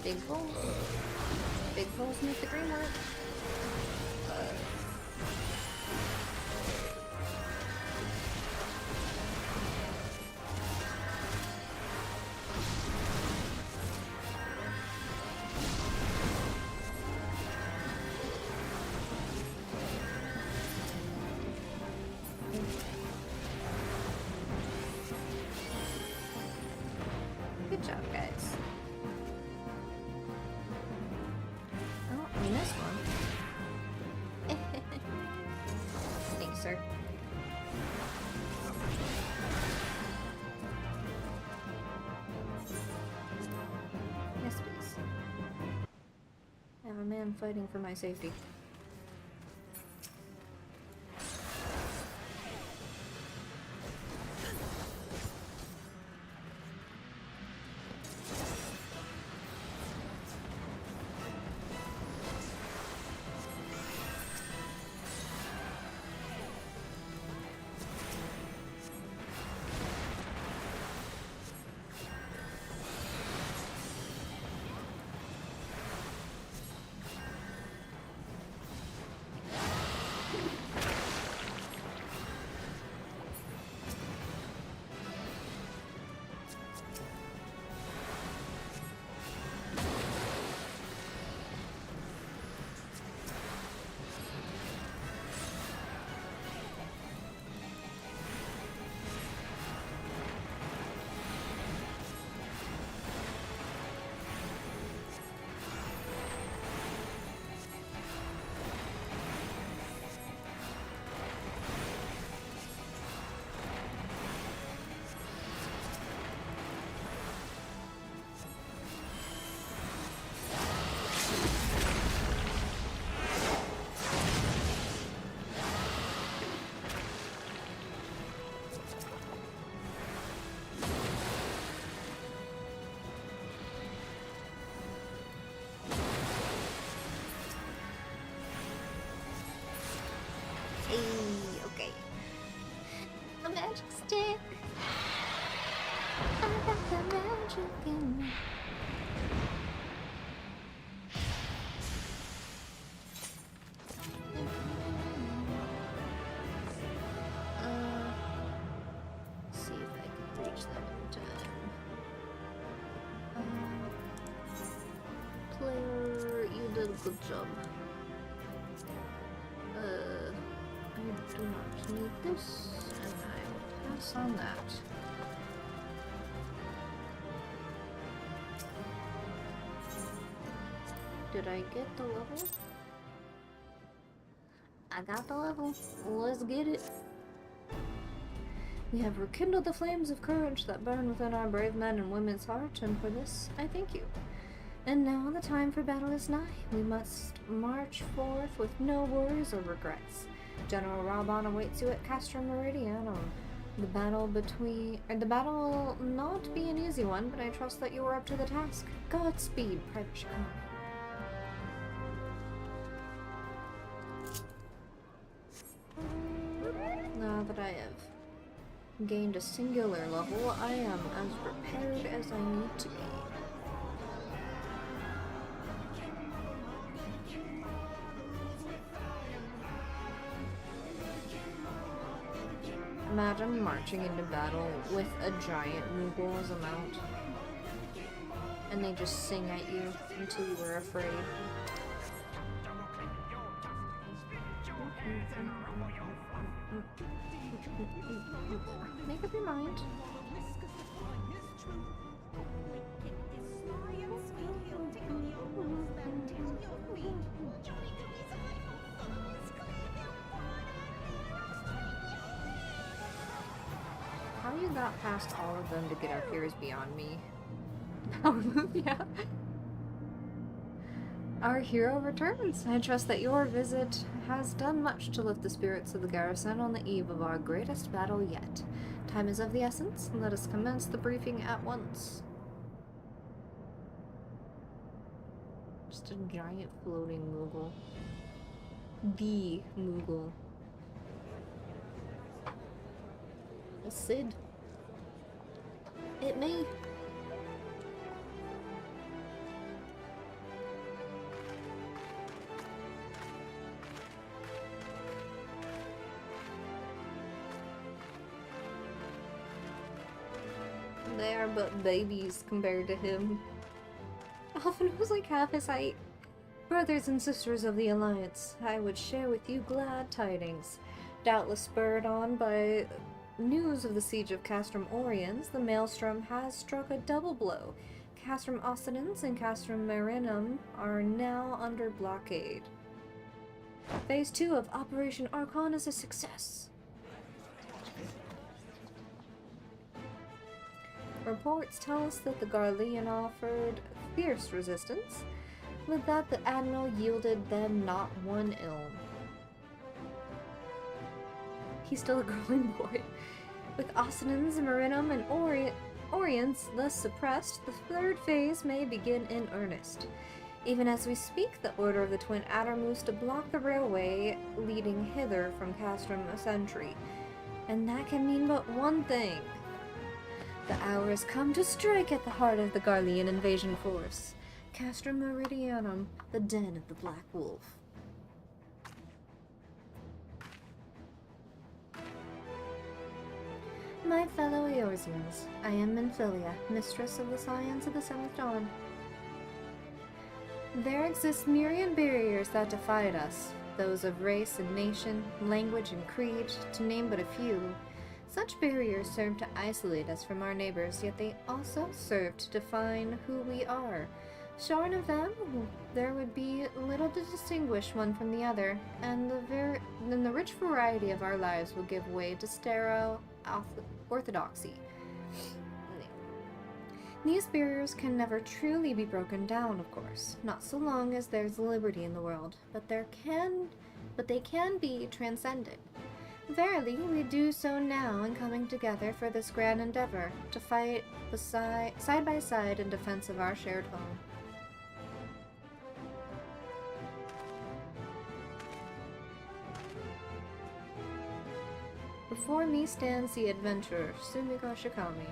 Big goals. Big goals make the dream work. Good job, guys. Oh, I missed one. Thanks, sir. Yes, please. I have a man fighting for my safety. Okay. A magic stick. I got the magic in me. See if I can reach them in time. Player, you did a good job. I do not need this, and I will pass on that. Did I get the level? I got the level. Let's get it. We have rekindled the flames of courage that burn within our brave men and women's hearts, and for this, I thank you. And now the time for battle is nigh. We must march forth with no worries or regrets. General Raban awaits you at Castrum Meridianum. The battle will not be an easy one, but I trust that you are up to the task. Godspeed, Private Chicago. Now that I have gained a singular level, I am as prepared as I need to be. Imagine marching into battle with a giant Moogle as a mount. And they just sing at you until you are afraid. Make up your mind. How you got past all of them to get up here is beyond me. Yeah. Our hero returns. I trust that your visit has done much to lift the spirits of the garrison on the eve of our greatest battle yet. Time is of the essence. Let us commence the briefing at once. Just a giant floating Moogle. The Moogle. A Cid. It may. They are but babies compared to him. Alvin was like half his height. Brothers and sisters of the Alliance, I would share with you glad tidings. Doubtless spurred on by news of the siege of Castrum Oriens, the Maelstrom has struck a double blow. Castrum Occidens and Castrum Marinum are now under blockade. Phase 2 of Operation Archon is a success. Reports tell us that the Garlean offered fierce resistance, but that the Admiral yielded them not one ilm. He's still a growing boy. With Occidens, Marinum, and Orients thus suppressed, the third phase may begin in earnest. Even as we speak, the order of the Twin Adder moves to block the railway leading hither from Castrum Sentry. And that can mean but one thing. The hour has come to strike at the heart of the Garlean invasion force. Castrum Meridianum, the den of the Black Wolf. My fellow Eorzeans, I am Minfilia, mistress of the science of the Seventh Dawn. There exist myriad barriers that divide us, those of race and nation, language and creed, to name but a few. Such barriers serve to isolate us from our neighbors, yet they also serve to define who we are. Shorn of them, there would be little to distinguish one from the other, and the rich variety of our lives will give way to sterile orthodoxy. These barriers can never truly be broken down, of course, not so long as there's liberty in the world, but they can be transcended. Verily, we do so now in coming together for this grand endeavor, to fight side by side in defense of our shared home. Before me stands the adventurer, Sumiko Shikami.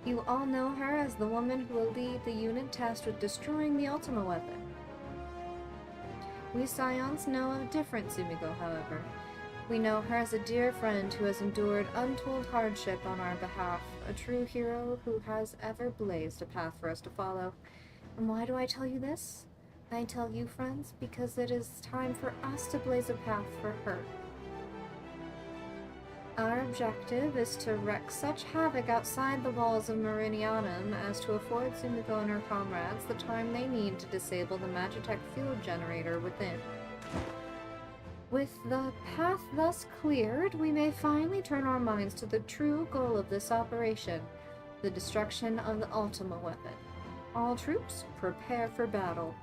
You all know her as the woman who will lead the unit tasked with destroying the Ultima weapon. We Scions know of a different Sumiko, however. We know her as a dear friend who has endured untold hardship on our behalf, a true hero who has ever blazed a path for us to follow. And why do I tell you this? I tell you, friends, because it is time for us to blaze a path for her. Our objective is to wreak such havoc outside the walls of Meridianum as to afford Sumiko and her comrades the time they need to disable the Magitech field generator within. With the path thus cleared, we may finally turn our minds to the true goal of this operation, the destruction of the Ultima weapon. All troops, prepare for battle.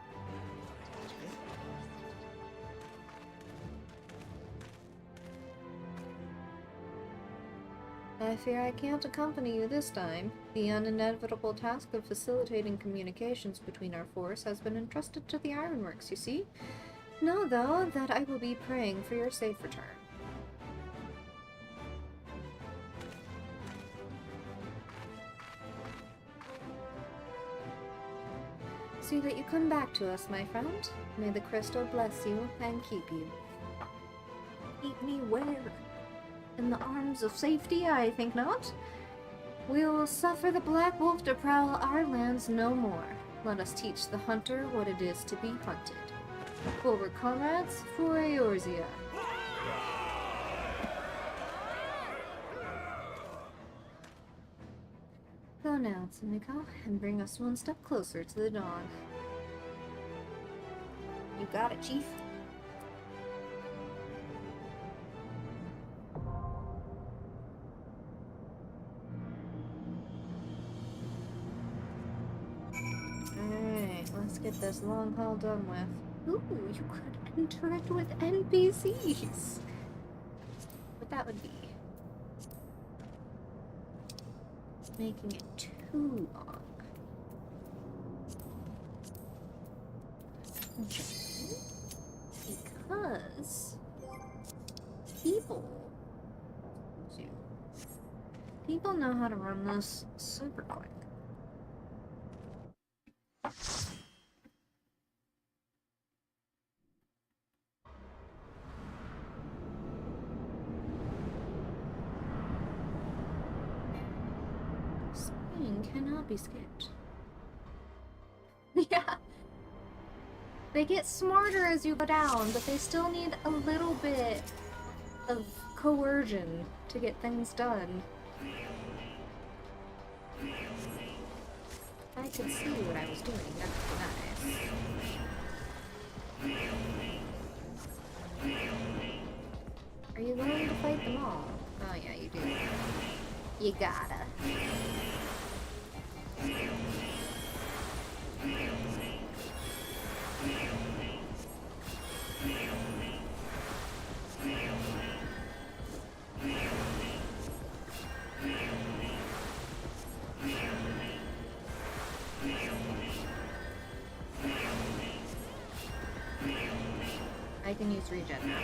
I fear I can't accompany you this time. The inevitable task of facilitating communications between our force has been entrusted to the Ironworks, you see? Know, though, that I will be praying for your safe return. See that you come back to us, my friend. May the crystal bless you and keep you. Keep me where? In the arms of safety, I think not. We will suffer the Black Wolf to prowl our lands no more. Let us teach the hunter what it is to be hunted. Forward, comrades, for Eorzea. Go now, Tsuniko, and bring us one step closer to the dawn. You got it, Chief. Alright, let's get this long haul done with. Ooh, you could interact with NPCs. What that would be. Making it too long. Okay. Because people know how to run this super quick. Cannot be skipped. Yeah. They get smarter as you go down, but they still need a little bit of coercion to get things done. I could see what I was doing. That's nice. Are you going to fight them all? Oh yeah, you do. You gotta. I can use regen now.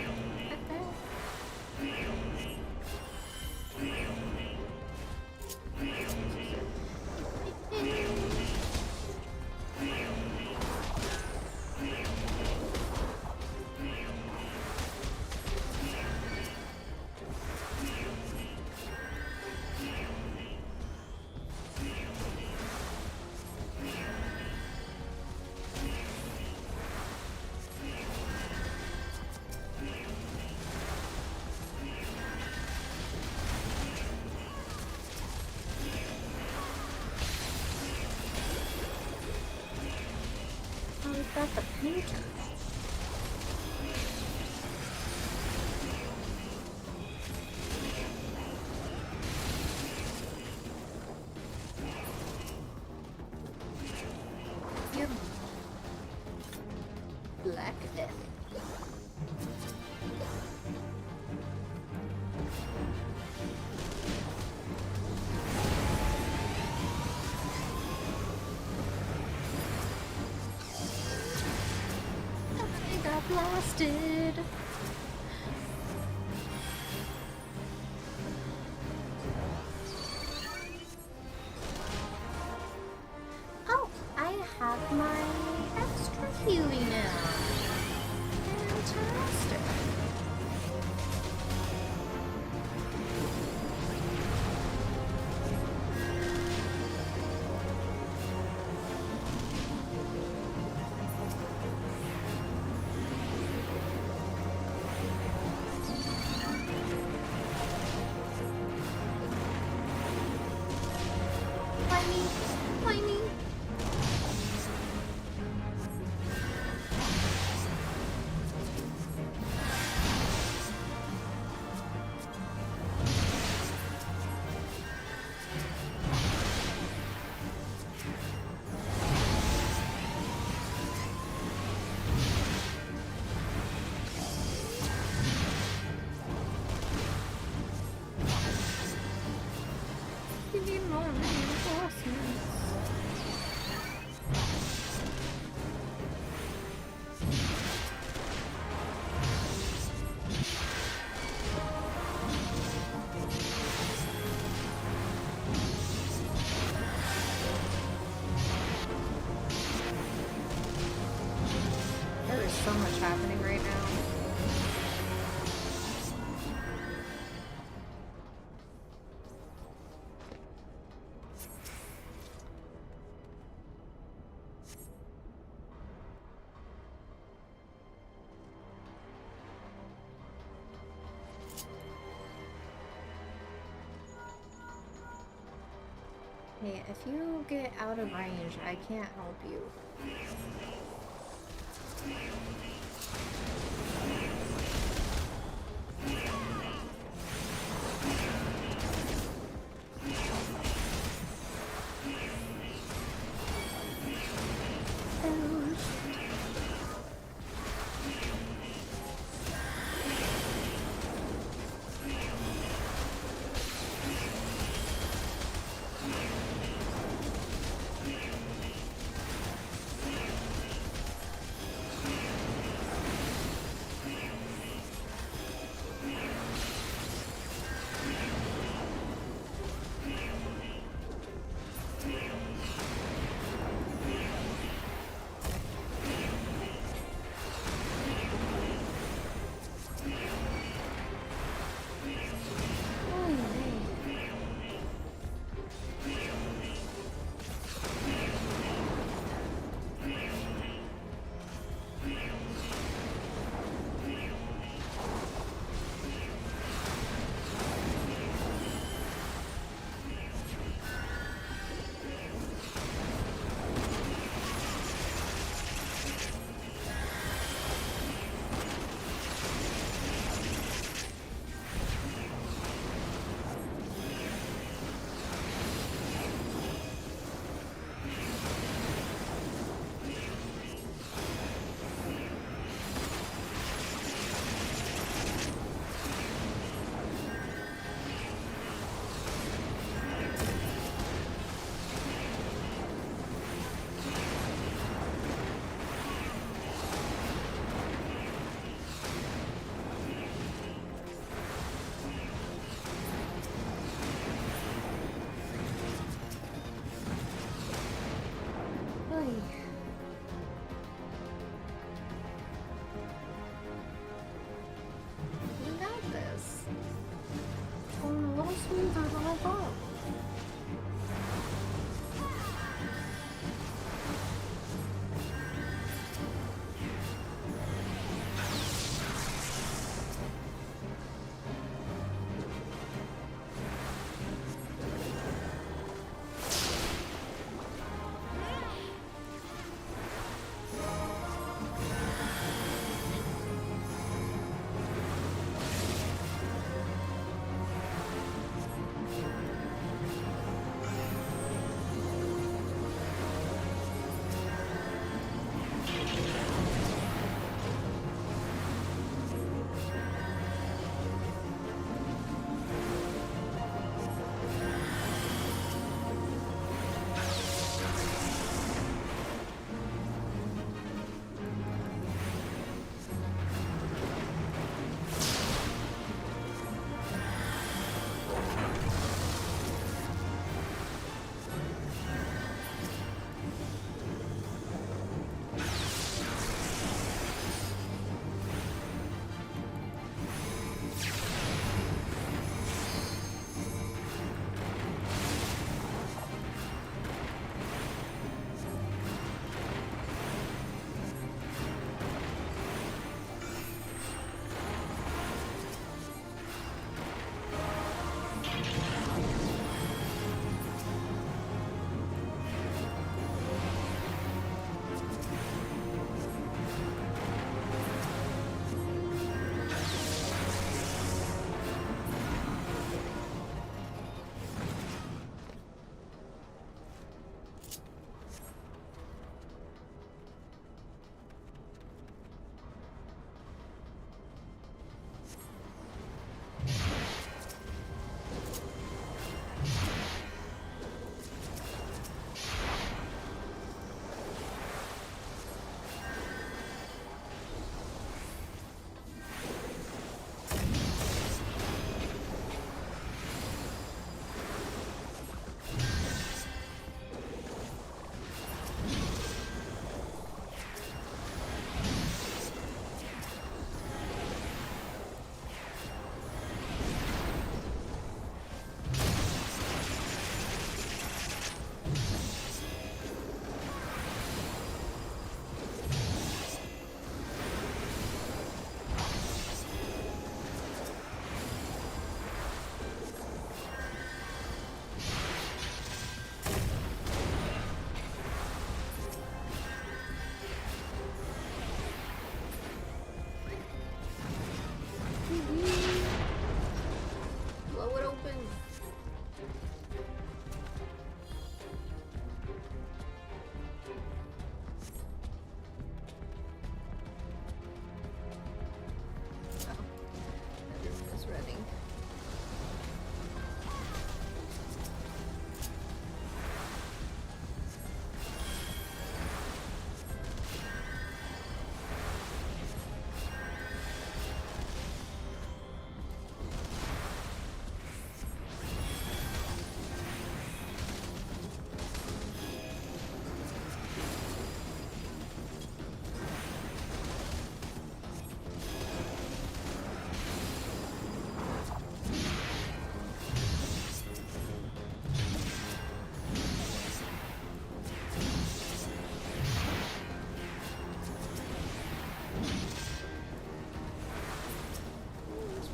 That's the painter. Yep. Black Death. Blasted. Oh, I have my extra healing now. Fantastic. so much happening right now. Hey, if you get out of range, I can't help you.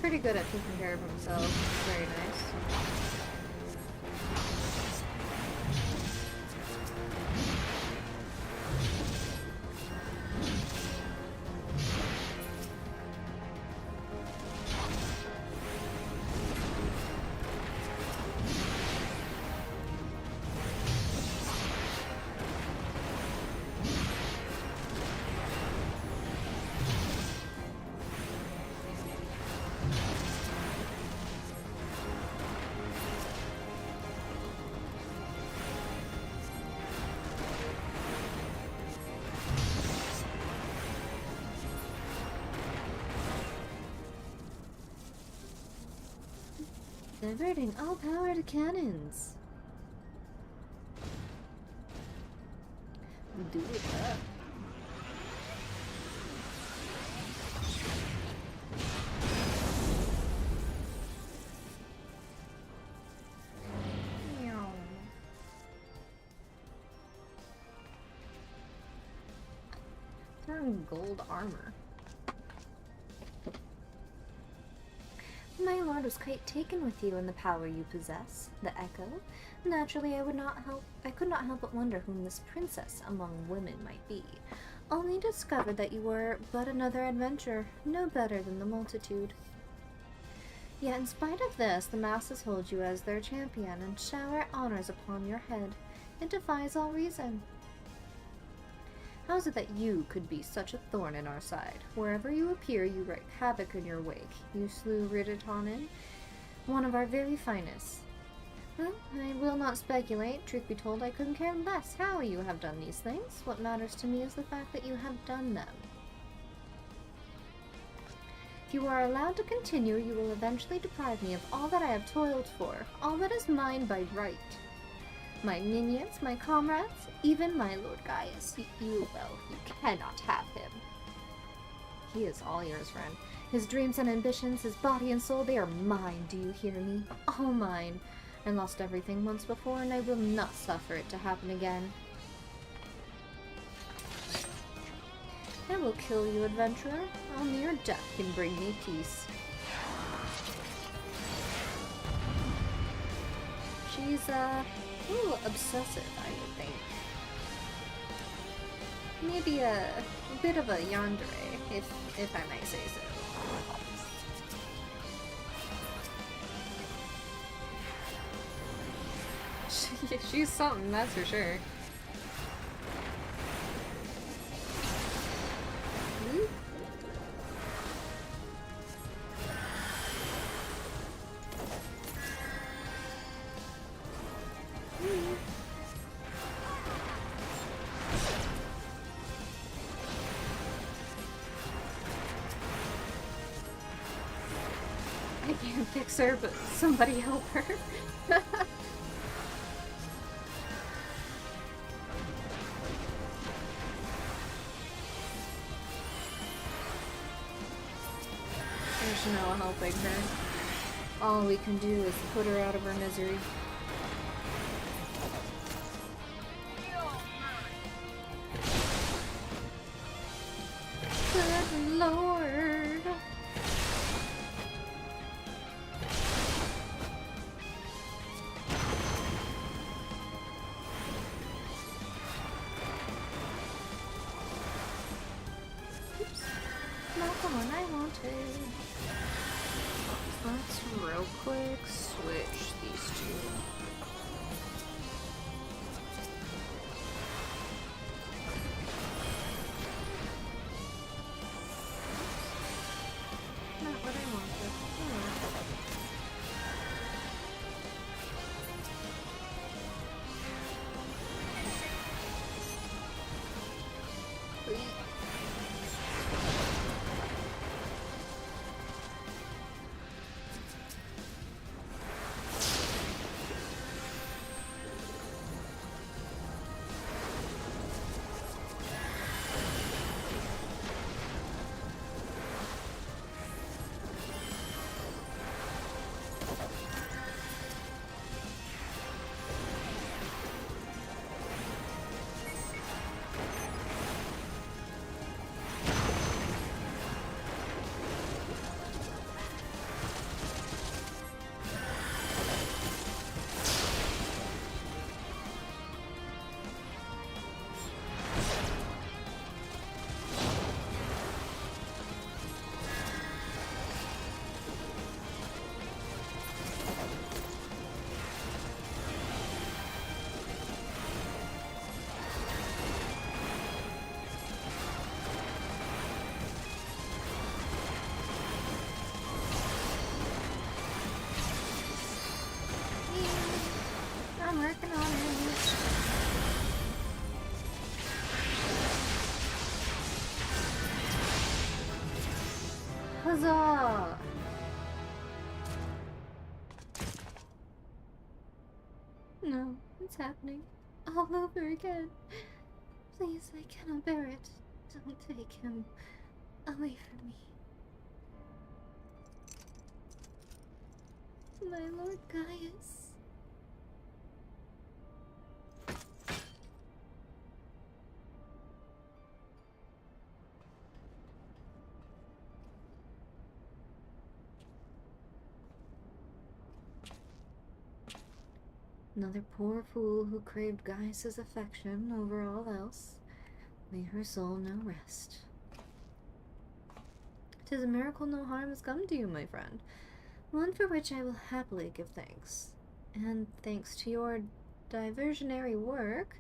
pretty good at taking care of himself. Very nice. Diverting all power to cannons. Do it up. Turn gold armor. My lord was quite taken with you and the power you possess, the Echo. Naturally, I could not help but wonder whom this princess among women might be. Only discovered that you were but another adventurer, no better than the multitude. Yet in spite of this, the masses hold you as their champion and shower honors upon your head. It defies all reason. How is it that you could be such a thorn in our side? Wherever you appear, you wreak havoc in your wake. You slew Riditonin, one of our very finest. Well, I will not speculate. Truth be told, I couldn't care less how you have done these things. What matters to me is the fact that you have done them. If you are allowed to continue, you will eventually deprive me of all that I have toiled for, all that is mine by right. My minions, my comrades, even my Lord Gaius. You cannot have him. He is all yours, friend. His dreams and ambitions, his body and soul, they are mine, do you hear me? All mine. I lost everything once before, and I will not suffer it to happen again. I will kill you, adventurer. Only your death can bring me peace. She's, a little obsessive, I would think. Maybe a bit of a yandere, if I may say so. She's something, that's for sure. I can't fix her, but somebody help her. There's no helping her. All we can do is put her out of her misery. Good Lord! Oops. Not the one I wanted. Let's real quick switch these two. Not what I wanted. Huzzah! No, it's happening. All over again. Please, I cannot bear it. Don't take him away from me. My Lord Gaius. Another poor fool who craved Gaius's affection over all else. May her soul know rest. 'Tis a miracle no harm has come to you, my friend. One for which I will happily give thanks. And thanks to your diversionary work,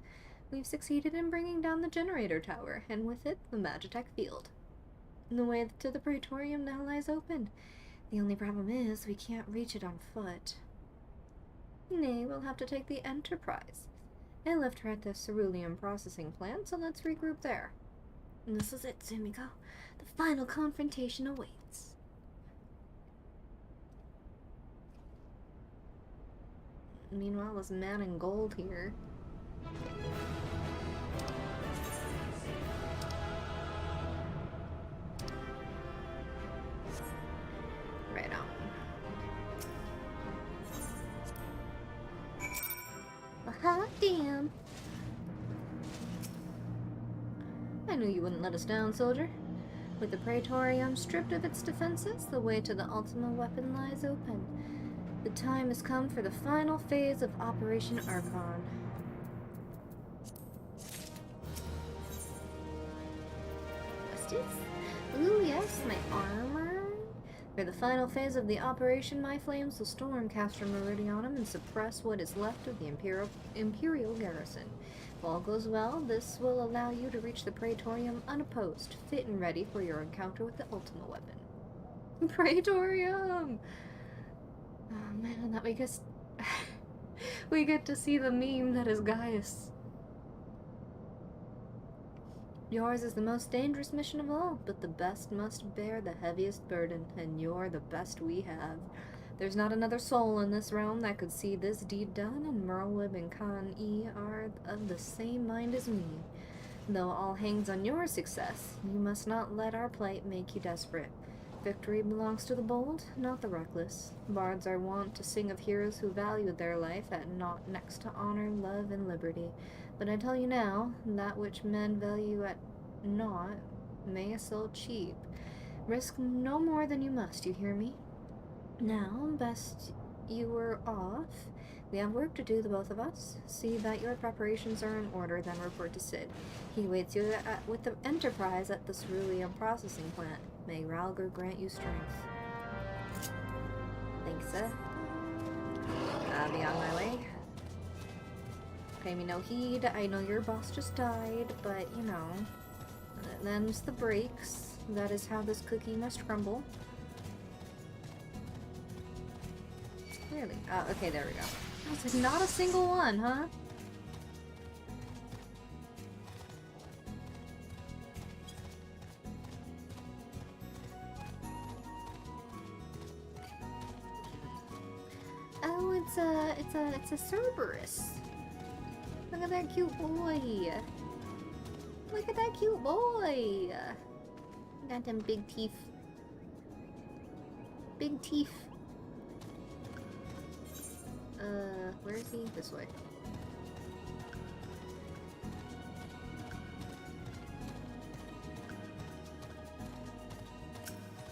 we've succeeded in bringing down the generator tower, and with it, the Magitech field. The way to the Praetorium now lies open. The only problem is, we can't reach it on foot. Nay, we'll have to take the Enterprise. I left her at the cerulean processing plant, so let's regroup there. And this is it, Sumiko. The final confrontation awaits. Meanwhile, this man in gold here. Right on. Hot damn. I knew you wouldn't let us down, soldier. With the Praetorium stripped of its defenses, the way to the Ultima weapon lies open. The time has come for the final phase of Operation Archon. Justice? Ooh, yes, my armor. For the final phase of the operation, my flames will storm Castor Meridianum and suppress what is left of the Imperial garrison. If all goes well, this will allow you to reach the Praetorium unopposed, fit and ready for your encounter with the Ultima weapon. Praetorium! Oh man, that we get to see the meme that is Gaius. Yours is the most dangerous mission of all, but the best must bear the heaviest burden, and you're the best we have. There's not another soul in this realm that could see this deed done, and Merlwyb and Khan-E are of the same mind as me. Though all hangs on your success, you must not let our plight make you desperate. Victory belongs to the bold, not the reckless. Bards are wont to sing of heroes who valued their life at naught next to honor, love, and liberty. But I tell you now, that which men value at naught may sell cheap. Risk no more than you must, you hear me? Now, best you were off. We have work to do, the both of us. See that your preparations are in order, then report to Sid. He waits you with the Enterprise at the cerulean processing plant. May Ralger grant you strength. Thanks, sir. I'll be on my way. Pay me no heed. I know your boss just died, but you know, them's the breaks. That is how this cookie must crumble. Clearly. Okay, there we go. I was like, not a single one, huh? Oh, it's a Cerberus. Look at that cute boy. Look at that cute boy. Got them big teeth. Big teeth. Where is he? This way.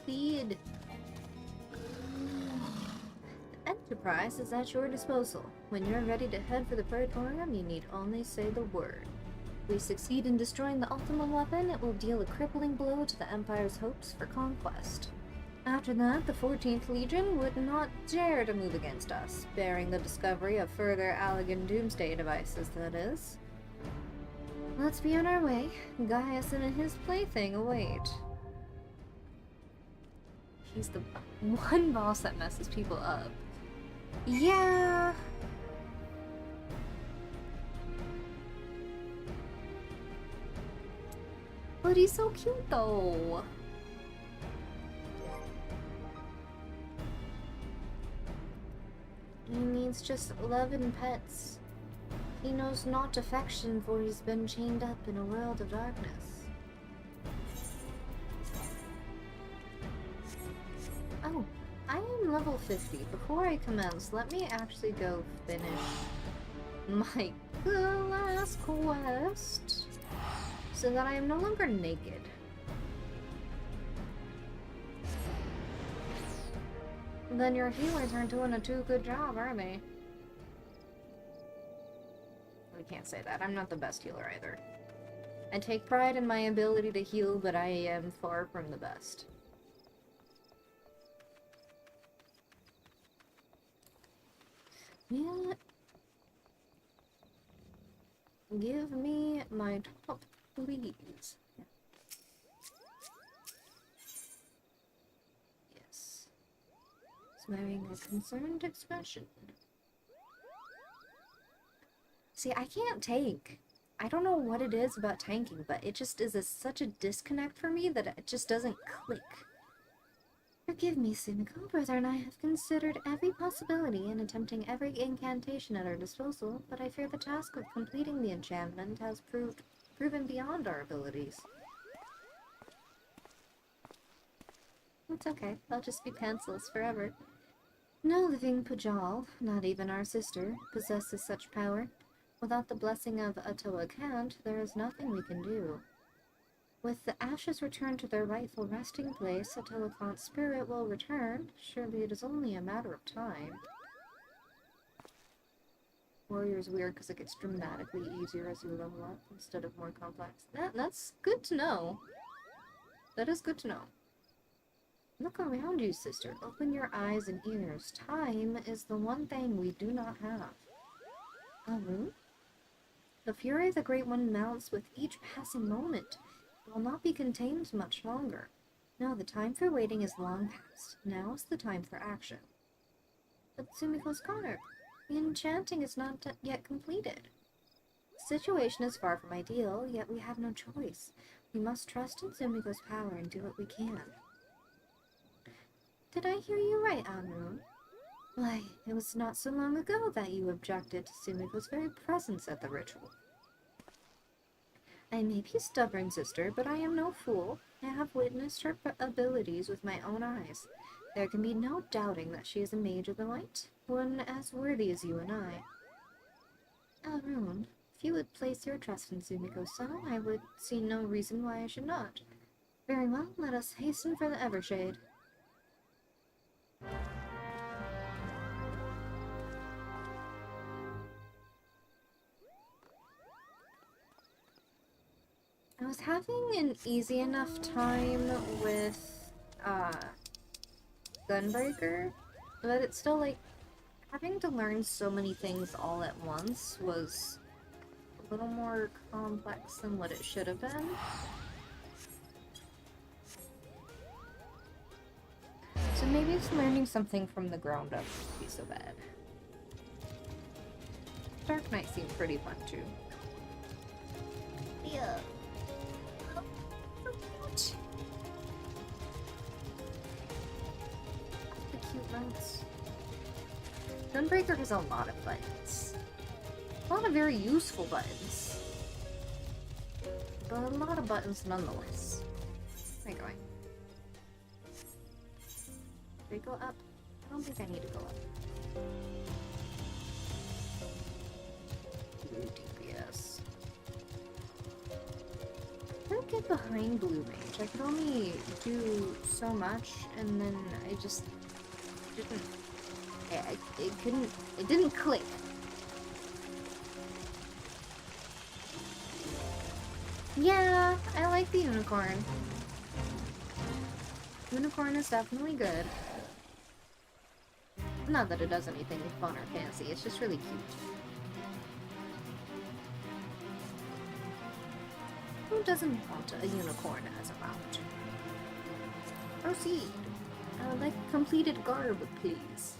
Speed. The Enterprise is at your disposal. When you're ready to head for the Praetorium, you need only say the word. If we succeed in destroying the Ultima weapon, it will deal a crippling blow to the Empire's hopes for conquest. After that, the 14th Legion would not dare to move against us, bearing the discovery of further Allagan doomsday devices, that is. Let's be on our way. Gaius and his plaything await. He's the one boss that messes people up. Yeah. But he's so cute though. He needs just love and pets. He knows not affection, for he's been chained up in a world of darkness. Oh, I am level 50. Before I commence, let me actually go finish my last quest, so that I am no longer naked. Then your healers aren't doing a too good job, are they? We can't say that. I'm not the best healer either. I take pride in my ability to heal, but I am far from the best. Yeah. Give me my top, please. Yes. Wearing a concerned expression. See, I can't tank. I don't know what it is about tanking, but it just is such a disconnect for me that it just doesn't click. Forgive me, Sumiko. Brother and I have considered every possibility and attempting every incantation at our disposal, but I fear the task of completing the enchantment has proven beyond our abilities. It's okay. I'll just be pantsless forever. No living Pujal, not even our sister, possesses such power. Without the blessing of Atoa Kant, there is nothing we can do. With the ashes returned to their rightful resting place, Atoa Kant's spirit will return. Surely it is only a matter of time. Warrior's weird because it gets dramatically easier as you level up instead of more complex. That's good to know. That is good to know. Look around you, sister. Open your eyes and ears. Time is the one thing we do not have. Aru? The fury of the Great One mounts with each passing moment. It will not be contained much longer. No, the time for waiting is long past. Now is the time for action. But Sumiko's corner. The enchanting is not yet completed. The situation is far from ideal, yet we have no choice. We must trust in Sumiko's power and do what we can. Did I hear you right, Anew? Why, it was not so long ago that you objected to Sumiko's very presence at the ritual. I may be stubborn, sister, but I am no fool. I have witnessed her abilities with my own eyes. There can be no doubting that she is a mage of the light, one as worthy as you and I. Arun, if you would place your trust in Sumiko-san, I would see no reason why I should not. Very well, let us hasten for the Evershade. I was having an easy enough time with, Gunbreaker, but it's still, like, having to learn so many things all at once was a little more complex than what it should have been. So maybe it's learning something from the ground up wouldn't be so bad. Dark Knight seemed pretty fun, too. Yeah. The cute notes. Gunbreaker has a lot of buttons. A lot of very useful buttons. But a lot of buttons nonetheless. Where are you going? Do we go up? I don't think I need to go up. DPS. I don't get behind Blue Mage. I could only do so much, and then I just didn't. It didn't click. Yeah, I like the unicorn. Unicorn is definitely good. Not that it does anything fun or fancy, it's just really cute. Who doesn't want a unicorn as a mount? Proceed. I would like completed garb, please.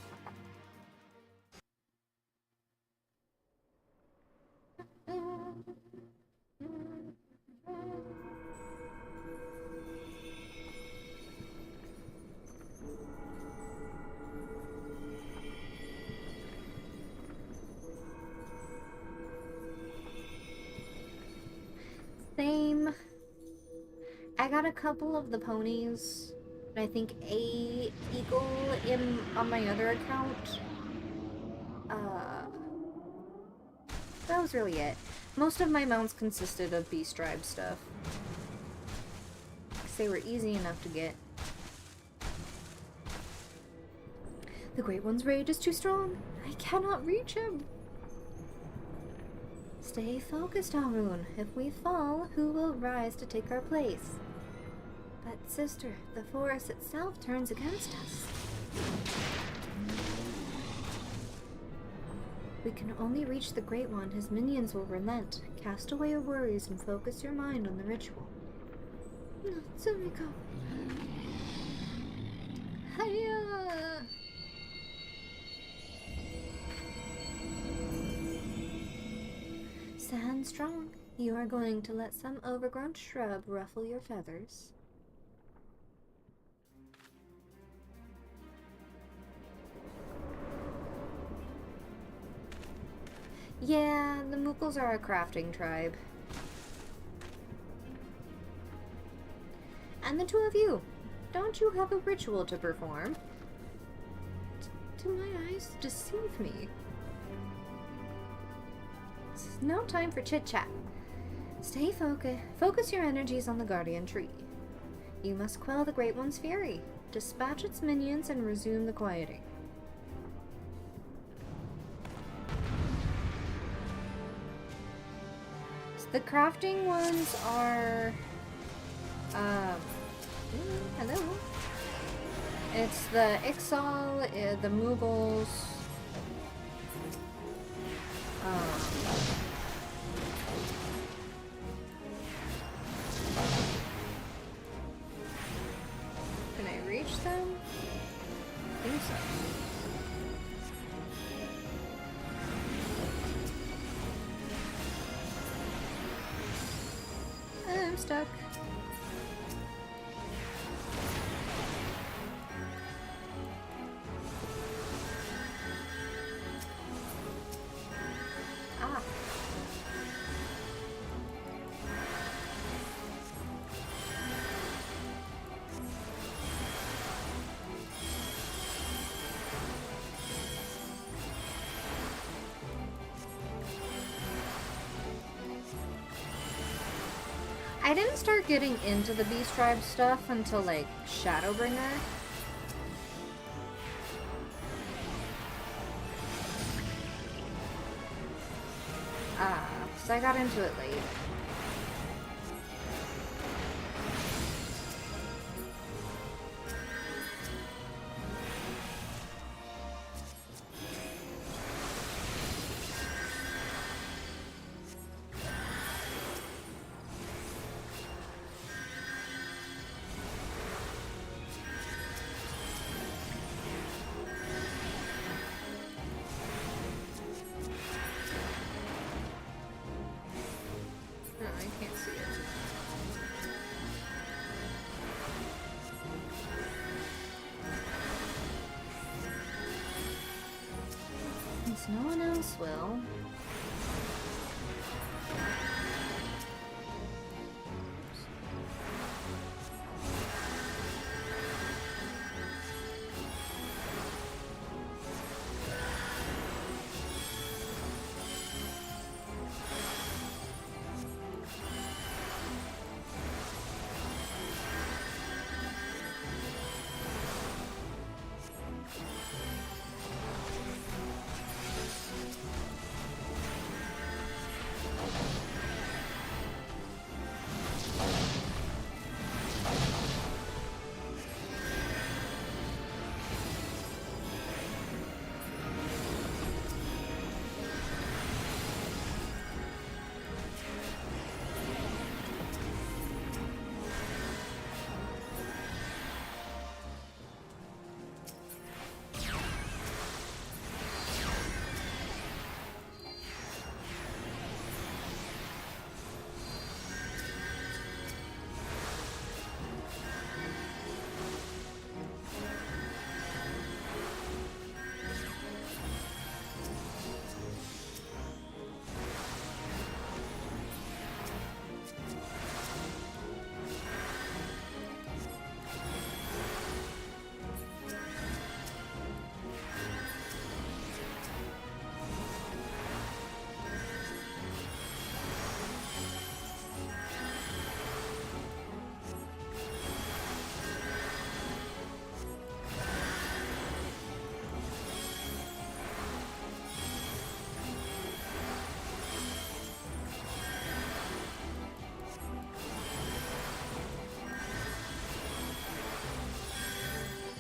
got a couple of the ponies, and I think a eagle on my other account. That was really it. Most of my mounts consisted of beast tribe stuff. Because they were easy enough to get. The Great One's rage is too strong. I cannot reach him. Stay focused, Haroon. If we fall, who will rise to take our place? But sister, the forest itself turns against us. We can only reach the Great One. His minions will relent. Cast away your worries and focus your mind on the ritual. No, Sumiko. Hiya! Stand strong. You are going to let some overgrown shrub ruffle your feathers. Yeah, the Mookles are a crafting tribe. And the two of you, don't you have a ritual to perform? Do my eyes deceive me? It's no time for chit-chat. Stay focused. Focus your energies on the Guardian Tree. You must quell the Great One's fury, dispatch its minions, and resume the quieting. The crafting ones are, hello. It's the Ixal, the Moogles, can I reach them? I think so. I'm stuck. Ah. I didn't start getting into the Beast Tribe stuff until, like, Shadowbringer. So I got into it late. No one else will.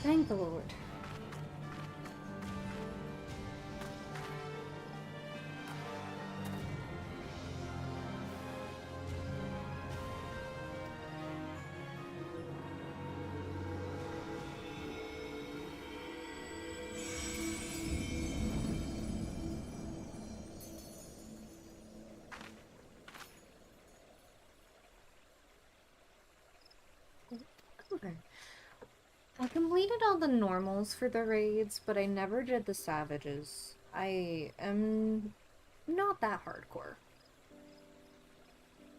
Thank the Lord. Okay. I completed all the normals for the raids, but I never did the savages. I am not that hardcore.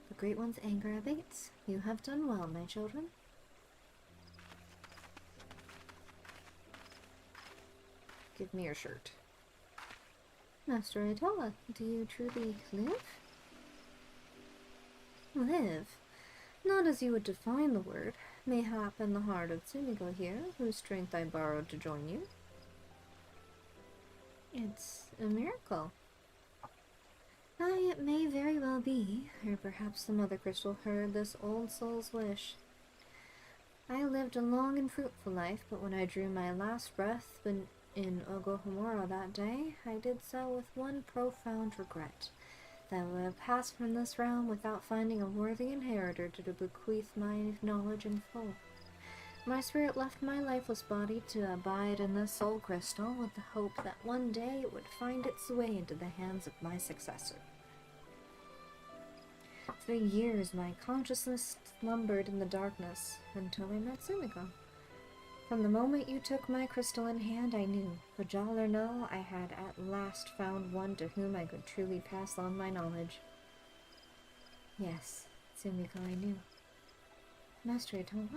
The Great One's anger abates. You have done well, my children. Give me your shirt. Master Itola, do you truly live? Live? Not as you would define the word. Mayhap in the heart of Tsumiko here, whose strength I borrowed to join you. It's a miracle. Aye, it may very well be, or perhaps some other crystal heard this old soul's wish. I lived a long and fruitful life, but when I drew my last breath in Ogohomoro that day, I did so with one profound regret, that I would have passed from this realm without finding a worthy inheritor to bequeath my knowledge in full. My spirit left my lifeless body to abide in this soul crystal with the hope that one day it would find its way into the hands of my successor. For years my consciousness slumbered in the darkness until I met Tsumiko. From the moment you took my crystal in hand, I knew, Bajal or no, I had at last found one to whom I could truly pass on my knowledge. Yes, Tsumiko, I knew. Master Itola?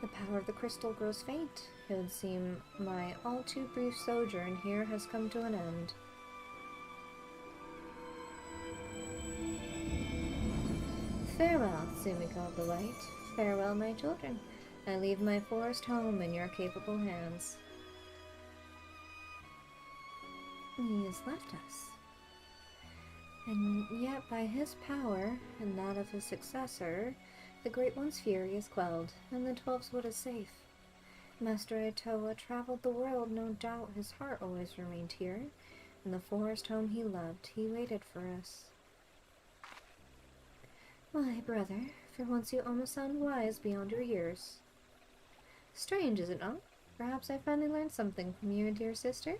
The power of the crystal grows faint. It would seem my all too brief sojourn here has come to an end. Farewell, Tsumiko of the Light. Farewell, my children. I leave my forest home in your capable hands. He has left us. And yet by his power, and that of his successor, the Great One's fury is quelled, and the Twelf's Wood is safe. Master Itoa traveled the world, no doubt his heart always remained here. In the forest home he loved, he waited for us. Why, brother, for once you almost sound wise beyond your years. Strange, is it not? Perhaps I finally learned something from you, dear sister?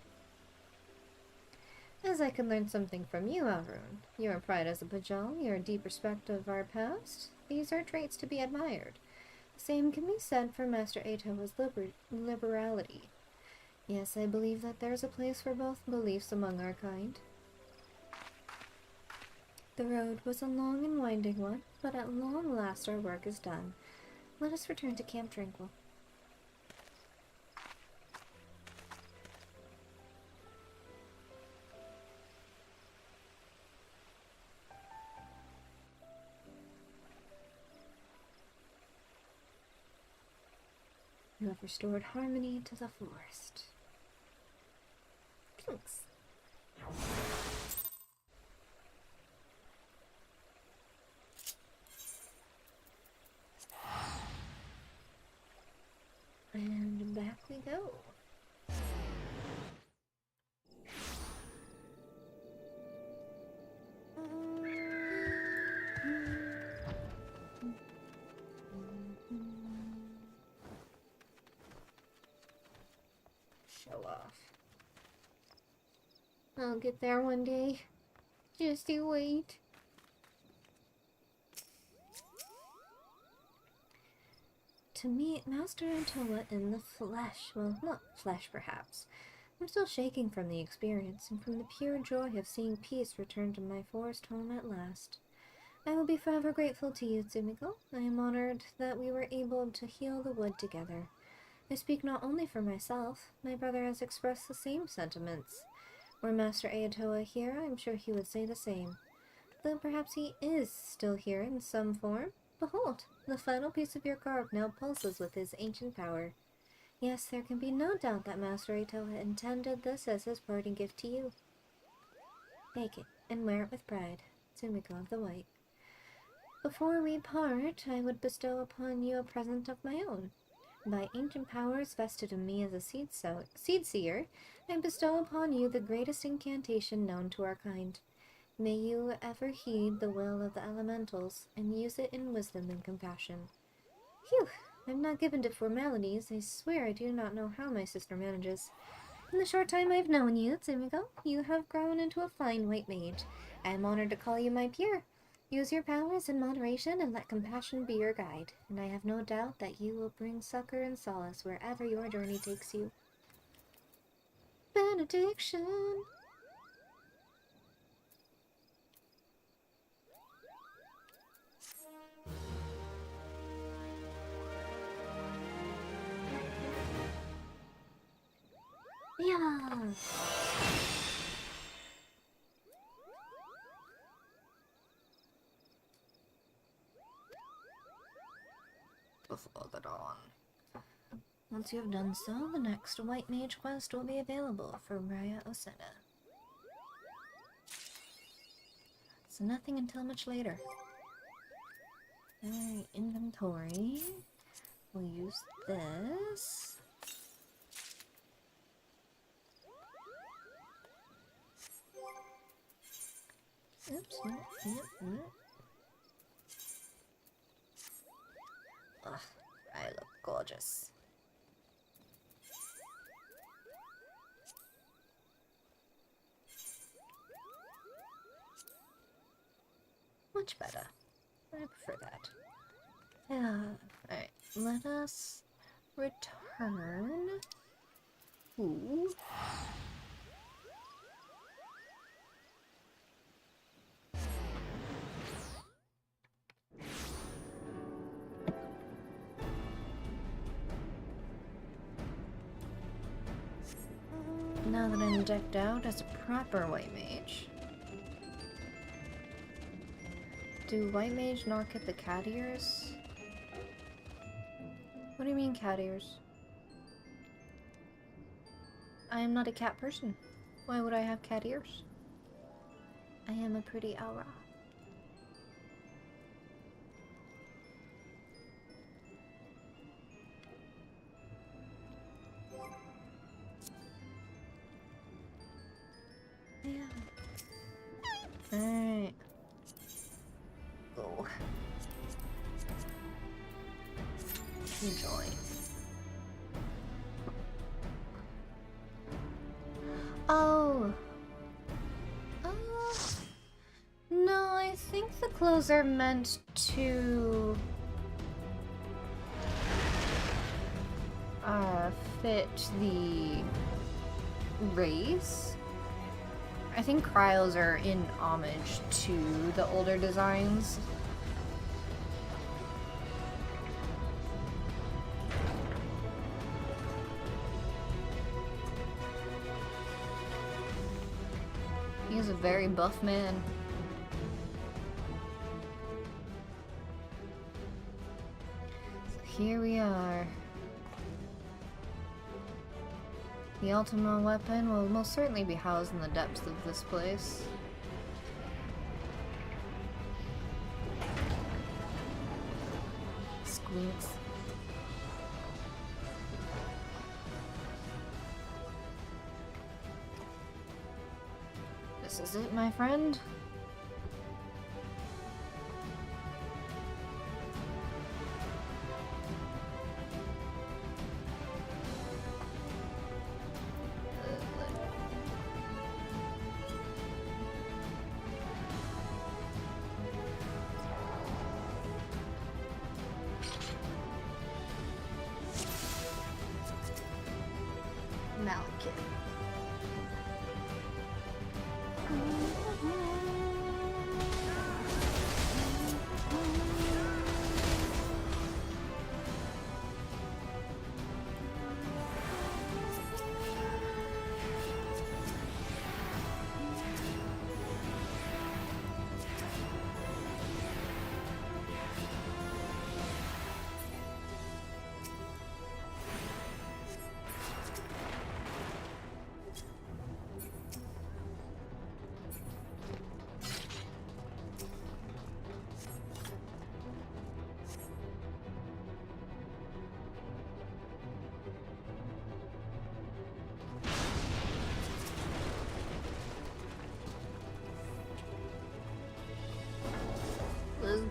As I could learn something from you, Alrune. Your pride as a Bajal, your deep respect of our past, these are traits to be admired. The same can be said for Master Itoa's liberality. Yes, I believe that there's a place for both beliefs among our kind. The road was a long and winding one, but at long last our work is done. Let us return to Camp Tranquil. You have restored harmony to the forest. Thanks. And back we go. Show off. I'll get there one day. Just you wait. To meet Master Itoa in the flesh. Well, not flesh, perhaps. I'm still shaking from the experience, and from the pure joy of seeing peace return to my forest home at last. I will be forever grateful to you, Tsumiko. I am honored that we were able to heal the wood together. I speak not only for myself. My brother has expressed the same sentiments. Were Master Itoa here, I'm sure he would say the same. Though perhaps he is still here in some form. Behold, the final piece of your garb now pulses with his ancient power. Yes, there can be no doubt that Master Itoa intended this as his parting gift to you. Take it, and wear it with pride, Tsumiko of the White. Before we part, I would bestow upon you a present of my own. By ancient powers vested in me as a seed seer, I bestow upon you the greatest incantation known to our kind. May you ever heed the will of the elementals, and use it in wisdom and compassion. Phew! I'm not given to formalities. I swear I do not know how my sister manages. In the short time I've known you, Tsumiko, you have grown into a fine white mage. I am honored to call you my peer. Use your powers in moderation and let compassion be your guide, and I have no doubt that you will bring succor and solace wherever your journey takes you. Benediction! Yeah. Before the dawn. Once you have done so, the next White Mage quest will be available for Raya Osena. So nothing until much later. Alright, inventory. We'll use this. Oops, Ugh, I look gorgeous. Much better. I prefer that. Alright, let us return to... Now that I'm decked out as a proper White Mage. Do White Mage not get the cat ears? What do you mean cat ears? I am not a cat person. Why would I have cat ears? I am a pretty aura. Yeah. Alright. Go. Enjoy. Oh. No, I think the clothes are meant to fit the race. I think cryos are in homage to the older designs. He is a very buff man. So here we are. The Ultima weapon will most certainly be housed in the depths of this place. Squeaks. This is it, my friend? Malekith.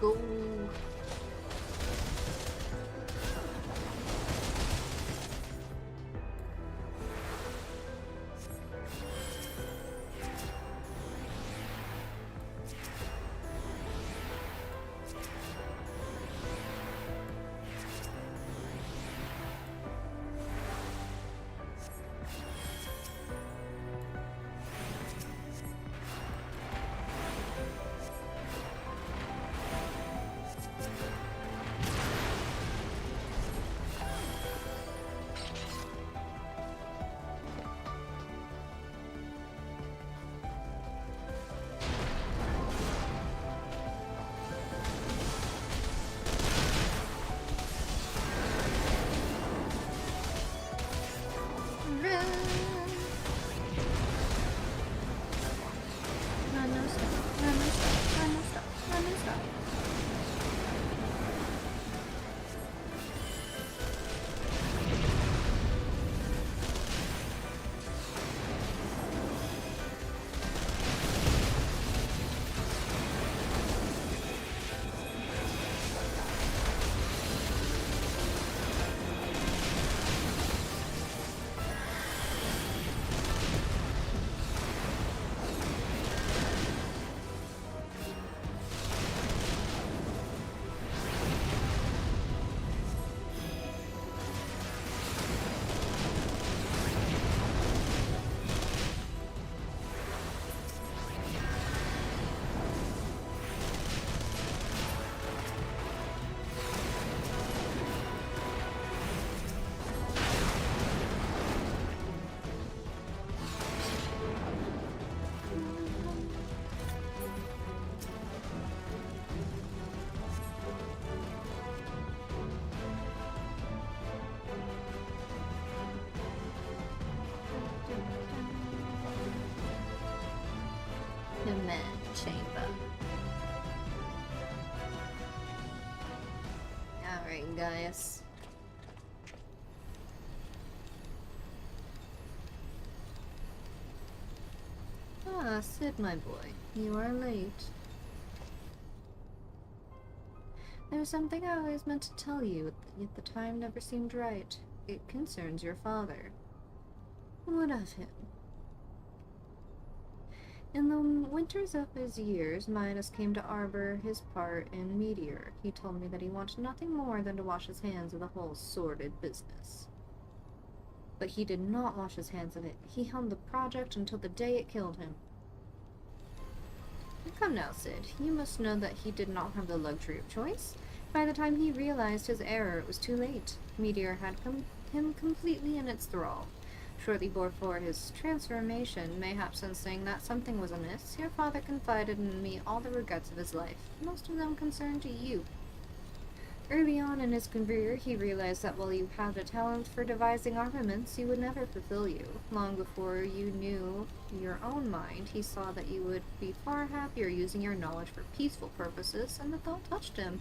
go. Command chamber. Alright, guys. Ah, Sid, my boy. You are late. There's something I always meant to tell you, yet the time never seemed right. It concerns your father. What of him? In the winters of his years, Midas came to arbor his part in Meteor. He told me that he wanted nothing more than to wash his hands of the whole sordid business. But he did not wash his hands of it. He held the project until the day it killed him. Come now, Sid. You must know that he did not have the luxury of choice. By the time he realized his error, it was too late. Meteor had him completely in its thrall. Shortly before his transformation, mayhap sensing that something was amiss, your father confided in me all the regrets of his life, most of them concerned to you. Early on in his career, he realized that while you had a talent for devising armaments, he would never fulfill you. Long before you knew your own mind, he saw that you would be far happier using your knowledge for peaceful purposes, and the thought touched him.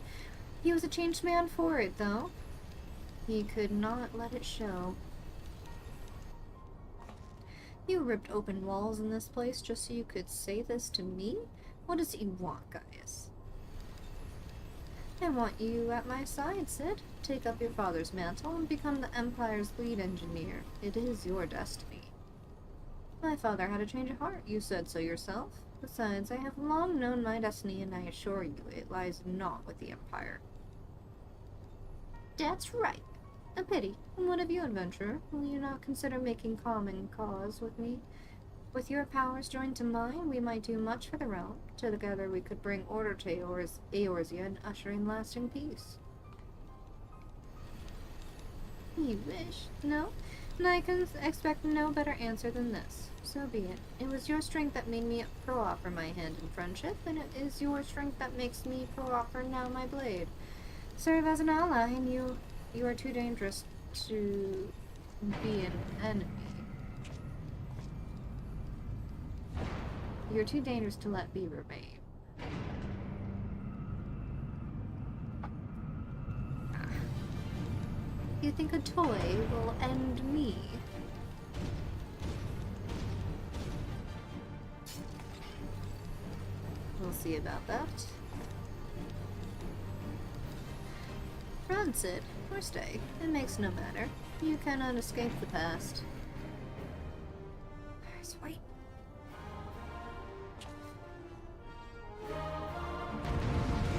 He was a changed man for it, though. He could not let it show. You ripped open walls in this place just so you could say this to me? What does he want, Gaius? I want you at my side, Sid. Take up your father's mantle and become the Empire's lead engineer. It is your destiny. My father had a change of heart. You said so yourself. Besides, I have long known my destiny, and I assure you it lies not with the Empire. That's right. A pity. And what of you, adventurer? Will you not consider making common cause with me? With your powers joined to mine, we might do much for the realm. Together we could bring order to Eorzea and usher in lasting peace. You wish? No? And I can expect no better answer than this. So be it. It was your strength that made me pro-offer my hand in friendship, and it is your strength that makes me pro-offer now my blade. Serve as an ally, and you are too dangerous to be an enemy. You're too dangerous to let be remain. You think a toy will end me? We'll see about that. Run, Sid, or stay. It makes no matter. You cannot escape the past. Sweet.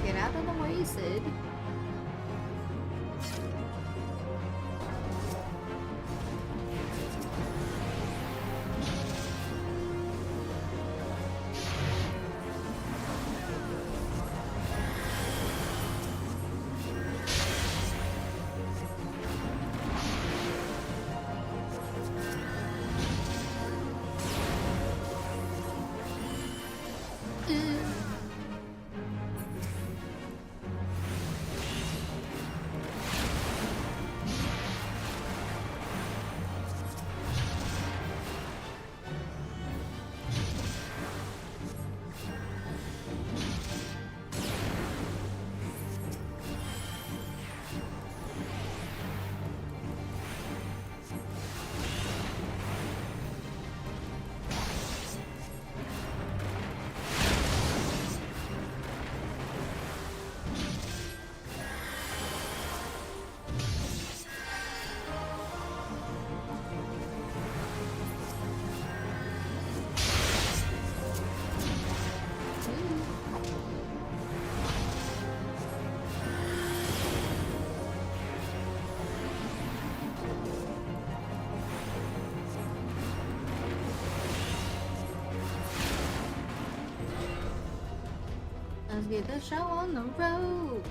Get out of the way, Sid. Let's get the show on the road.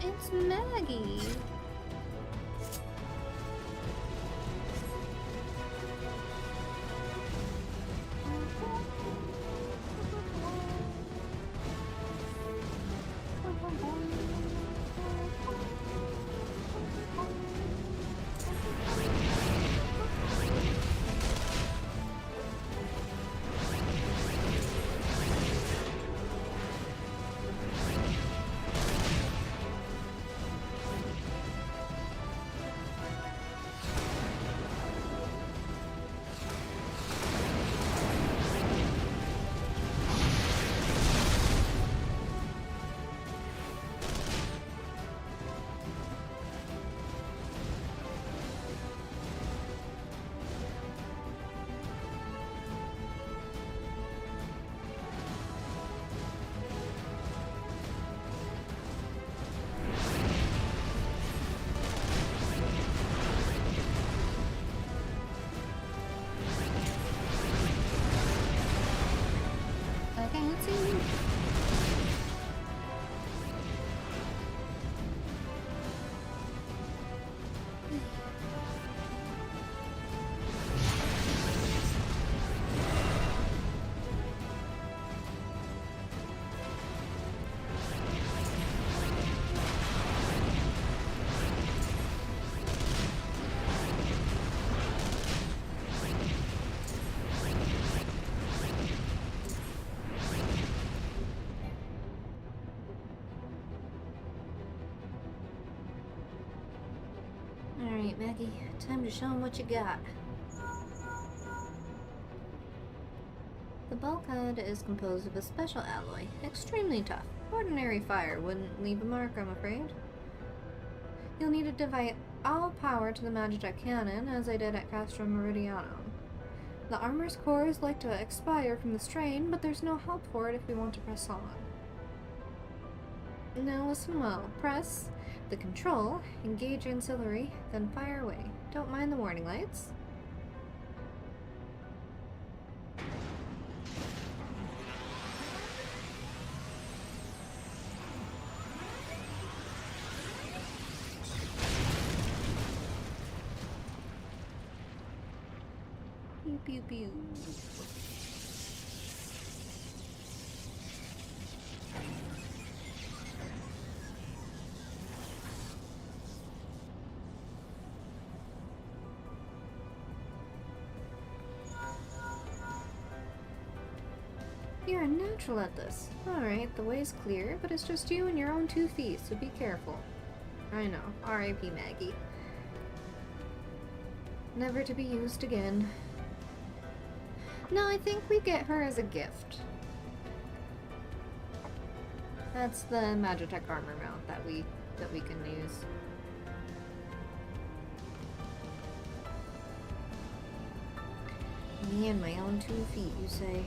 It's Maggie. Alright, Maggie, time to show him what you got. The bulkhead is composed of a special alloy, extremely tough. Ordinary fire wouldn't leave a mark, I'm afraid. You'll need to divert all power to the Magitech cannon, as I did at Castro Meridiano. The armor's cores like to expire from the strain, but there's no help for it if we want to press on. Now listen well. Press the control, engage ancillary, then fire away. Don't mind the warning lights. Pew pew pew. You're a natural at this. Alright, the way's clear, but it's just you and your own 2 feet, so be careful. I know. R.I.P. Maggie. never to be used again. No, I think we get her as a gift. That's the Magitech armor mount that we can use. Me and my own 2 feet, you say?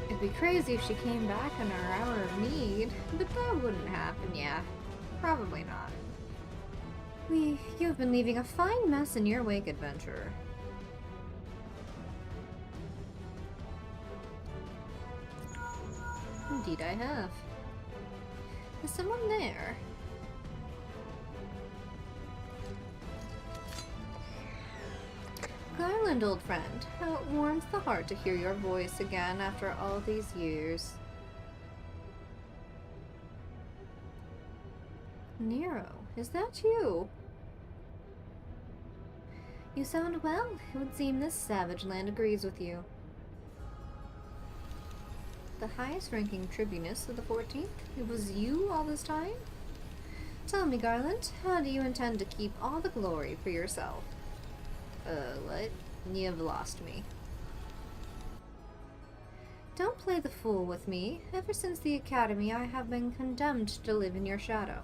It'd be crazy if she came back in our hour of need, but that wouldn't happen, yeah. Probably not. You've been leaving a fine mess in your wake, adventurer. Indeed I have. Is someone there? Garland, old friend, how it warms the heart to hear your voice again after all these years. Nero, is that you? You sound well. It would seem this savage land agrees with you. The highest-ranking tribunus of the 14th? It was you all this time? Tell me, Garland, how do you intend to keep all the glory for yourself? What? You've lost me. Don't play the fool with me. Ever since the Academy, I have been condemned to live in your shadow.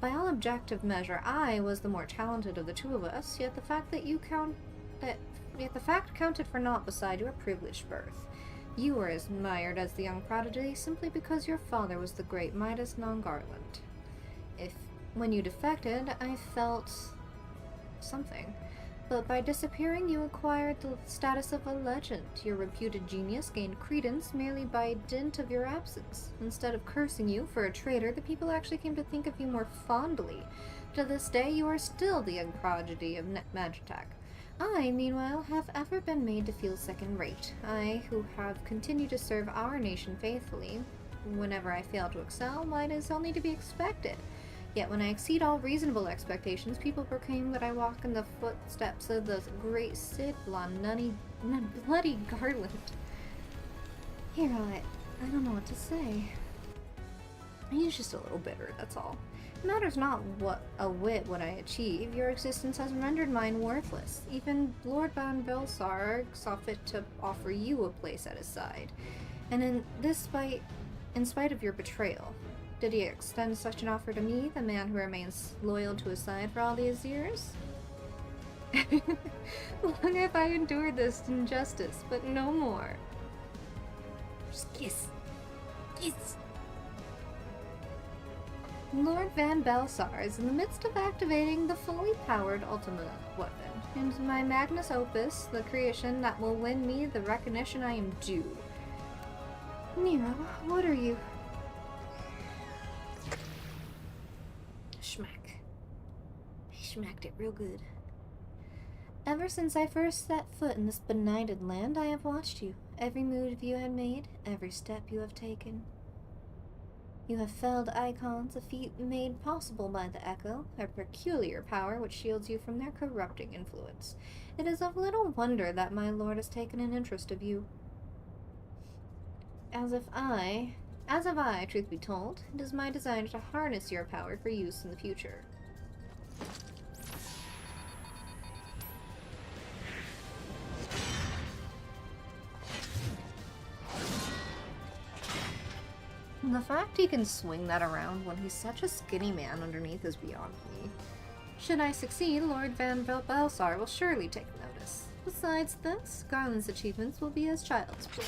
By all objective measure, I was the more talented of the 2 of us, yet the fact counted for naught beside your privileged birth. You were as admired as the young prodigy simply because your father was the great Midas non-Garland. When you defected, I felt something. But by disappearing, you acquired the status of a legend. Your reputed genius gained credence merely by dint of your absence. Instead of cursing you for a traitor, the people actually came to think of you more fondly. To this day, you are still the young prodigy of Magitech. I, meanwhile, have ever been made to feel second-rate. I, who have continued to serve our nation faithfully. Whenever I fail to excel, why, it is only to be expected. Yet when I exceed all reasonable expectations, people proclaim that I walk in the footsteps of the great Cid bloody Garland. Here, I don't know what to say. He's just a little bitter, that's all. It matters not what I achieve. Your existence has rendered mine worthless. Even Lord Van Belsar saw fit to offer you a place at his side. And in spite of your betrayal, did he extend such an offer to me, the man who remains loyal to his side for all these years? Long have I endured this injustice, but no more. Just kiss. Kiss. Lord Van Belsar is in the midst of activating the fully powered ultimate weapon, and my magnus opus, the creation that will win me the recognition I am due. Nero, what are you? Schmack. He schmacked it real good. Ever since I first set foot in this benighted land, I have watched you. Every move you have made, every step you have taken. You have felled icons, a feat made possible by the Echo, a peculiar power which shields you from their corrupting influence. It is of little wonder that my lord has taken an interest of you. As have I, truth be told, it is my desire to harness your power for use in the future. The fact he can swing that around when he's such a skinny man underneath is beyond me. Should I succeed, Lord Van Belsar will surely take notice. Besides this, Garland's achievements will be as child's play.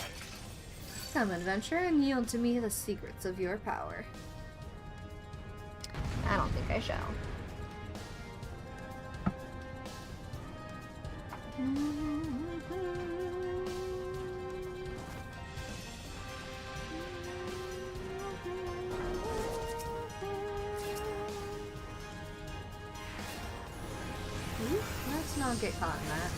Come, adventure, and yield to me the secrets of your power. I don't think I shall. Let's not get caught in that.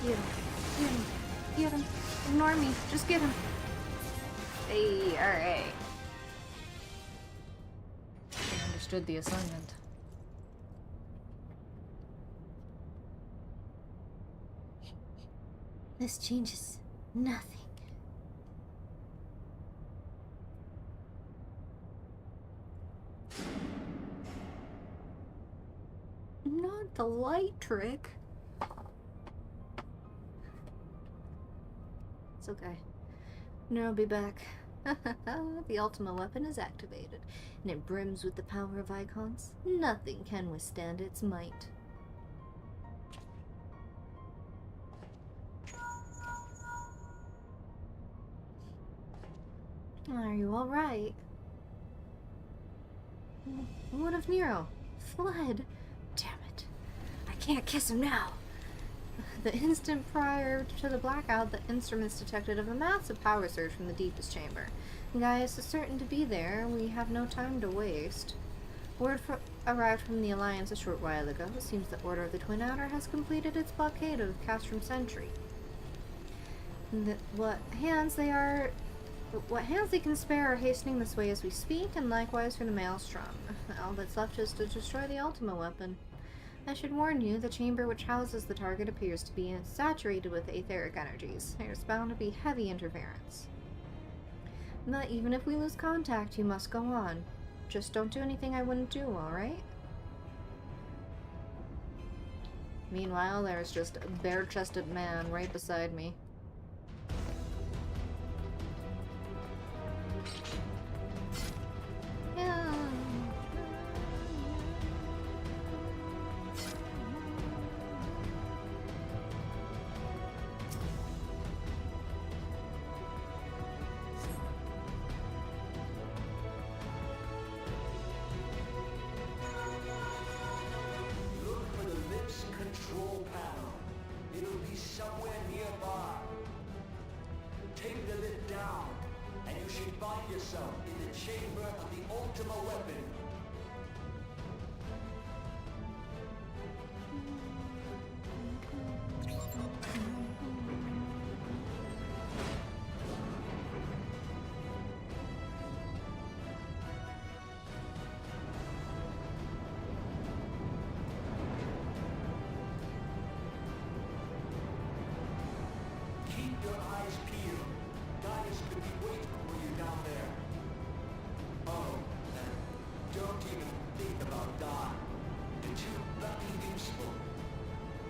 Get him. Get him. Get him. Ignore me. Just get him. Hey, alright. I understood the assignment. This changes nothing. Not the light trick. It's okay. I'll be back. The Ultima weapon is activated, and it brims with the power of icons. Nothing can withstand its might. Are you alright? What of Nero? Fled? Damn it. I can't kiss him now. The instant prior to the blackout, the instruments detected a massive power surge from the deepest chamber. Gaius is certain to be there. We have no time to waste. Word arrived from the Alliance a short while ago. It seems the Order of the Twin Outer has completed its blockade of Castrum Sentry. What hands they can spare are hastening this way as we speak, and likewise for the Maelstrom. All that's left is to destroy the Ultima weapon. I should warn you, the chamber which houses the target appears to be saturated with etheric energies. There's bound to be heavy interference. But even if we lose contact, you must go on. Just don't do anything I wouldn't do, alright? Meanwhile, there's just a bare-chested man right beside me. Yeah. Look for the lips control panel. It'll be somewhere nearby. Take the lid down, and you should find yourself in the chamber of the Ultima weapon. Keep your eyes peeled. Gaius could be waiting for you down there. Oh, and don't even think about dying. You're too bloody useful.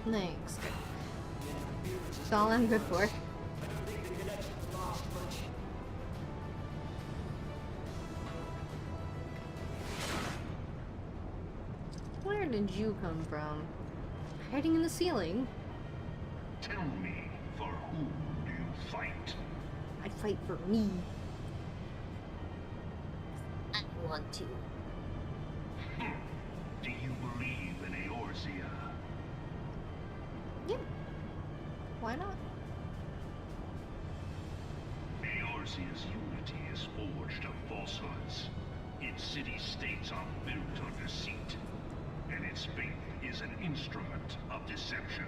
Thanks. That's all I'm good for. I don't think the connection lost much. Where did you come from? Hiding in the ceiling? Tell me, for whom do you fight? I fight for me. I want to. Do you believe in Eorzea? Yeah. Why not? Eorzea's unity is forged of falsehoods. Its city-states are built on deceit, and its faith is an instrument of deception.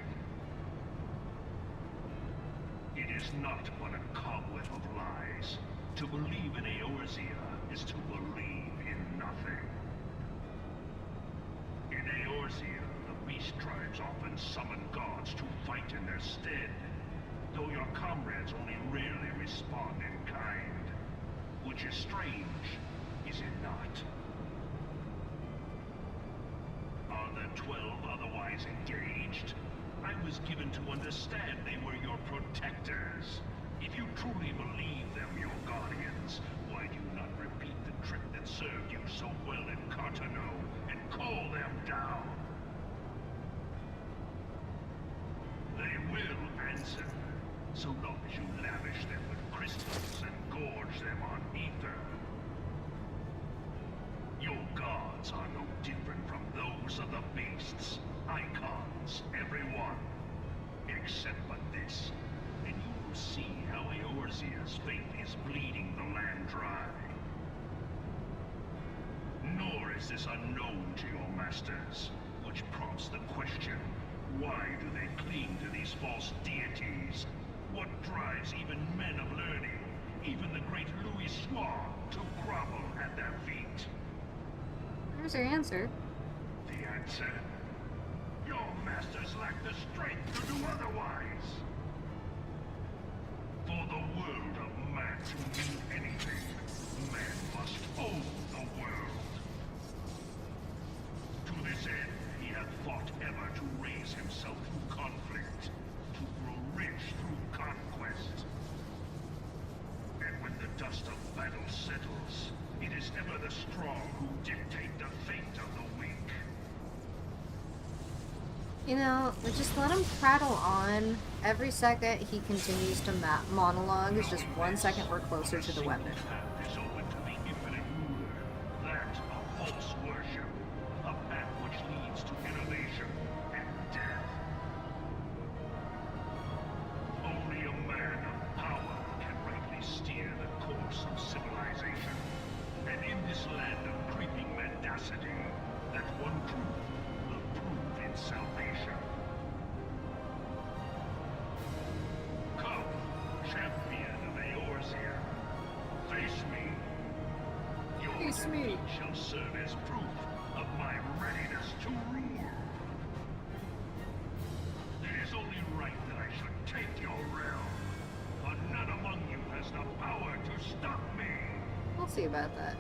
It is not but a cobweb of lies. To believe in Eorzea is to believe in nothing. In Eorzea, the beast tribes often summon gods to fight in their stead, though your comrades only rarely respond in kind. Which is strange, is it not? Are the 12 otherwise engaged? I was given to understand they were your protectors. If you truly believe them your guardians, why do you not repeat the trick that served you so well in Cartano and call them down? They will answer, so long as you lavish them with crystals and gorge them on ether. Your gods are no different from those of the beasts. Icons, everyone. Except but this, and you will see how Eorzea's faith is bleeding the land dry. Nor is this unknown to your masters, which prompts the question, Why do they cling to these false deities? What drives even men of learning, even the great Louis Soir, to grovel at their feet? There's your answer. The answer? Your masters lack the strength to do otherwise. For the world of man to mean anything, man must own the world. To this end, he hath fought ever to raise himself through conflict, to grow rich through conquest. And when the dust of battle settles, it is ever the strong who dictate the fate of the weak. You know, we just let him prattle on. Every second he continues to monologue is just 1 second we're closer to the weapon. Is open to the infinite ruler, that of false worship, a path which leads to innovation and death. Only a man of power can rightly steer the course of civilization. And in this land of creeping mendacity, that one truth will prove its salvation. Come, champion of Eorzea, face me. Your defeat shall serve as proof of my readiness to rule. It is only right that I should take your realm, but none among you has the power to stop me. We'll see about that.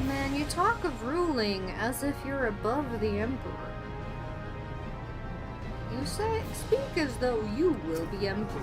Man, you talk of ruling as if you're above the Emperor. You speak as though you will be Emperor.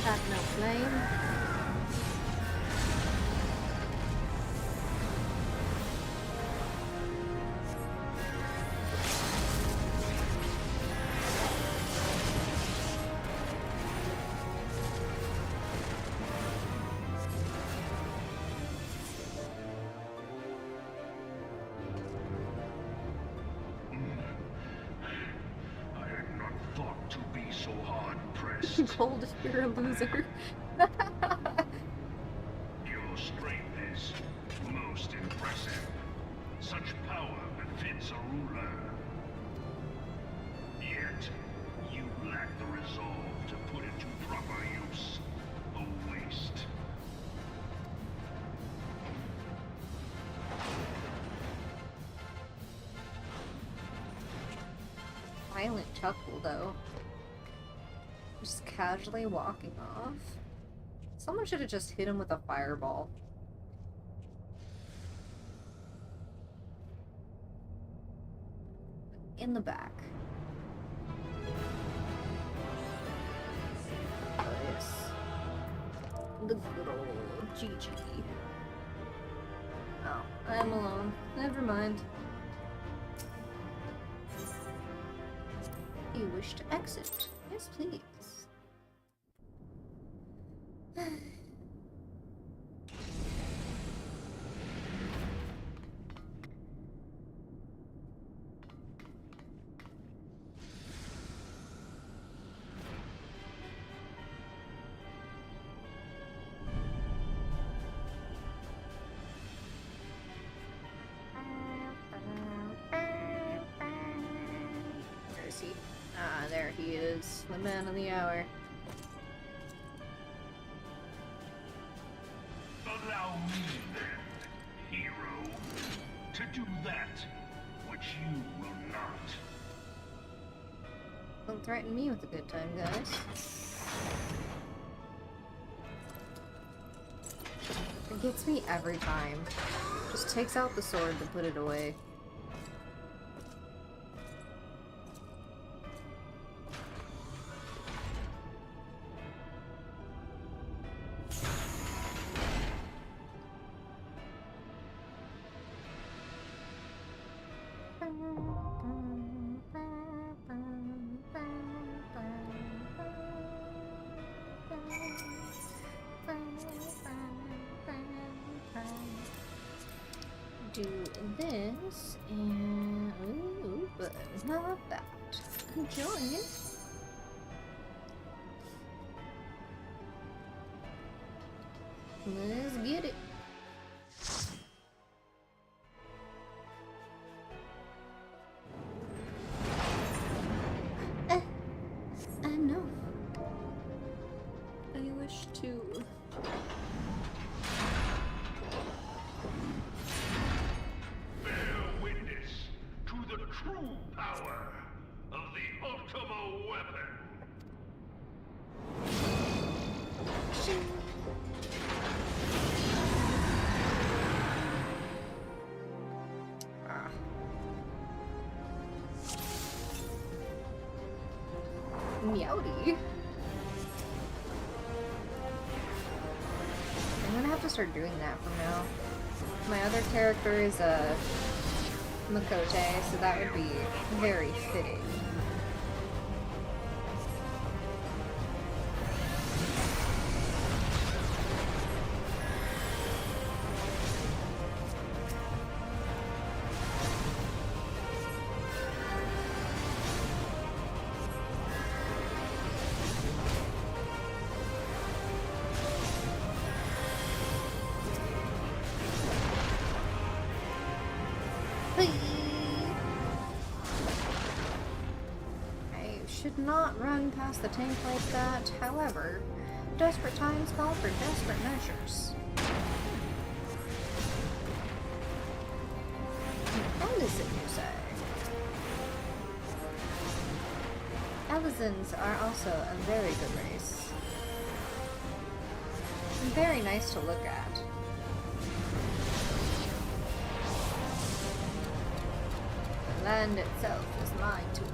Have no flame. Bold if you're a loser. Your strength is most impressive. Such power befits a ruler. Yet, you lack the resolve to put it to proper use. A waste. Violent chuckle, though. Just casually walking off. Someone should have just hit him with a fireball. In the back. Oh, yes. The good old GG. Oh, I'm alone. Never mind. You wish to exit? Yes, please. Where is he? Ah, there he is, the man of the hour. Allow me then, hero, to do that which you will not. Don't threaten me with a good time, guys. It gets me every time. Just takes out the sword to put it away. Do this and ooh, but not that. Enjoy. Let's get it. No. I wish to. Bear witness to the true power of the Ultima weapon. Meowdy. I'm gonna have to start doing that from now. My other character is Makote, so that would be very fitting. Not run past the tank like that. However, desperate times call for desperate measures. Ellison, you say? Ellisons are also a very good race. And very nice to look at. The land itself is mine to wield.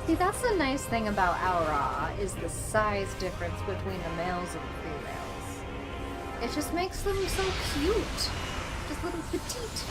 See, that's the nice thing about ARR, is the size difference between the males and the females. It just makes them so cute. Just little petite.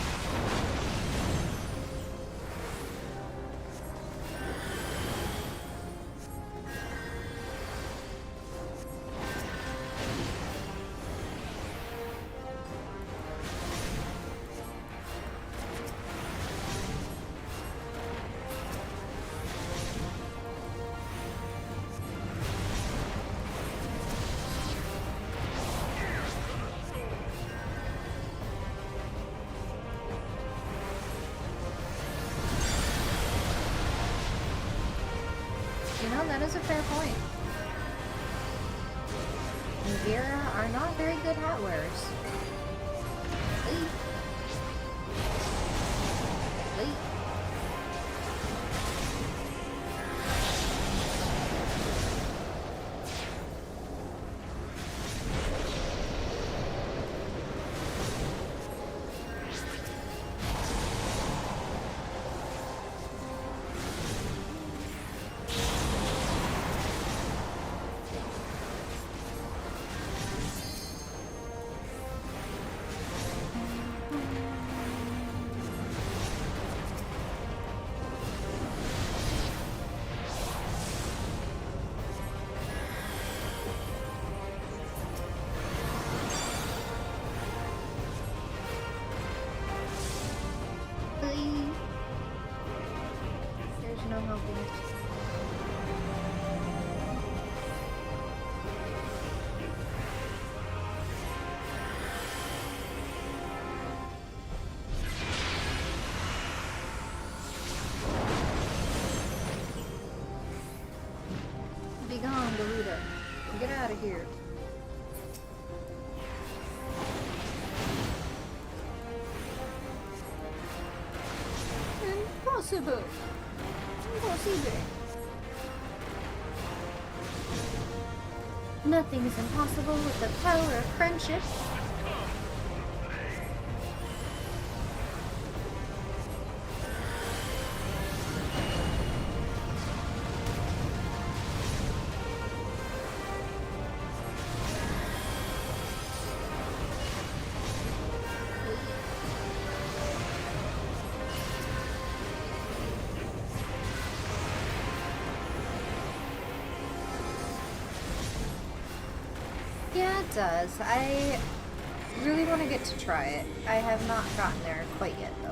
No, that is a fair point. Vera are not very good hat wearers. Leave. Leave. There's no helping it. Be gone, Garuda. Get out of here. Impossible. Impossible. Nothing is impossible with the power of friendship. Yeah, it does. I really want to get to try it. I have not gotten there quite yet, though.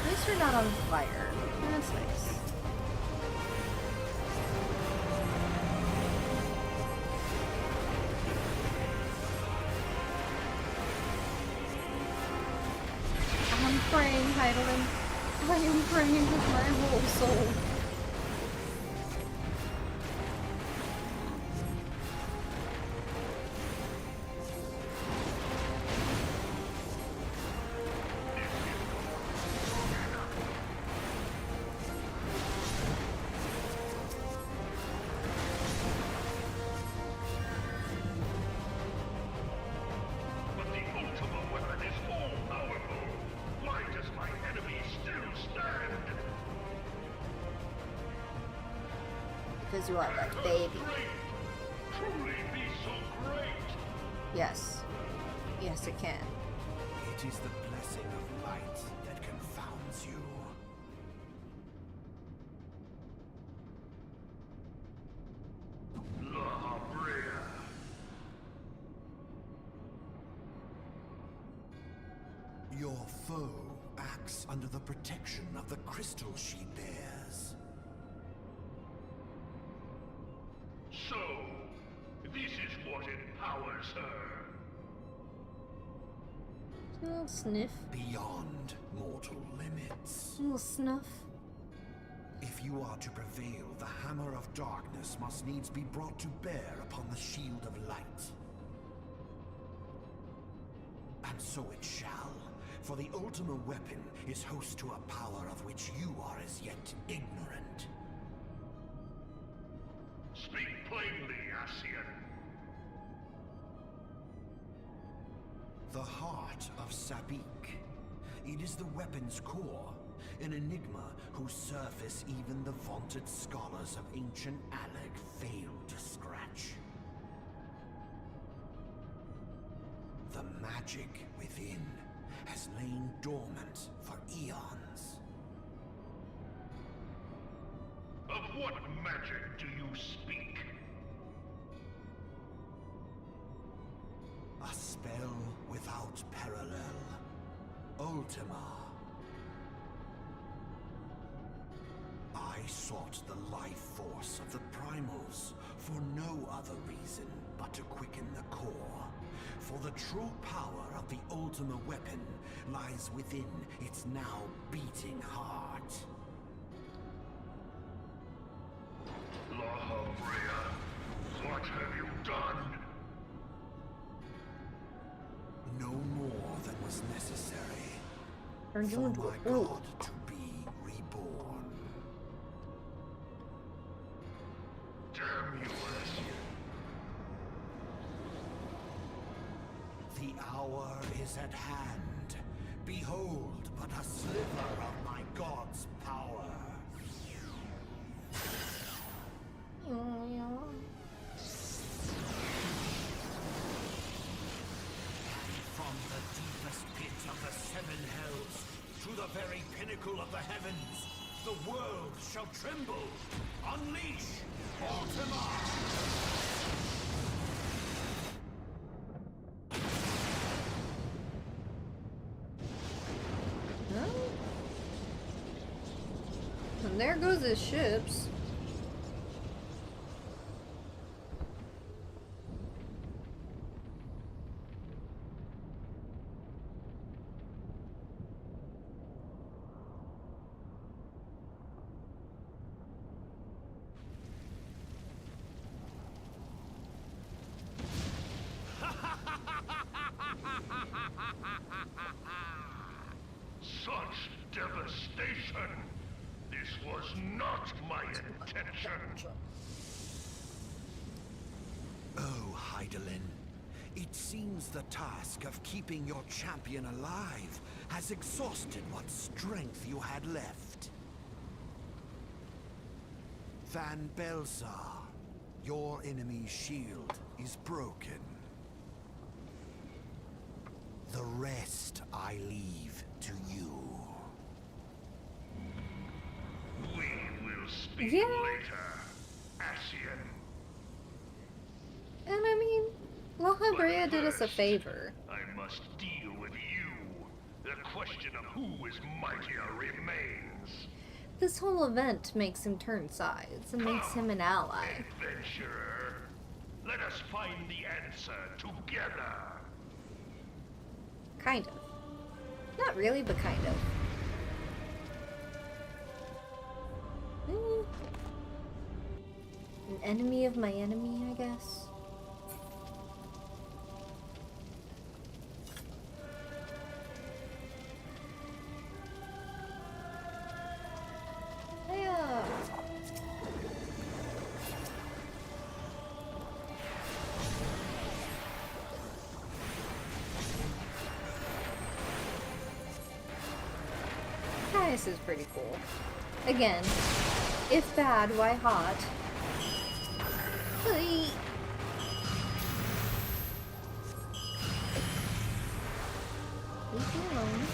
At least you're not on fire. That's nice. I'm praying, Heidelin. I am praying with my whole soul. Because you are that baby. Yes. Yes, it can. It is the blessing of light that confounds you. La Brea. Your foe acts under the protection of the crystal she bears. So, this is what empowers her. A little sniff. Beyond mortal limits. A little snuff. If you are to prevail, the hammer of darkness must needs be brought to bear upon the shield of light. And so it shall, for the Ultima weapon is host to a power of which you are as yet ignorant. Speak plainly, Ascian. The heart of Sabik. It is the weapon's core, an enigma whose surface even the vaunted scholars of ancient Alag failed to scratch. The magic within has lain dormant for eons. what magic do you speak? A spell without parallel. Ultima. I sought the life force of the primals for no other reason but to quicken the core. For the true power of the Ultima weapon lies within its now beating heart. La Umbrea, what have you done? No more than was necessary Are you for into my it? god to be reborn. Damn you, Ascian. The hour is at hand. Behold but a sliver of my god's power. From the deepest pit of the seven hells to the very pinnacle of the heavens, the world shall tremble. Unleash Ultima! And there goes his ships. Such devastation! This was not my intention! Oh, Heidelin. It seems the task of keeping your champion alive has exhausted what strength you had left. Van Belsar, your enemy's shield is broken. The rest I leave to you. We will speak Yeah. later, Ascian. And I mean, La Umbrea did us a favor. I must deal with you. The question of who is mightier remains. This whole event makes him turn sides and makes him an ally. Adventurer, let us find the answer together. Kind of. Not really, but kind of. An enemy of my enemy, I guess. Yeah. This is pretty cool. Again, if bad, why hot? Hey. Leave me alone.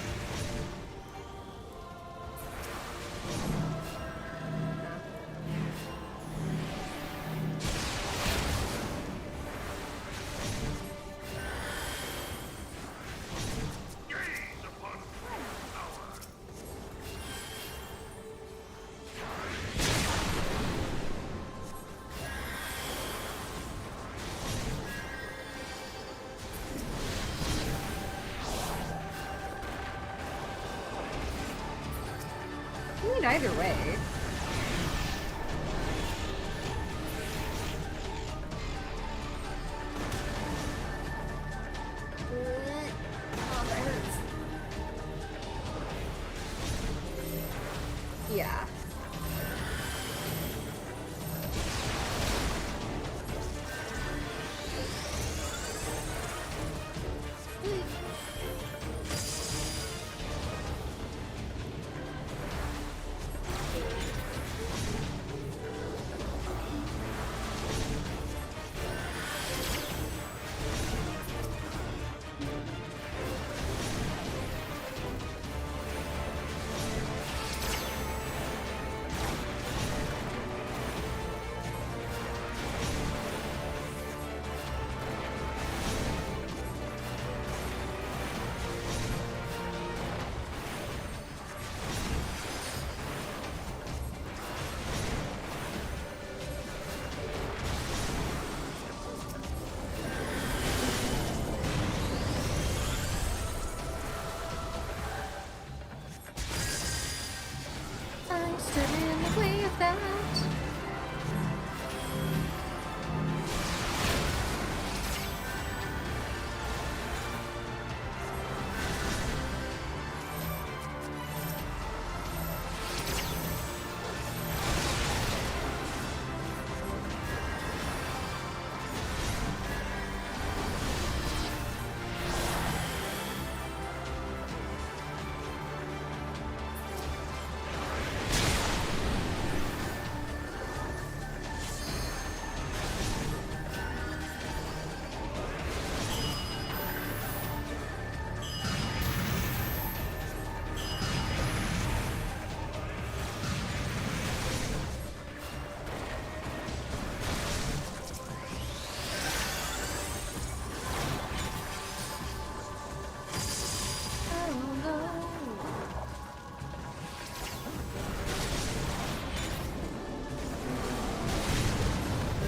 I mean, either way. Oh, that hurts. Yeah. in the way of that.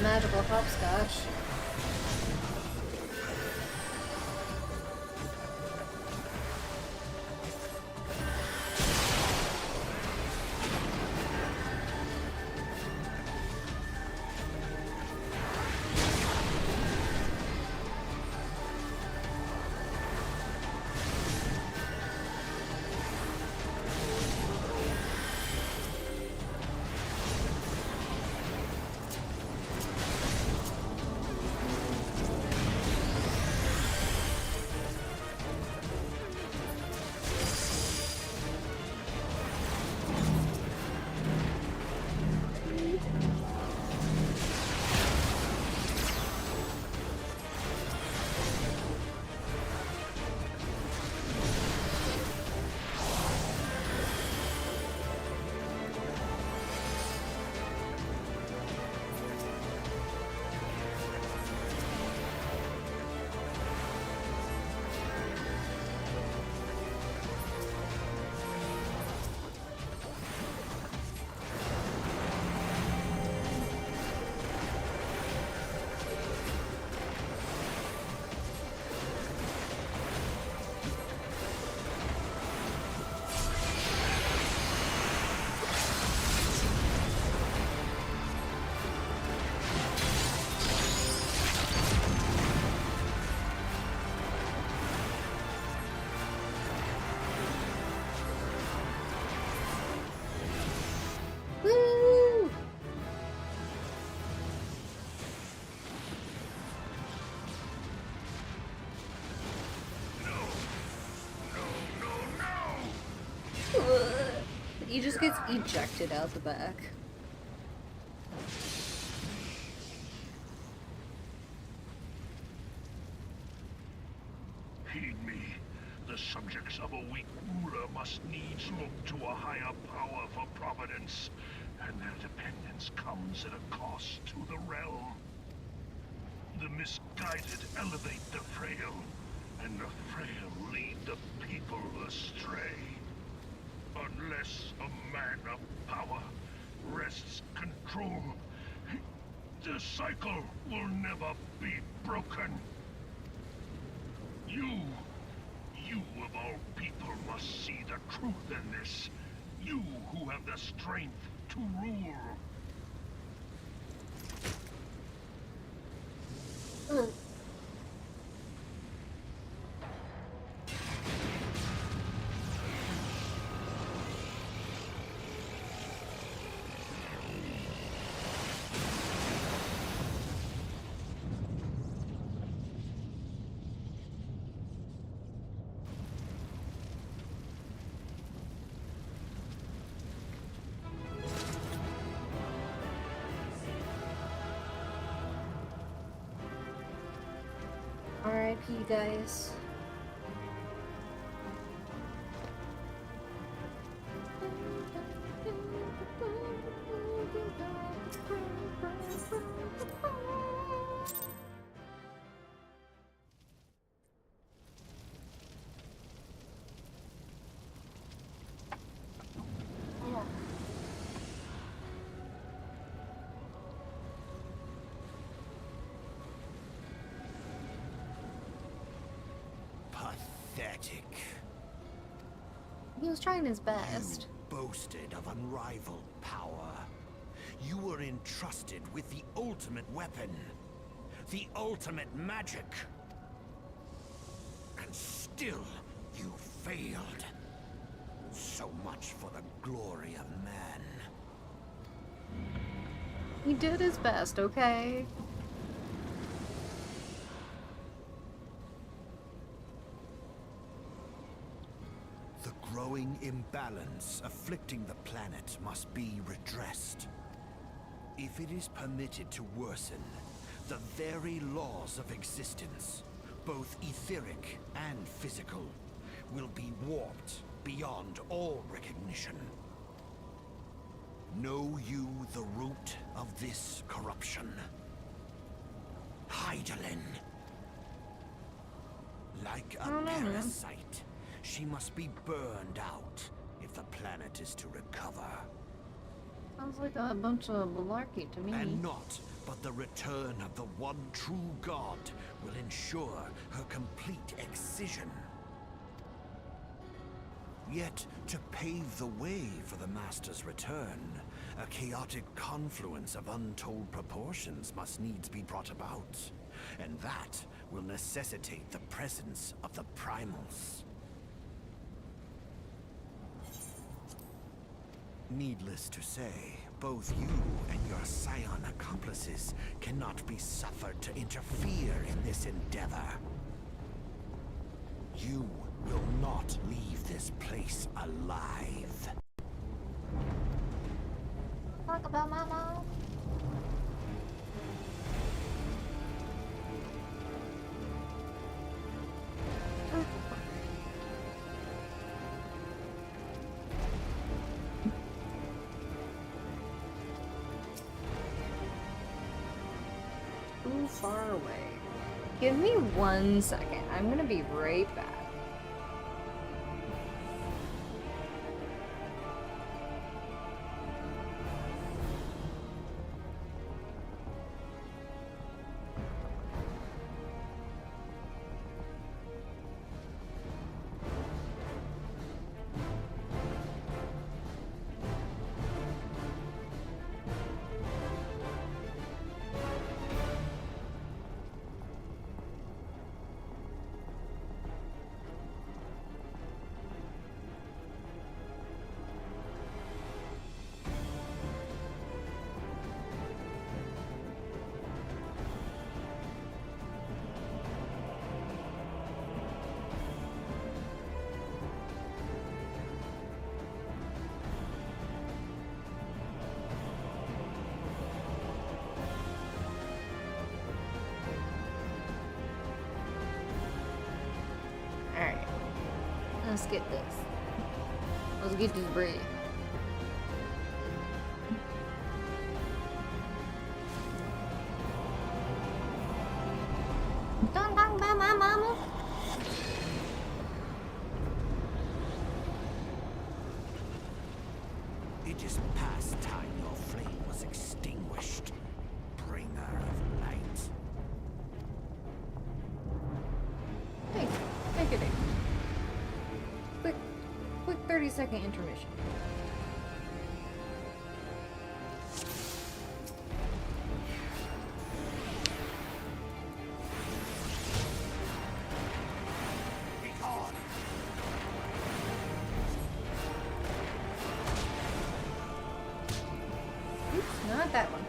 Magical hopscotch. Woo! He just gets ejected out the back. Heed me. The subjects of a weak ruler must needs look to a higher power for providence, and their dependence comes at a cost to the realm. The misguided elevate the frail, and the frail lead the people astray. Unless a man of power wrests control, the cycle will never be broken. You of all people must see the truth in this. You who have the strength to rule. R.I.P. guys. Pathetic. He was trying his best. boasted of unrivaled power. You were entrusted with the ultimate weapon, the ultimate magic. And still, you failed. So much for the glory of man. He did his best, okay? The growing imbalance afflicting the planet must be redressed. If it is permitted to worsen, the very laws of existence, both etheric and physical, will be warped beyond all recognition. Know you the root of this corruption? Hydaelyn. Like a parasite, she must be burned out if the planet is to recover. Sounds like a bunch of malarkey to me. And not but the return of the one true god will ensure her complete excision. Yet, to pave the way for the Master's return, a chaotic confluence of untold proportions must needs be brought about. And that will necessitate the presence of the primals. Needless to say, both you and your scion accomplices cannot be suffered to interfere in this endeavor. You will not leave this place alive. Talk about my mom. Too far away. Give me 1 second. I'm gonna be right back. Let's get this. Let's get this bread. Don't talk about my mama. It is past time your flame was extinguished, bringer of light. Hey, take it in. Quick 30-second intermission. Oops, not that one.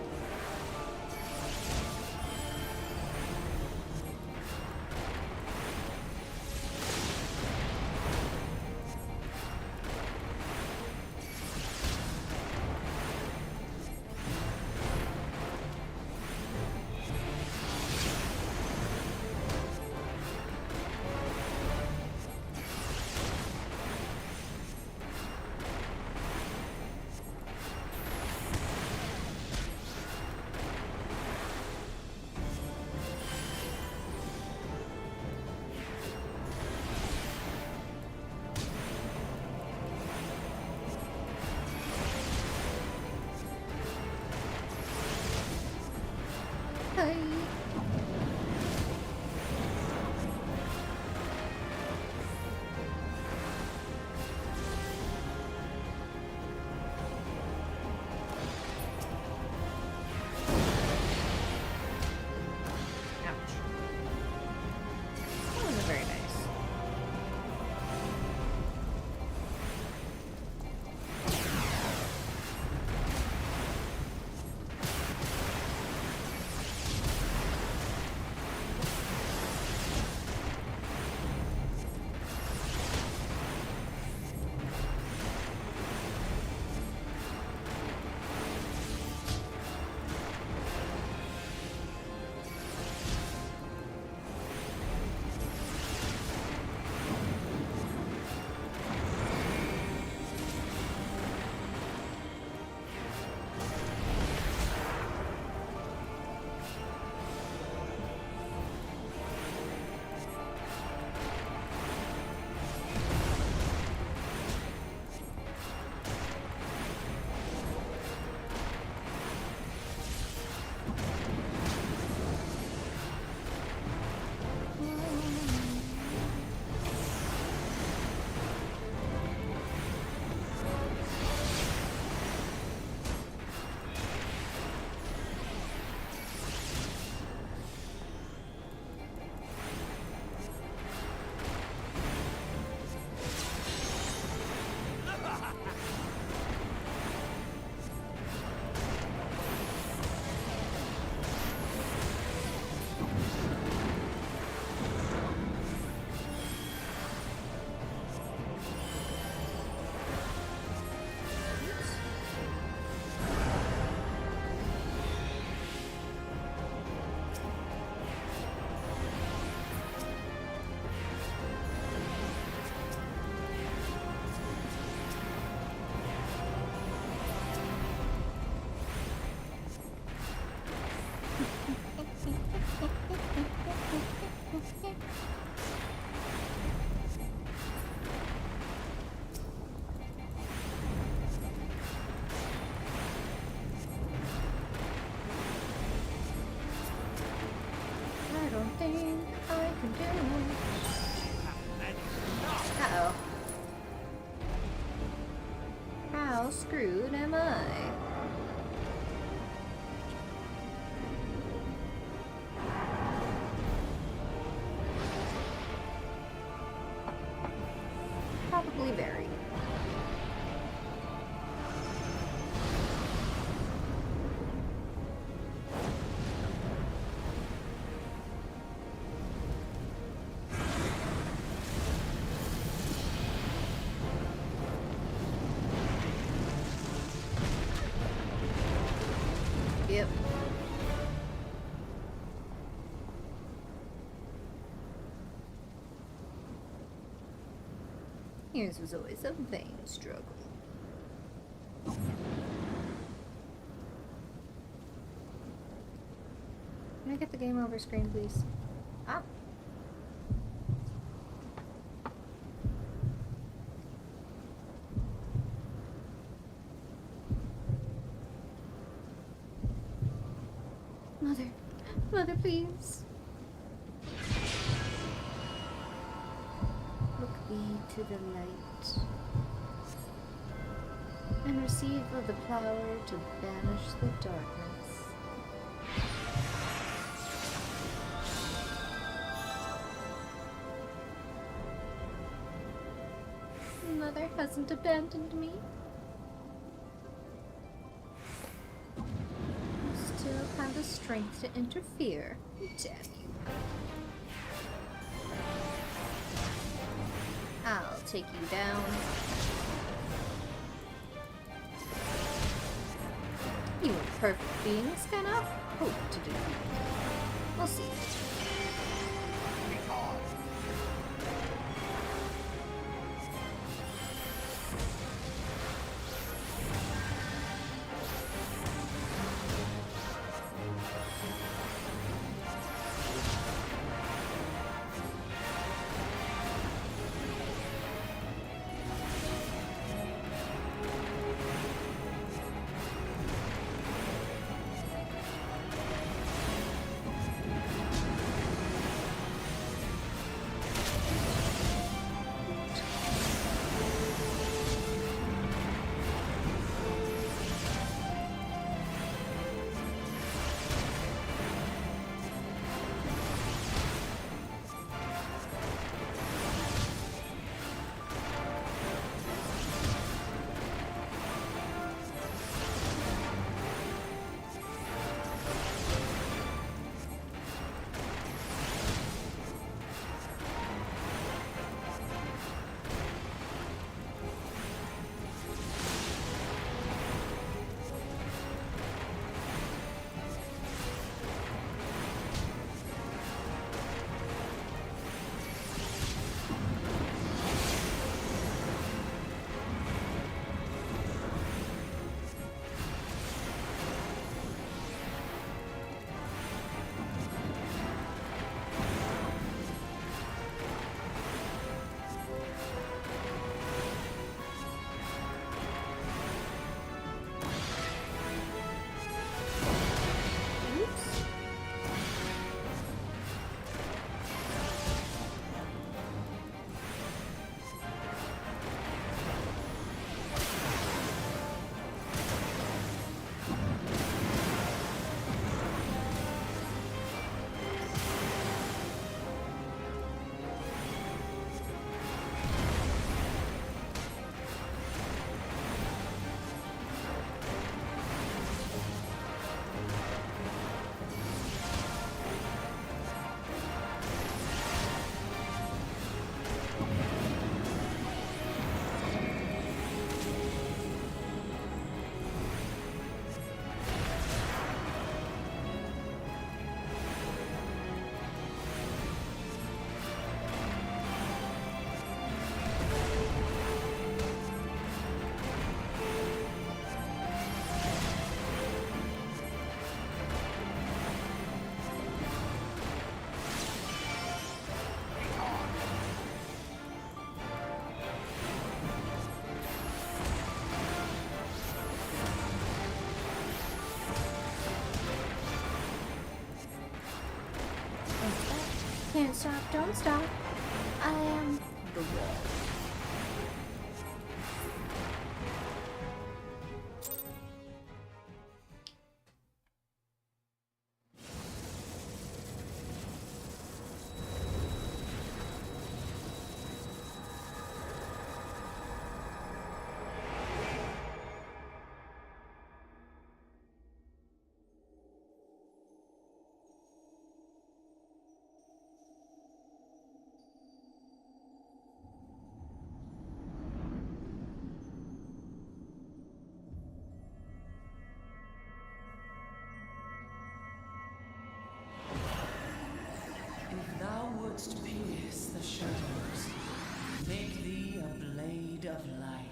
Hi. Yep. Yours was always a vain struggle. Can I get the game over screen, please? Ah. Mother. Mother, please. Look thee to the light, and receive of the power to banish the darkness. Mother hasn't abandoned me. You still have the strength to interfere. Damn you. I'll take you down. You imperfect beings cannot hope to defeat me. We'll see. Can't stop, don't stop. I am the wall. wouldst pierce the shadows, make thee a blade of light.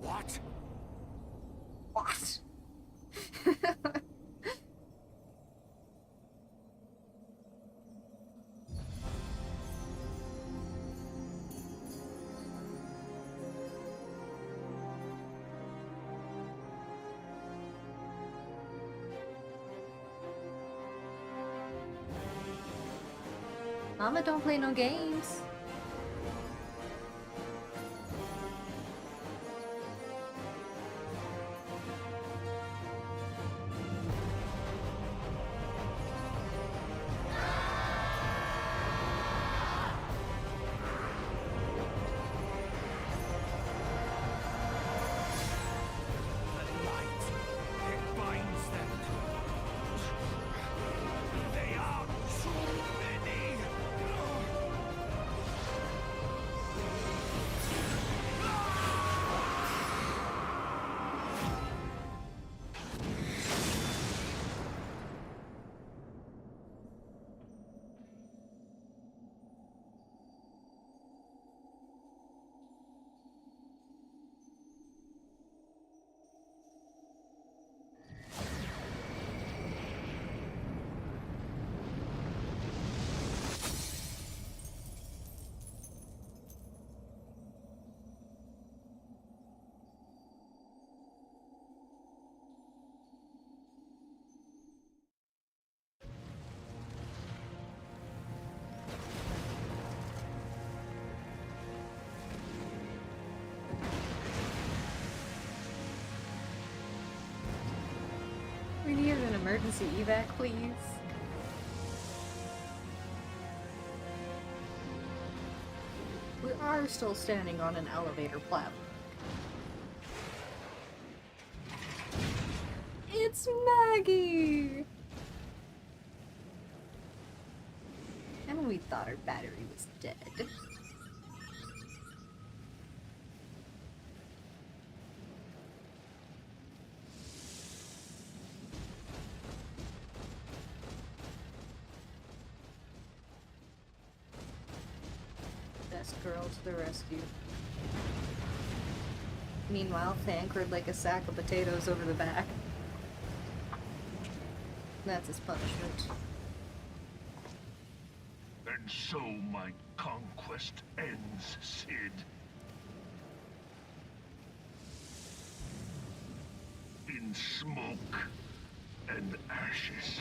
What? What? Mama don't play no games. We need an emergency evac, please. We are still standing on an elevator platform. It's Maggie! And we thought our battery was dead. Best girl to the rescue. Meanwhile, Thancred like a sack of potatoes over the back. That's his punishment. And so my conquest ends, Cid. In smoke and ashes.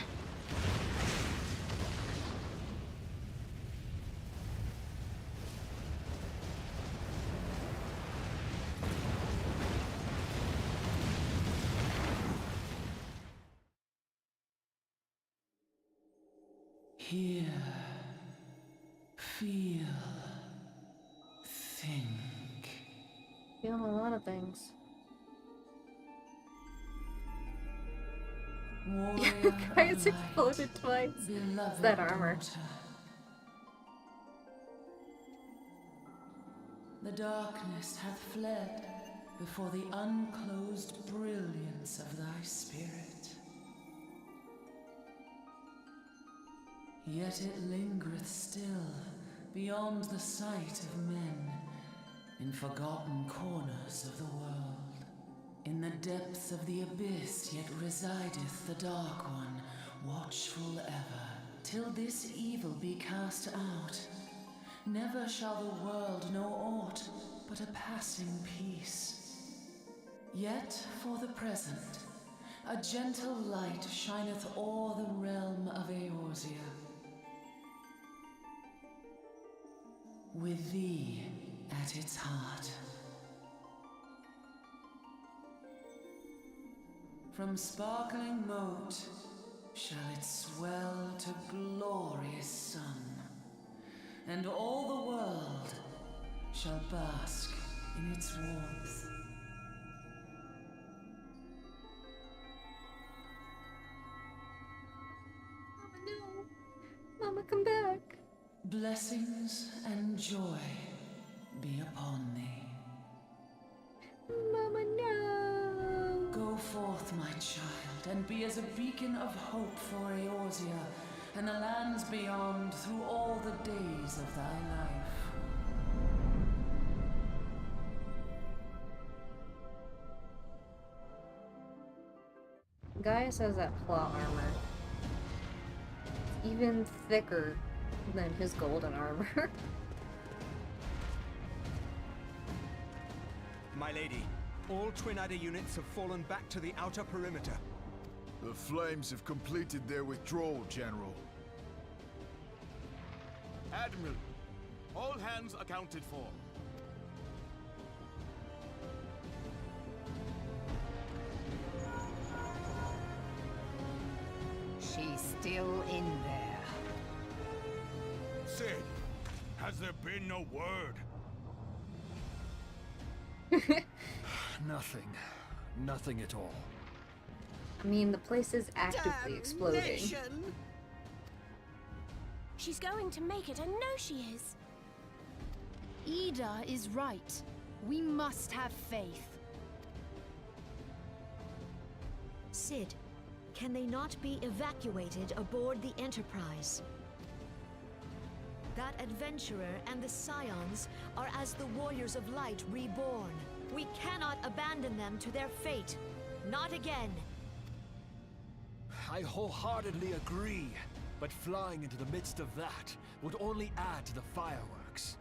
Hear, feel, think. Feeling a lot of things. Your guys exploded twice. It's that armor. The darkness hath fled before the unclosed brilliance of thy spirit. Yet it lingereth still, beyond the sight of men, in forgotten corners of the world. In the depths of the abyss yet resideth the Dark One, watchful ever, till this evil be cast out. Never shall the world know aught but a passing peace. Yet for the present, a gentle light shineth o'er the realm of Eorzea. With thee at its heart. From sparkling moat shall it swell to glorious sun, and all the world shall bask in its warmth. No. Mama, come back. Blessings and joy be upon thee. Mama, no. Go forth, my child, and be as a beacon of hope for Eorzea and the lands beyond through all the days of thy life. Gaius has that plot armor. It's even thicker than his golden armor. My lady, all Twin Adder units have fallen back to the outer perimeter. The Flames have completed their withdrawal, General. Admiral, all hands accounted for. She's still in there. Sid, has there been no word? Nothing. Nothing at all. I mean, the place is actively exploding. She's going to make it, I know she is. Ida is right. We must have faith. Sid, can they not be evacuated aboard the Enterprise? That adventurer and the Scions are as the Warriors of Light reborn. We cannot abandon them to their fate. Not again. I wholeheartedly agree, but flying into the midst of that would only add to the fireworks.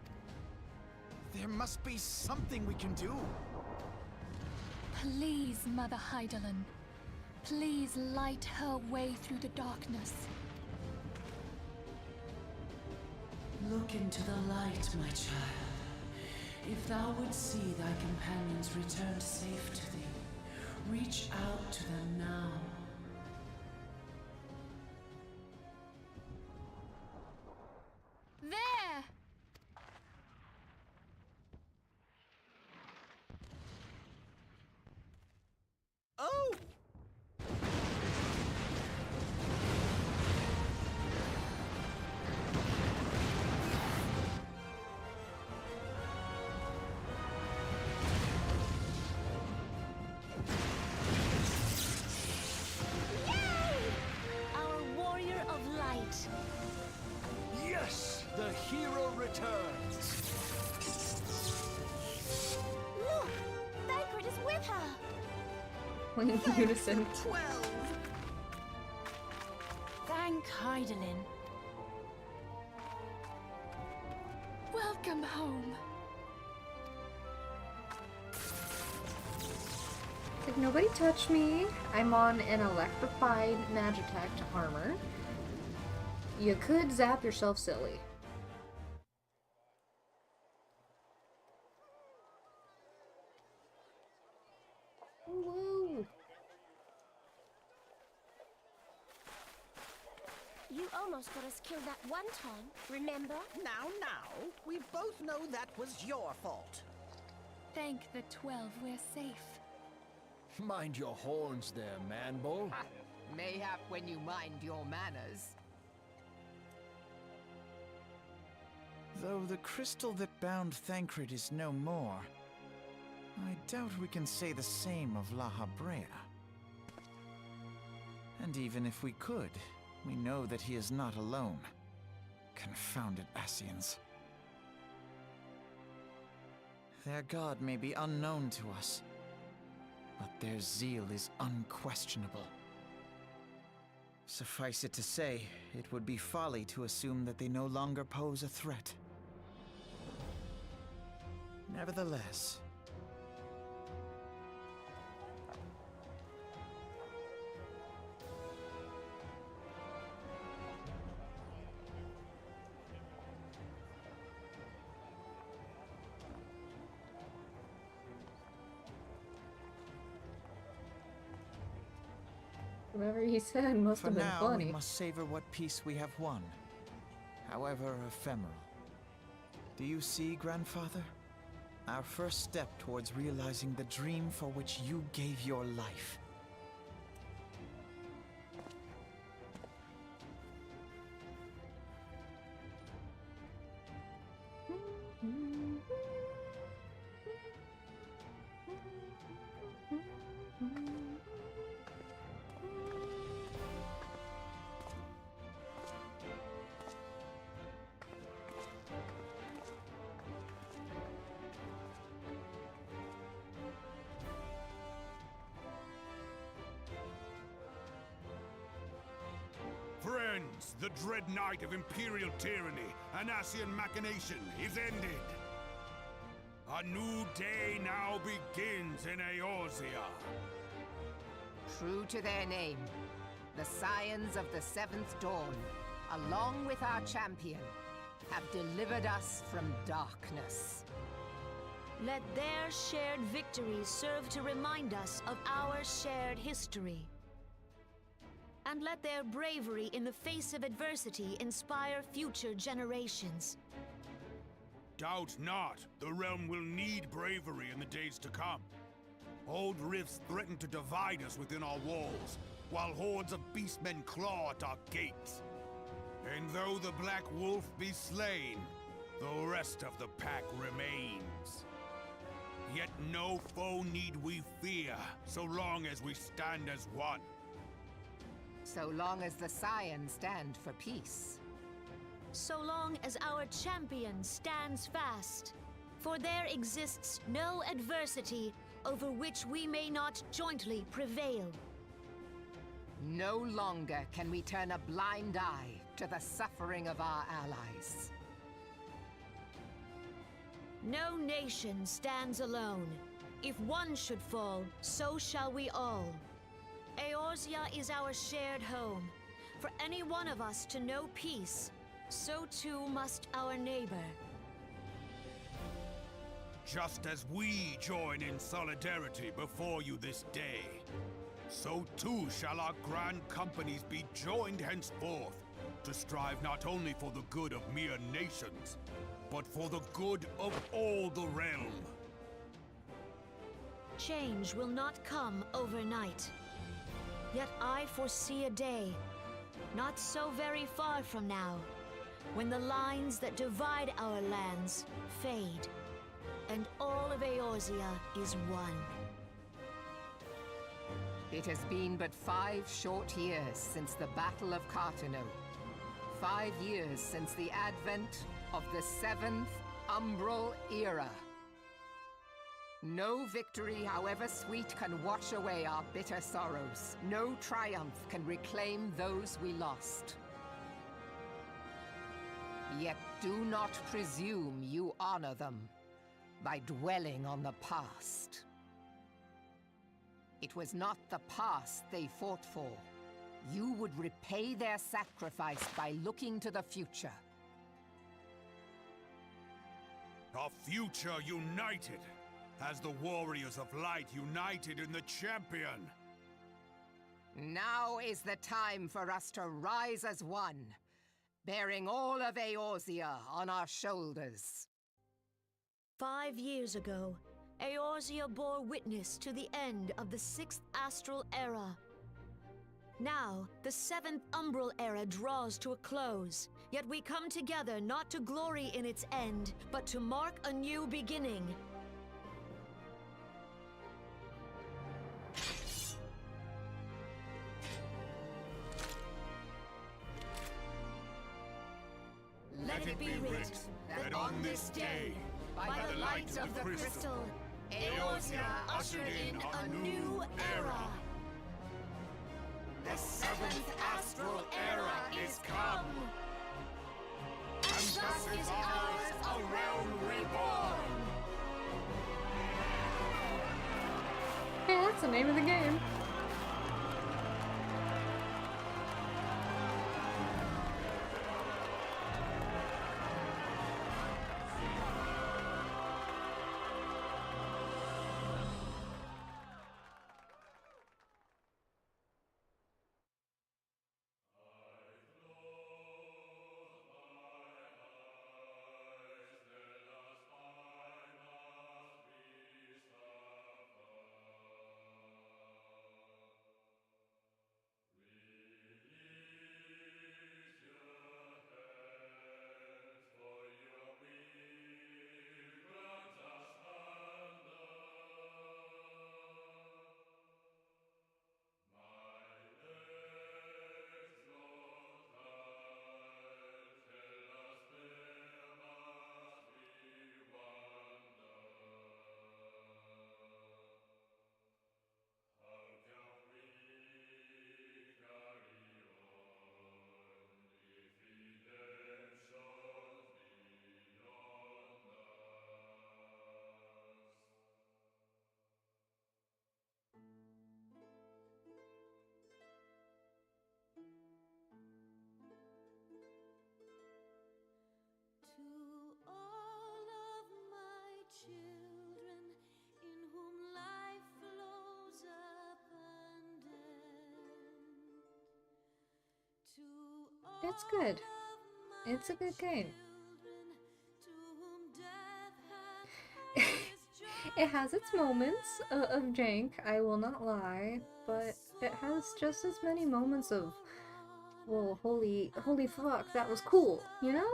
There must be something we can do. Please, Mother Hydaelyn. Please light her way through the darkness. Look into the light, my child. If thou would see thy companions returned safe to thee, reach out to them now. There! Oh! Our Warrior of Light. Yes! The hero returns! Look! Thancred is with her! In unison. 12! Thank Hydaelyn. Welcome home. Like, nobody touch me. I'm on an electrified Magitech armor. You could zap yourself silly. Whoa. You almost got us killed that one time, remember? Now, we both know that was your fault. Thank the 12 we're safe. Mind your horns there, Manbull. Mayhap when you mind your manners. Though the crystal that bound Thancred is no more, I doubt we can say the same of La Habrea. And even if we could, we know that he is not alone. Confounded Ascians. Their god may be unknown to us, but their zeal is unquestionable. Suffice it to say, it would be folly to assume that they no longer pose a threat. Nevertheless, Whatever he said must For have been now, funny. we must savor what peace we have won, however ephemeral. Do you see, Grandfather? Our first step towards realizing the dream for which you gave your life. Friends, the dread night of Imperial tyranny and Ascian machination is ended. A new day now begins in Eorzea. True to their name, the Scions of the Seventh Dawn, along with our champion, have delivered us from darkness. Let their shared victories serve to remind us of our shared history. And let their bravery in the face of adversity inspire future generations. Doubt not, the realm will need bravery in the days to come. Old rifts threaten to divide us within our walls, while hordes of beastmen claw at our gates. And though the Black Wolf be slain, the rest of the pack remains. Yet no foe need we fear, so long as we stand as one. So long as the Scions stand for peace. So long as our champion stands fast. For there exists no adversity over which we may not jointly prevail. No longer can we turn a blind eye to the suffering of our allies. No nation stands alone. If one should fall, so shall we all. Eorzea is our shared home. For any one of us to know peace, so too must our neighbor. Just as we join in solidarity before you this day, so too shall our grand companies be joined henceforth, to strive not only for the good of mere nations, but for the good of all the realm. Change will not come overnight. Yet I foresee a day, not so very far from now, when the lines that divide our lands fade, and all of Eorzea is one. It has been but 5 short years since the Battle of Cartano. 5 years since the advent of the 7th Umbral Era. No victory, however sweet, can wash away our bitter sorrows. No triumph can reclaim those we lost. Yet do not presume you honor them by dwelling on the past. It was not the past they fought for. You would repay their sacrifice by looking to the future. A future united, as the warriors of light united in the champion. Now is the time for us to rise as one, bearing all of Eorzea on our shoulders. 5 years ago, Eorzea bore witness to the end of the 6th Astral Era. Now, the 7th Umbral Era draws to a close, yet we come together not to glory in its end, but to mark a new beginning. Let it be writ that on this day, by the light of the crystal, Eorzea ushered in a new era. The 7th Astral Era is come, and thus is ours a realm reborn. Hey, that's the name of the game. It's good. It's a good game. It has its moments of jank, I will not lie, but it has just as many moments of, well, holy fuck, that was cool, you know?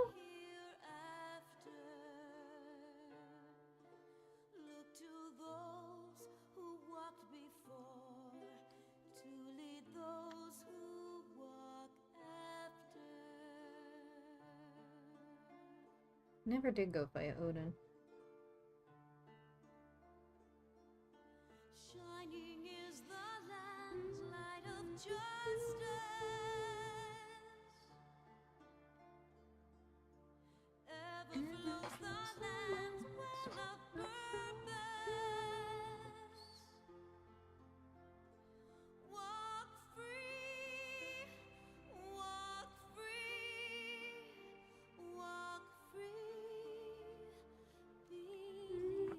Never did go fight Odin. Shining is the land's light of justice. Ever flows the land's well of purpose. Walk free, walk free, walk free. Believe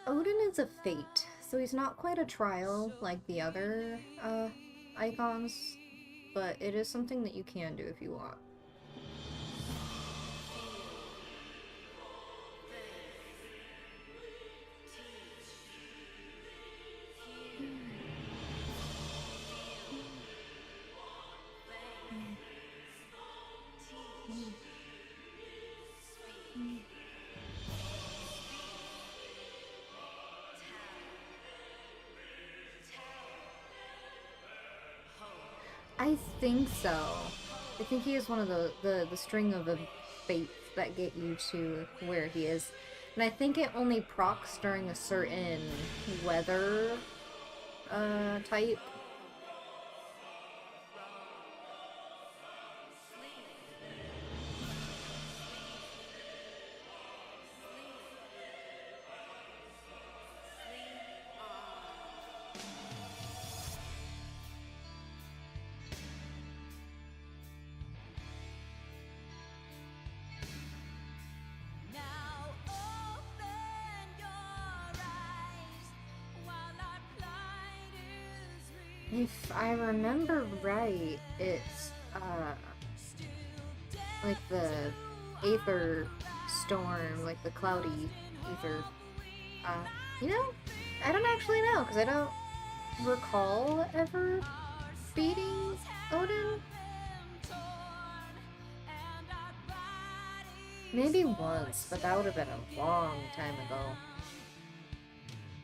the Odin is a fate, so he's not quite a trial like the other icons, but it is something that you can do if you want. I think so. I think he is one of the string of fates that get you to where he is. And I think it only procs during a certain weather type. Now open your eyes while our plight is real. If I remember right, it's like the aether storm, like the cloudy ether. You know, I don't actually know because I don't recall ever beating Odin. Maybe once, but that would have been a long time ago.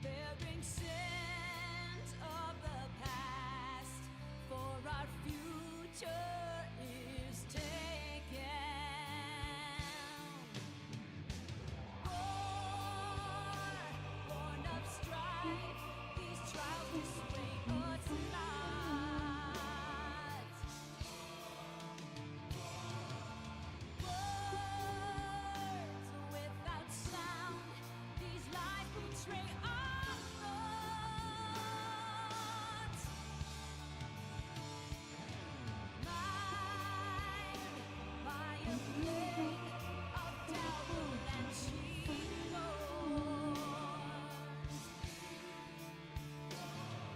Bearing scent of the past, for our future is taken. Born of strife, these trials will sway us not. Words without sound, these lies betray our thoughts. Mind by a blade of devil and cheat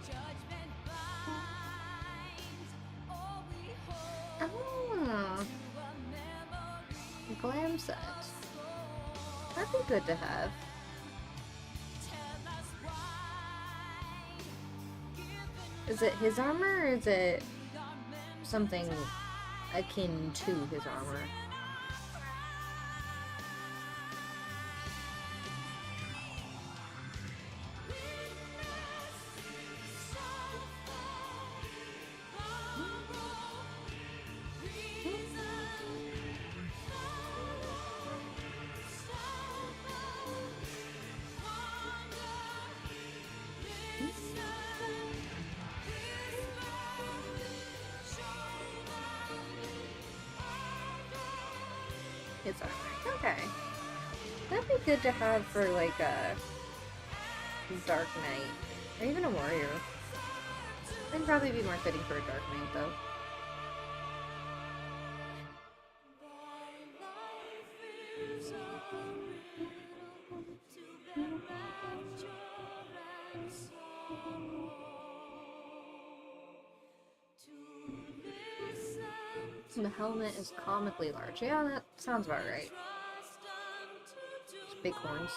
Judgment binds all we hold Oh, to a memory. glam set. That'd be good to have. Tell us why, Is it his armor or is it something akin to his armor? His armor. Okay. That'd be good to have for like a Dark Knight. Or even a warrior. That'd probably be more fitting for a Dark Knight though. And the helmet is comically large. Yeah, that sounds about right. Just big horns.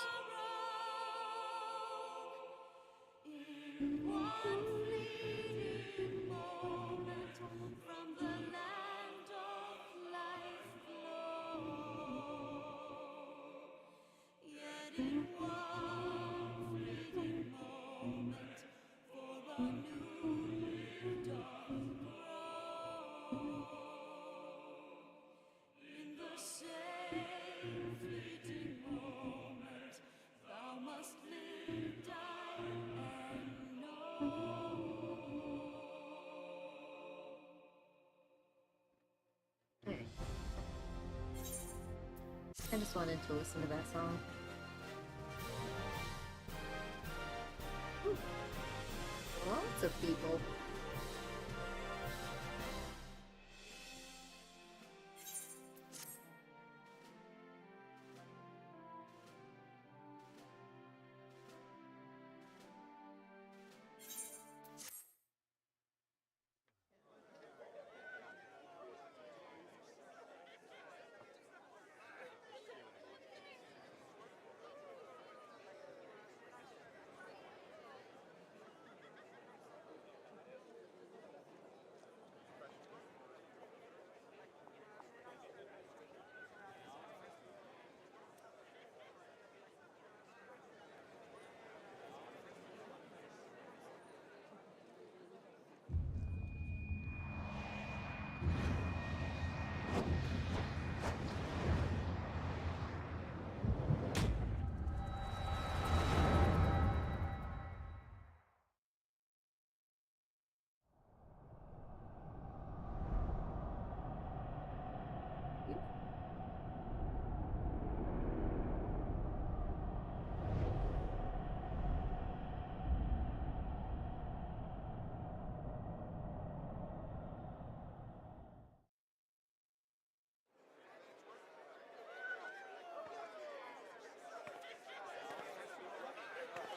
I just wanted to listen to that song. Lots of people.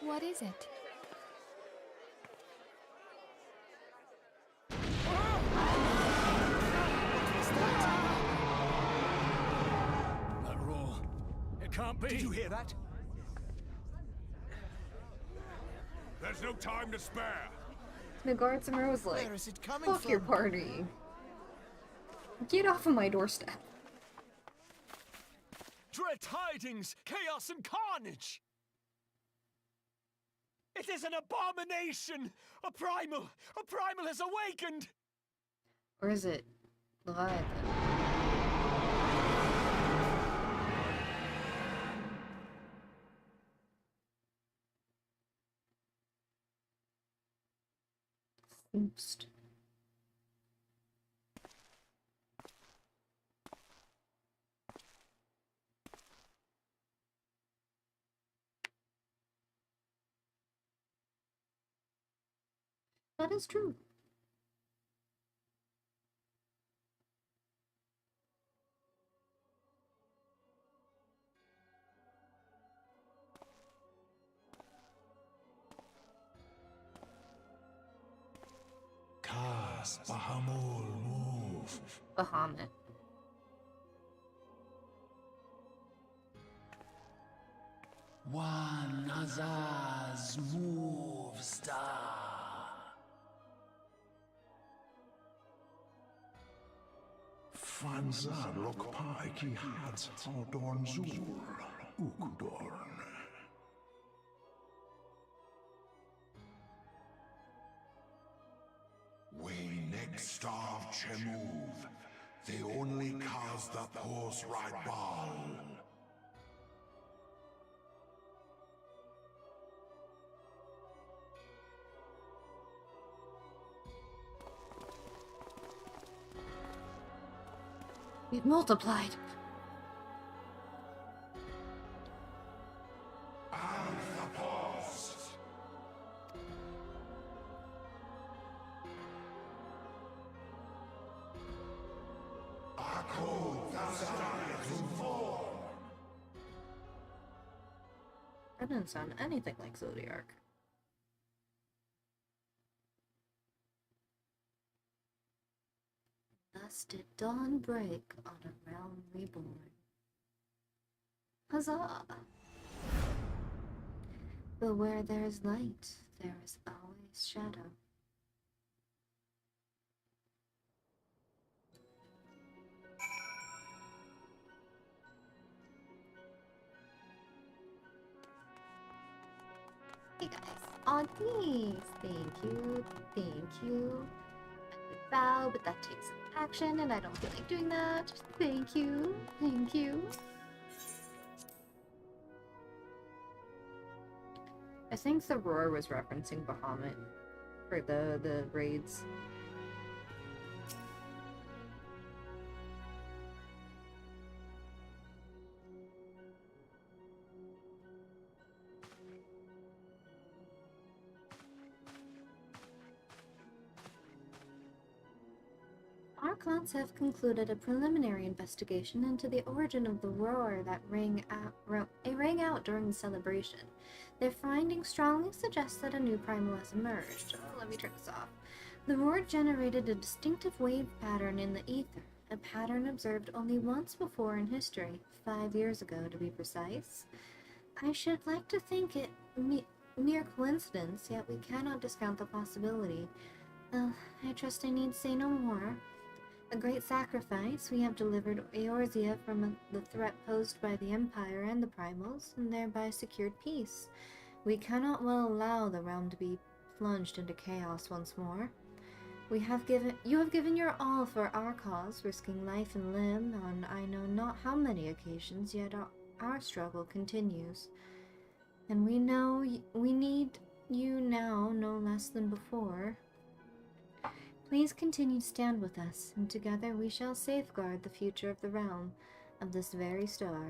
What is it? That roar. It can't be. Did you hear that? There's no time to spare. The guards and Rose like, Where is it coming fuck from? your party. Get off of my doorstep. Dread tidings, chaos and carnage! It is an abomination! A primal has awakened! Or is it Leviathan? Oops. That is true. Cast Bahamul move. Bahamut. One Azaz move star. Fanzar Lokpai ki Hats Haldorn Zul. Ukudorn. We next starve Chemuv. They only cause the pause right ball. It multiplied. Alpha pause. That didn't sound anything like Zodiac. That last did dawn break on a realm reborn. Huzzah! But where there is light, there is always shadow. Hey guys, on these, thank you. I would bow, but that takes action, and I don't feel like doing that. Thank you. I think the roar was referencing Bahamut for the raids. Archons have concluded a preliminary investigation into the origin of the roar that rang out during the celebration. Their findings strongly suggest that a new primal has emerged. Oh, let me turn this off. The roar generated a distinctive wave pattern in the ether, a pattern observed only once before in history, 5 years ago to be precise. I should like to think it mere coincidence, yet we cannot discount the possibility. I trust I need say no more. A great sacrifice, we have delivered Eorzea from the threat posed by the Empire and the Primals, and thereby secured peace. We cannot well allow the realm to be plunged into chaos once more. You have given your all for our cause, risking life and limb on I know not how many occasions, yet our struggle continues. And we know we need you now no less than before. Please continue to stand with us, and together we shall safeguard the future of the realm, of this very star.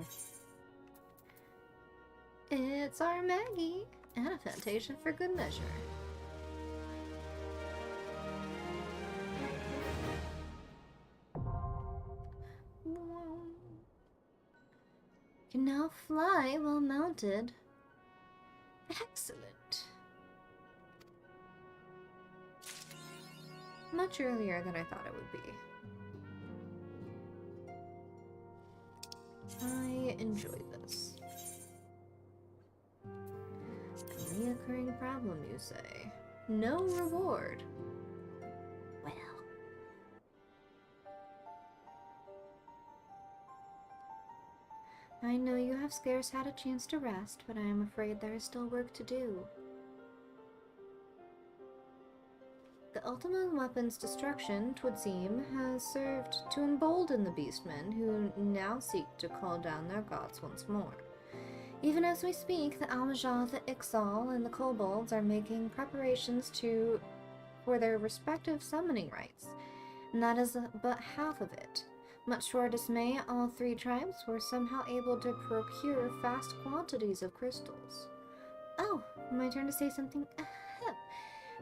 It's our Maggie, and a Fantasia for good measure. Can now fly while mounted. Excellent. Much earlier than I thought it would be. I enjoy this. A reoccurring problem, you say? No reward. Well. I know you have scarce had a chance to rest, but I am afraid there is still work to do. The ultimate weapon's destruction, 'twould seem, has served to embolden the beastmen, who now seek to call down their gods once more. Even as we speak, the Almajah, the Ixal, and the Kobolds are making preparations for their respective summoning rites, and that is but half of it. Much to our dismay, all three tribes were somehow able to procure vast quantities of crystals. Oh, my turn to say something.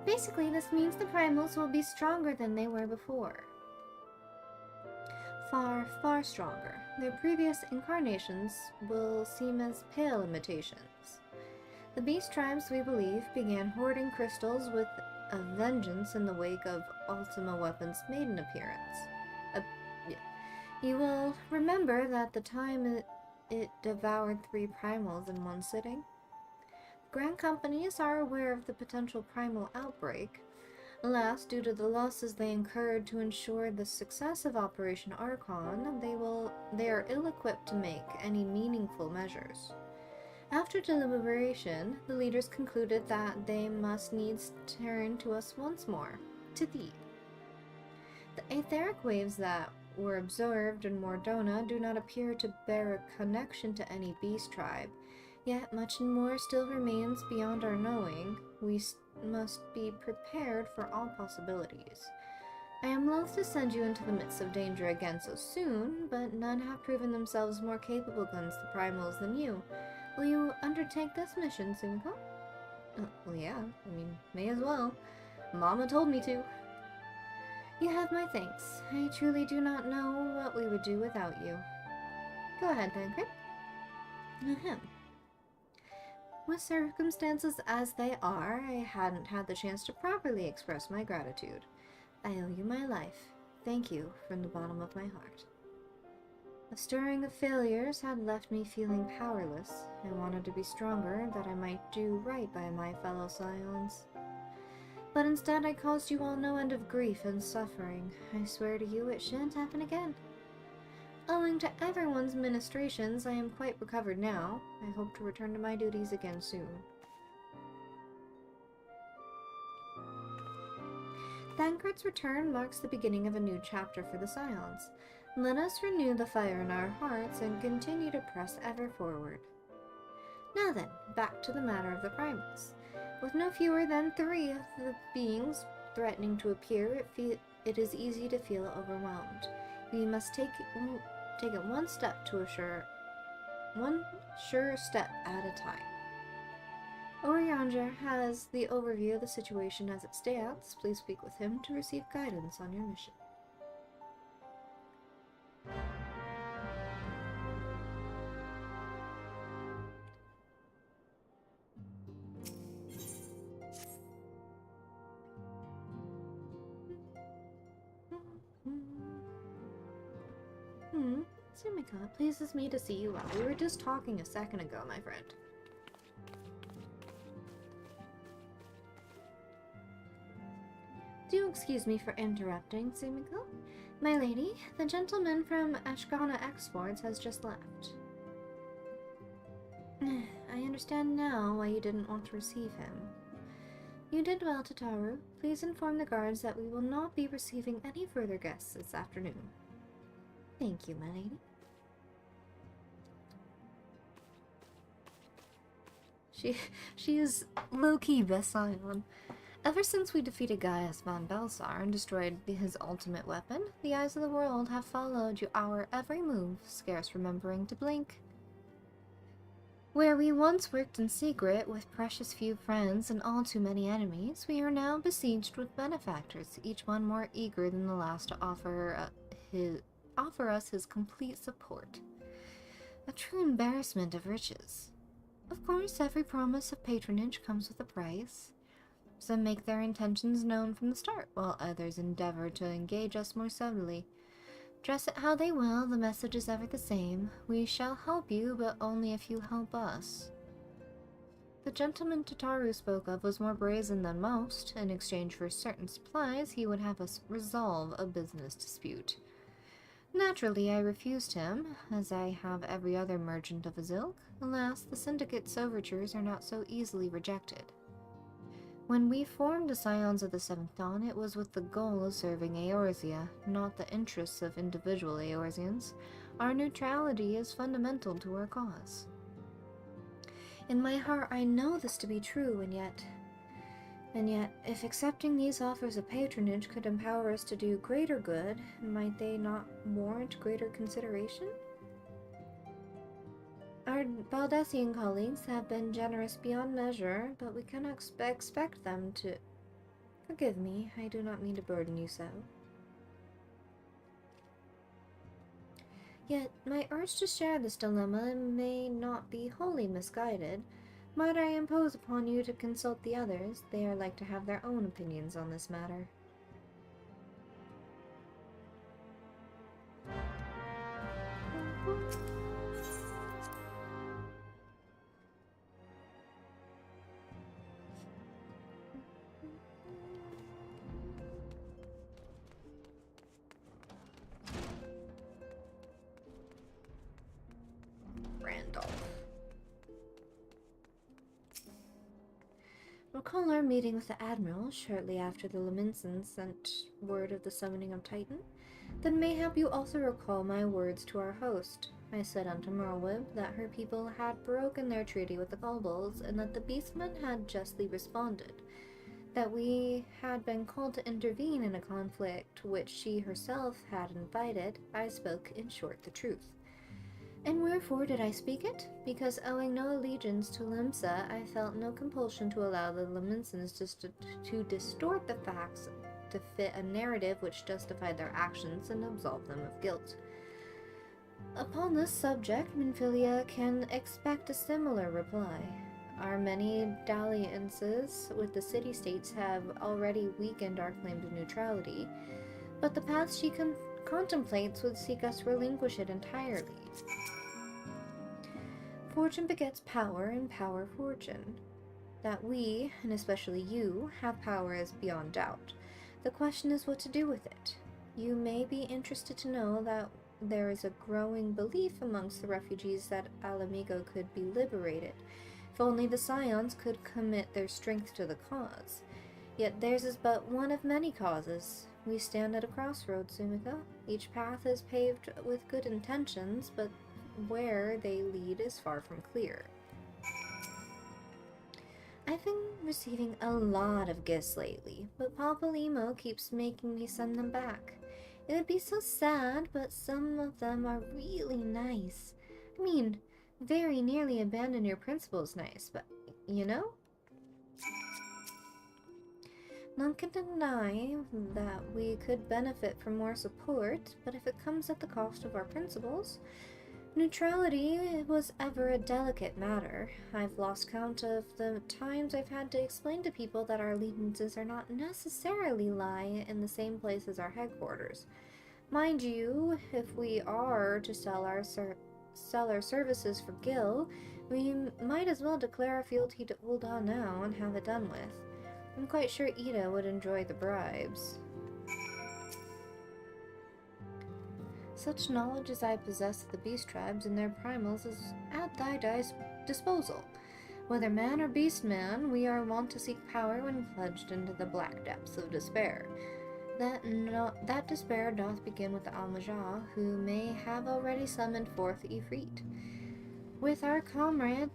Basically, this means the primals will be stronger than they were before. Far, far stronger. Their previous incarnations will seem as pale imitations. The beast tribes, we believe, began hoarding crystals with a vengeance in the wake of Ultima Weapon's maiden appearance. You will remember that the time it devoured 3 primals in one sitting. Grand companies are aware of the potential primal outbreak. Alas, due to the losses they incurred to ensure the success of Operation Archon, they are ill-equipped to make any meaningful measures. After deliberation, the leaders concluded that they must needs turn to us once more, to thee. The etheric waves that were observed in Mordona do not appear to bear a connection to any beast tribe. Yet much more still remains beyond our knowing. We must be prepared for all possibilities. I am loath to send you into the midst of danger again so soon, but none have proven themselves more capable against the primals than you. Will you undertake this mission, Sumiko? Well, yeah, I mean, may as well. Mama told me to. You have my thanks. I truly do not know what we would do without you. Go ahead, Tancred. Ahem. With circumstances as they are, I hadn't had the chance to properly express my gratitude. I owe you my life. thank you from the bottom of my heart. The stirring of failures had left me feeling powerless. I wanted to be stronger, that I might do right by my fellow scions. But instead I caused you all no end of grief and suffering. I swear to you it shan't happen again. Owing to everyone's ministrations, I am quite recovered now. I hope to return to my duties again soon. Thancred's return marks the beginning of a new chapter for the Scions. Let us renew the fire in our hearts and continue to press ever forward. Now then, back to the matter of the primals. With no fewer than 3 of the beings threatening to appear, it is easy to feel overwhelmed. We must take it one sure step at a time. Orianger has the overview of the situation as it stands. Please speak with him to receive guidance on your mission. Sumika, it pleases me to see you well. We were just talking a second ago, my friend. Do excuse me for interrupting, Sumiko. My lady, the gentleman from Ashgana Exports has just left. I understand now why you didn't want to receive him. You did well, Tataru. Please inform the guards that we will not be receiving any further guests this afternoon. Thank you, my lady. She is low-key best scion. Ever since we defeated Gaius von Belsar and destroyed his ultimate weapon, the eyes of the world have followed our every move, scarce remembering to blink. Where we once worked in secret with precious few friends and all too many enemies, we are now besieged with benefactors, each one more eager than the last to offer us his complete support. A true embarrassment of riches. Of course, every promise of patronage comes with a price. Some make their intentions known from the start, while others endeavor to engage us more subtly. Dress it how they will, the message is ever the same. We shall help you, but only if you help us. The gentleman Tataru spoke of was more brazen than most. In exchange for certain supplies, he would have us resolve a business dispute. Naturally, I refused him, as I have every other merchant of his ilk. Alas, the Syndicate's overtures are not so easily rejected. When we formed the Scions of the Seventh Dawn, it was with the goal of serving Eorzea, not the interests of individual Eorzeans. Our neutrality is fundamental to our cause. In my heart, I know this to be true, and yet, if accepting these offers of patronage could empower us to do greater good, might they not warrant greater consideration? Our Baldessian colleagues have been generous beyond measure, but we cannot expect them to... Forgive me, I do not mean to burden you so. Yet, my urge to share this dilemma may not be wholly misguided. Might I impose upon you to consult the others? They are like to have their own opinions on this matter. Recall our meeting with the Admiral shortly after the Laminsons sent word of the summoning of Titan? Then mayhap you also recall my words to our host. I said unto Merlwyb that her people had broken their treaty with the Kobolds, and that the Beastmen had justly responded. That we had been called to intervene in a conflict which she herself had invited. I spoke, in short, the truth. And wherefore did I speak it? Because owing no allegiance to Limsa, I felt no compulsion to allow the Laminsons to distort the facts to fit a narrative which justified their actions and absolved them of guilt. Upon this subject, Minfilia can expect a similar reply. Our many dalliances with the city-states have already weakened our claim to neutrality. but the path she contemplates would seek us to relinquish it entirely. Fortune begets power, and power fortune. That we, and especially you, have power is beyond doubt. The question is what to do with it. You may be interested to know that there is a growing belief amongst the refugees that Alamigo could be liberated, if only the Scions could commit their strength to the cause. Yet theirs is but one of many causes. We stand at a crossroads, Sumika. Each path is paved with good intentions, but where they lead is far from clear. I've been receiving a lot of gifts lately, but Papa Limo keeps making me send them back. It would be so sad, but some of them are really nice. I mean, very nearly abandon your principles nice, but, you know? None can deny that we could benefit from more support, but if it comes at the cost of our principles, neutrality was ever a delicate matter. I've lost count of the times I've had to explain to people that our allegiances are not necessarily lie in the same place as our headquarters. Mind you, if we are to sell our services for Gil, we might as well declare our fealty to Ul'dah now and have it done with. I'm quite sure Ida would enjoy the bribes. Such knowledge as I possess of the beast tribes and their primals is at thy disposal. Whether man or beast man, we are wont to seek power when plunged into the black depths of despair. That despair doth begin with the Almajah, who may have already summoned forth Ifrit. With our comrade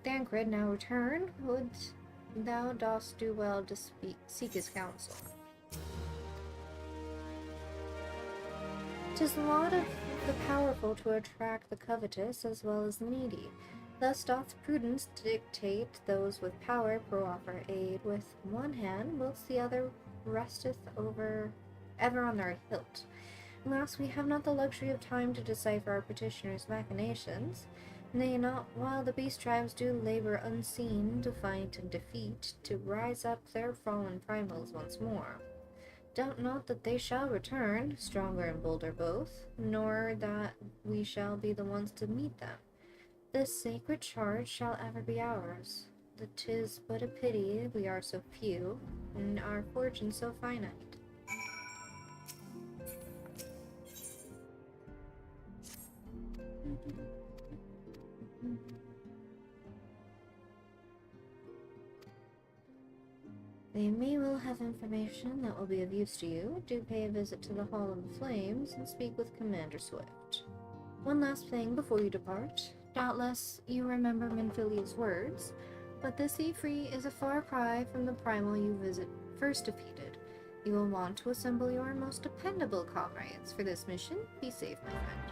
Thancred now returned, would thou dost do well to seek his counsel. 'Tis the lot of the powerful to attract the covetous as well as the needy. Thus doth prudence dictate those with power proffer aid with one hand, whilst the other resteth ever on their hilt. Alas, we have not the luxury of time to decipher our petitioners' machinations. Nay, not while the beast tribes do labor unseen to fight and defeat, to rise up their fallen primals once more. Doubt not that they shall return, stronger and bolder both, nor that we shall be the ones to meet them. This sacred charge shall ever be ours. That 'tis but a pity we are so few, and our fortune so finite. They may well have information that will be of use to you. Do pay a visit to the Hall of the Flames and speak with Commander Swift. One last thing before you depart. Doubtless you remember Minfilia's words, but this Ifrit is a far cry from the primal you first defeated. You will want to assemble your most dependable comrades for this mission. Be safe, my friend.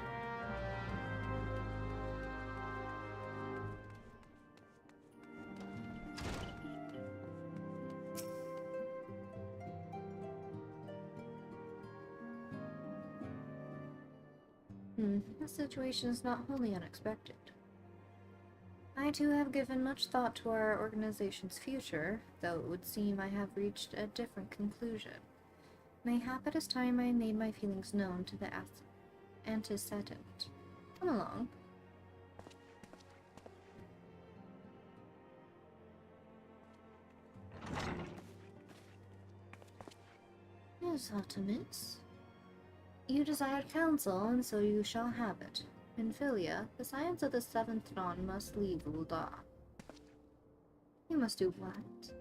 This situation is not wholly unexpected. I too have given much thought to our organization's future, though it would seem I have reached a different conclusion. Mayhap it is time I made my feelings known to the antecedent. Come along. Yes, Artemis. You desired counsel, and so you shall have it. Minfilia, the Scions of the Seventh Dawn must leave Ul'dah. You must do what?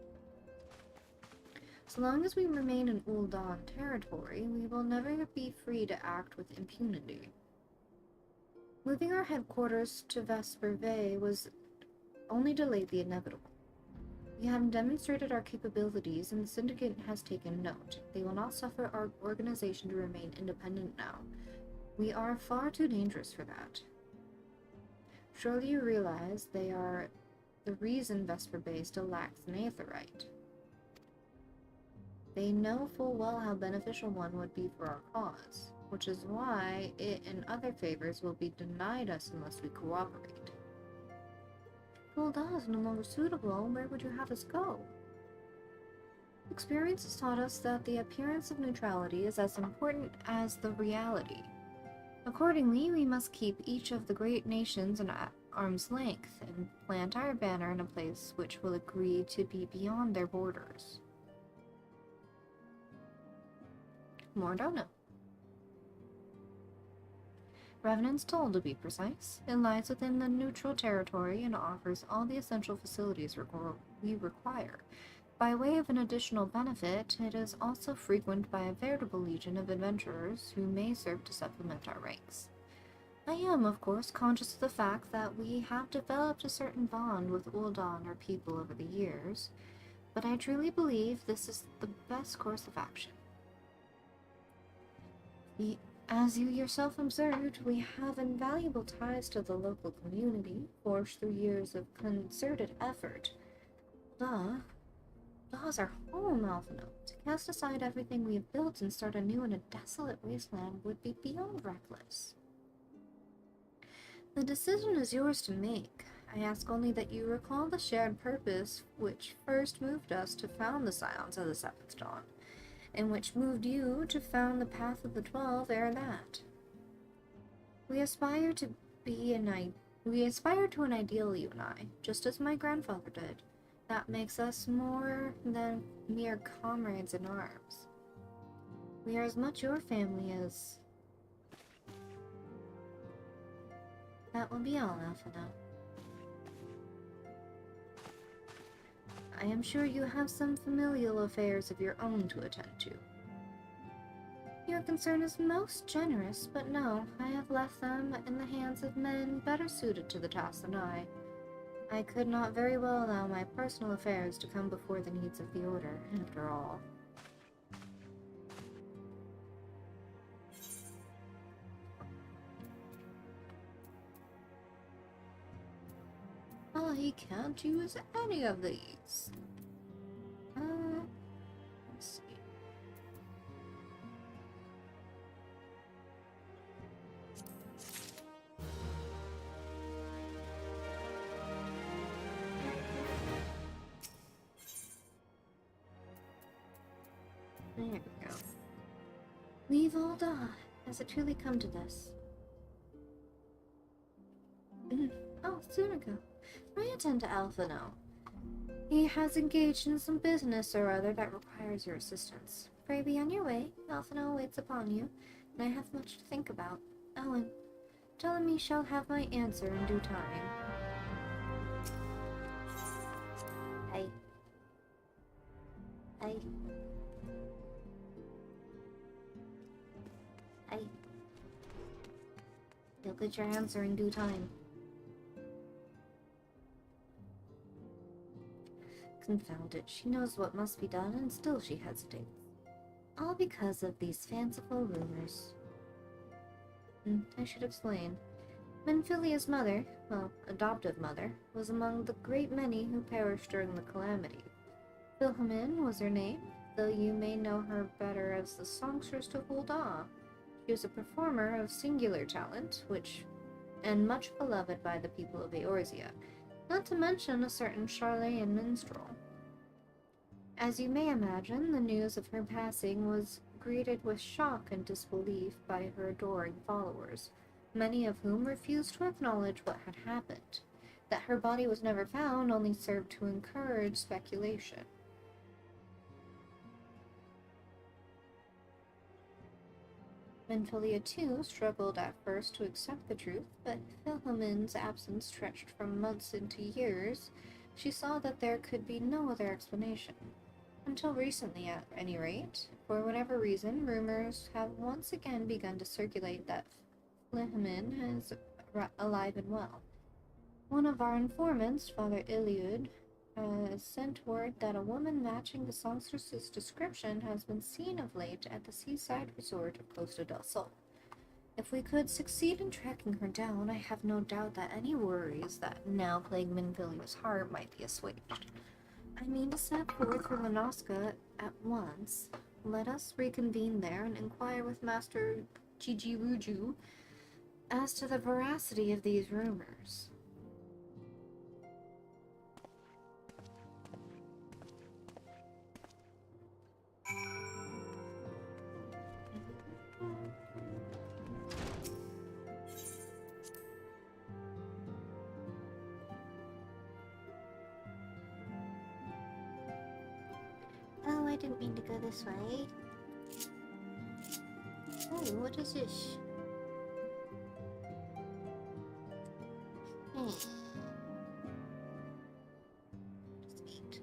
So long as we remain in Ul'dah territory, we will never be free to act with impunity. Moving our headquarters to Vesper Bay was only delayed the inevitable. We have demonstrated our capabilities, and the Syndicate has taken note. They will not suffer our organization to remain independent now. We are far too dangerous for that. Surely you realize they are the reason Vesper Bay still lacks an Aetherite. They know full well how beneficial one would be for our cause, which is why it and other favors will be denied us unless we cooperate. Ul'dah is no longer suitable. Where would you have us go? Experience has taught us that the appearance of neutrality is as important as the reality. Accordingly, we must keep each of the great nations at arm's length and plant our banner in a place which will agree to be beyond their borders. Mordona. Revenant's Toll, to be precise. It lies within the neutral territory and offers all the essential facilities we require. By way of an additional benefit, it is also frequented by a veritable legion of adventurers who may serve to supplement our ranks. I am, of course, conscious of the fact that we have developed a certain bond with Ul'dah and our people over the years, but I truly believe this is the best course of action. As you yourself observed, we have invaluable ties to the local community, forged through years of concerted effort. Ul'dah's our home, Alphinaud. To cast aside everything we have built and start anew in a desolate wasteland would be beyond reckless. The decision is yours to make. I ask only that you recall the shared purpose which first moved us to found the Scions of the Seventh Dawn, and which moved you to found the Path of the 12 ere that. We aspire to an ideal, you and I, just as my grandfather did. That makes us more than mere comrades in arms. We are as much your family as... That will be all, Alphinaud. I am sure you have some familial affairs of your own to attend to. Your concern is most generous, but no, I have left them in the hands of men better suited to the task than I. I could not very well allow my personal affairs to come before the needs of the Order, after all. I can't use any of these. Let's see. There we go. Leave Ul'dah. Has it truly come to this? Oh, Sunika. Pray attend to Alphinaud. He has engaged in some business or other that requires your assistance. Pray be on your way. Alphinaud waits upon you, and I have much to think about. Oh, and tell him he shall have my answer in due time. Hey. Hey. Hey. You'll get your answer in due time. Confound it, she knows what must be done, and still she hesitates. All because of these fanciful rumors. I should explain. Minfilia's mother, well, adoptive mother, was among the great many who perished during the calamity. Wilhelmine was her name, though you may know her better as the songstress to Ul'dah. She was a performer of singular talent, and much beloved by the people of Eorzea, not to mention a certain Charlatan minstrel. As you may imagine, the news of her passing was greeted with shock and disbelief by her adoring followers, many of whom refused to acknowledge what had happened. That her body was never found only served to encourage speculation. Minfilia, too, struggled at first to accept the truth, but Wilhelmine's absence stretched from months into years. She saw that there could be no other explanation. Until recently, at any rate. For whatever reason, rumors have once again begun to circulate that Wilhelmine is alive and well. One of our informants, Father Iliud, has sent word that a woman matching the songstress's description has been seen of late at the seaside resort of Costa del Sol. If we could succeed in tracking her down, I have no doubt that any worries that now plague Minfilia's heart might be assuaged. I mean to set forth for Lanoska at once. Let us reconvene there and inquire with Master Jijiruju as to the veracity of these rumors. didn't mean to go this way. Oh, what is this? Just eat.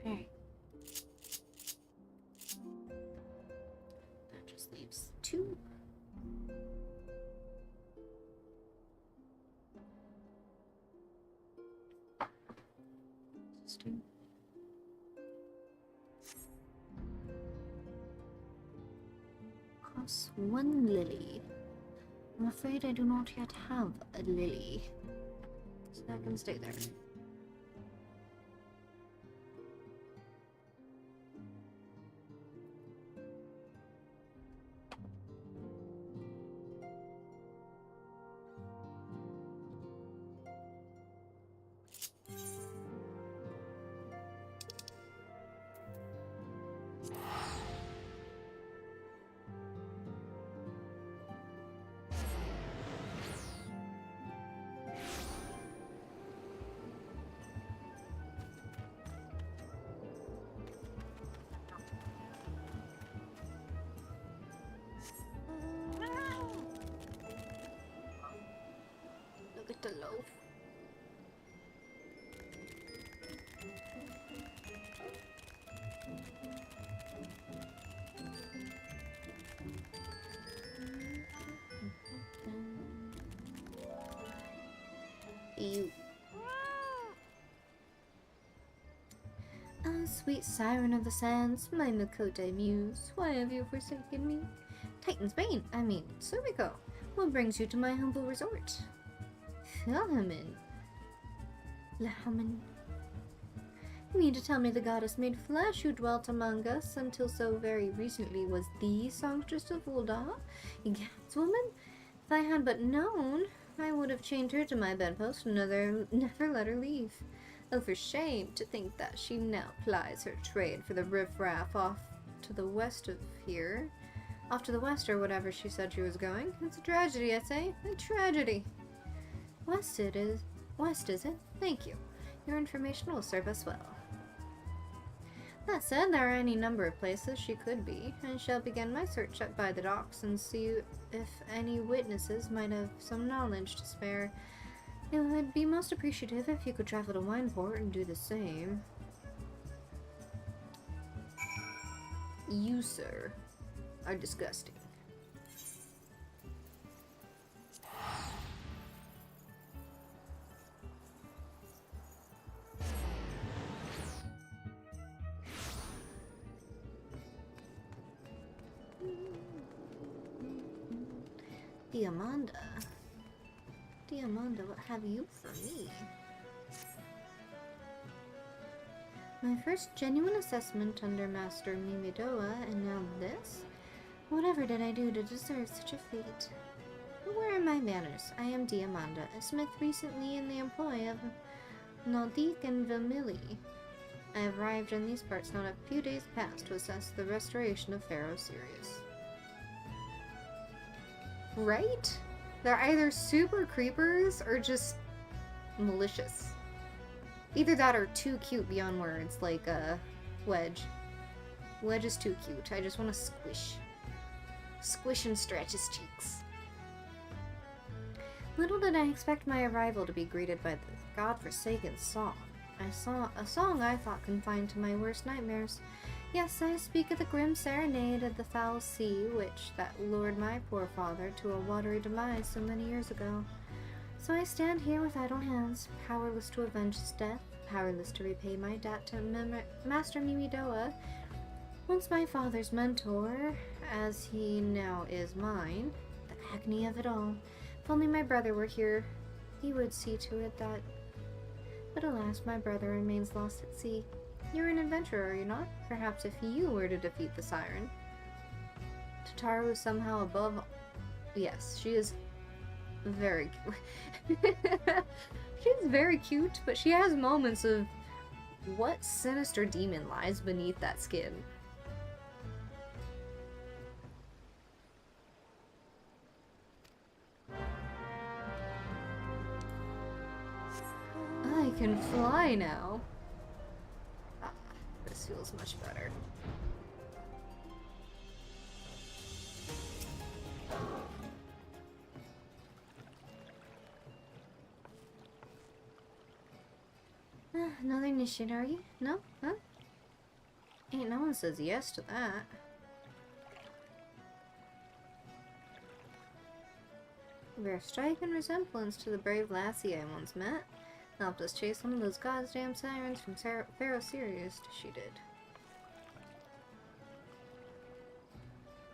Alright. That just leaves 2. System. Costs 1 lily. I'm afraid I do not yet have a lily. So that can stay there. Look at the loaf. You. Ah, sweet siren of the sands, my Makote muse, why have you forsaken me? Titan's Bane, I mean, Suriko, what brings you to my humble resort? Lahamin. You mean to tell me the goddess made flesh who dwelt among us until so very recently was the songstress of Ul'dah? Yes, woman? If I had but known, I would have chained her to my bedpost and never let her leave. Oh, for shame to think that she now plies her trade for the riffraff off to the west of here. Off to the west or whatever she said she was going. It's a tragedy, I say. A tragedy. West, is it? Thank you. Your information will serve us well. That said, there are any number of places she could be. I shall begin my search up by the docks and see if any witnesses might have some knowledge to spare. It would be most appreciative if you could travel to Wineport and do the same. You, sir, are disgusting. Diamanda, what have you for me? My first genuine assessment under Master Mimidoa, and now this? Whatever did I do to deserve such a fate? Where are my manners? I am Diamanda, a smith recently in the employ of Naldik and Vermilli. I have arrived in these parts not a few days past to assess the restoration of Pharaoh Sirius. Right? They're either super creepers or just malicious. Either that or too cute beyond words, like Wedge. Wedge is too cute. I just want to squish. Squish and stretch his cheeks. Little did I expect my arrival to be greeted by the godforsaken song. A song I thought confined to my worst nightmares. Yes, I speak of the grim serenade of the foul sea, that lured my poor father to a watery demise so many years ago. So I stand here with idle hands, powerless to avenge his death, powerless to repay my debt to Master Mimidoa, once my father's mentor, as he now is mine. The agony of it all. If only my brother were here, he would see to it that... But alas, my brother remains lost at sea. You're an adventurer, are you not? Perhaps if you were to defeat the siren. Tataru is somehow above... Yes, she is very cute. She's very cute, but she has moments of what sinister demon lies beneath that skin. I can fly now. Ah, this feels much better. Another initiate, are you? No? Huh? Ain't no one says yes to that. You bear striking resemblance to the brave lassie I once met. Helped us chase one of those goddamn sirens from Pharaoh Sirius. She did.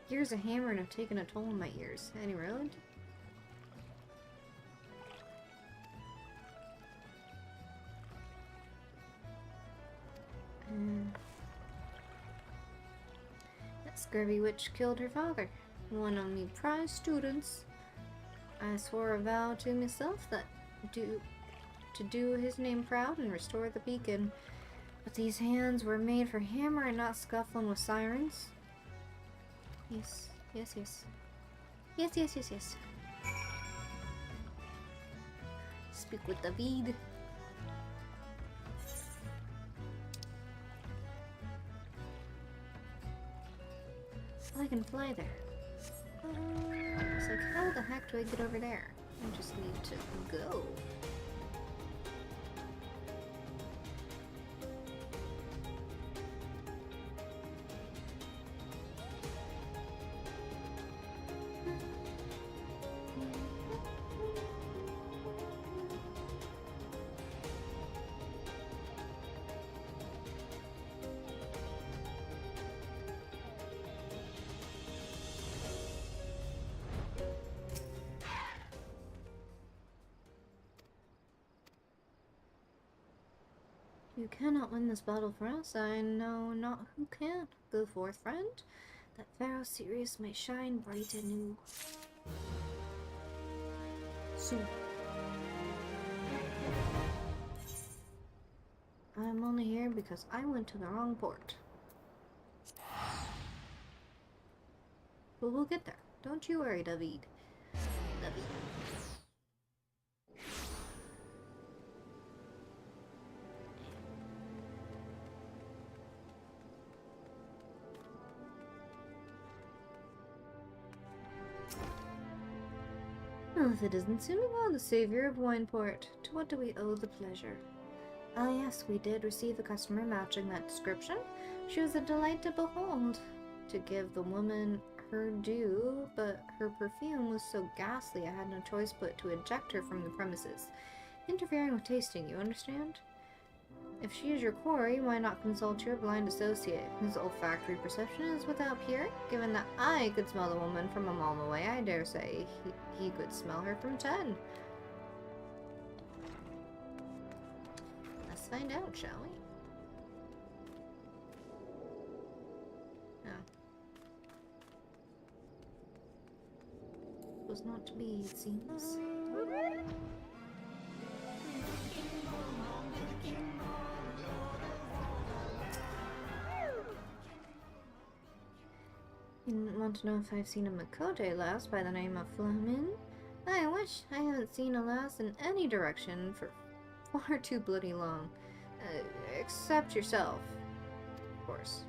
Years of hammering have taken a toll on my ears. Any road? That scurvy witch killed her father, one of me prize students. I swore a vow to myself that to do his name proud and restore the beacon. But these hands were made for hammer and not scuffling with sirens. Yes, yes, yes. Yes, yes, yes, yes. Speak with David. I can fly there. It's like, how the heck do I get over there? I just need to go. You cannot win this battle for us. I know not who can. Go forth, friend, that Pharaoh Sirius may shine bright anew. Soon. I'm only here because I went to the wrong port. But we'll get there. Don't you worry, David. David. Well, if it isn't Sumima, the savior of Wineport, to what do we owe the pleasure? Ah yes, we did receive a customer matching that description. She was a delight to behold. To give the woman her due, but her perfume was so ghastly I had no choice but to eject her from the premises. Interfering with tasting, you understand? If she is your quarry, why not consult your blind associate? His olfactory perception is without peer. Given that I could smell the woman from a mile away, I dare say he could smell her from 10. Let's find out, shall we? No. It was not to be, it seems. You want to know if I've seen a Makote lass by the name of Flamin? I wish I haven't seen a lass in any direction for far too bloody long. Except yourself, of course.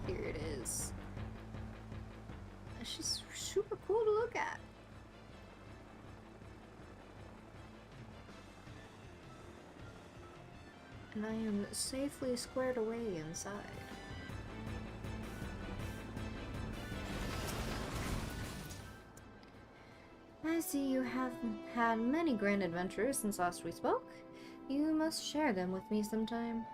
Here it is. She's super cool to look at. And I am safely squared away inside. I see you have had many grand adventures since last we spoke. You must share them with me sometime.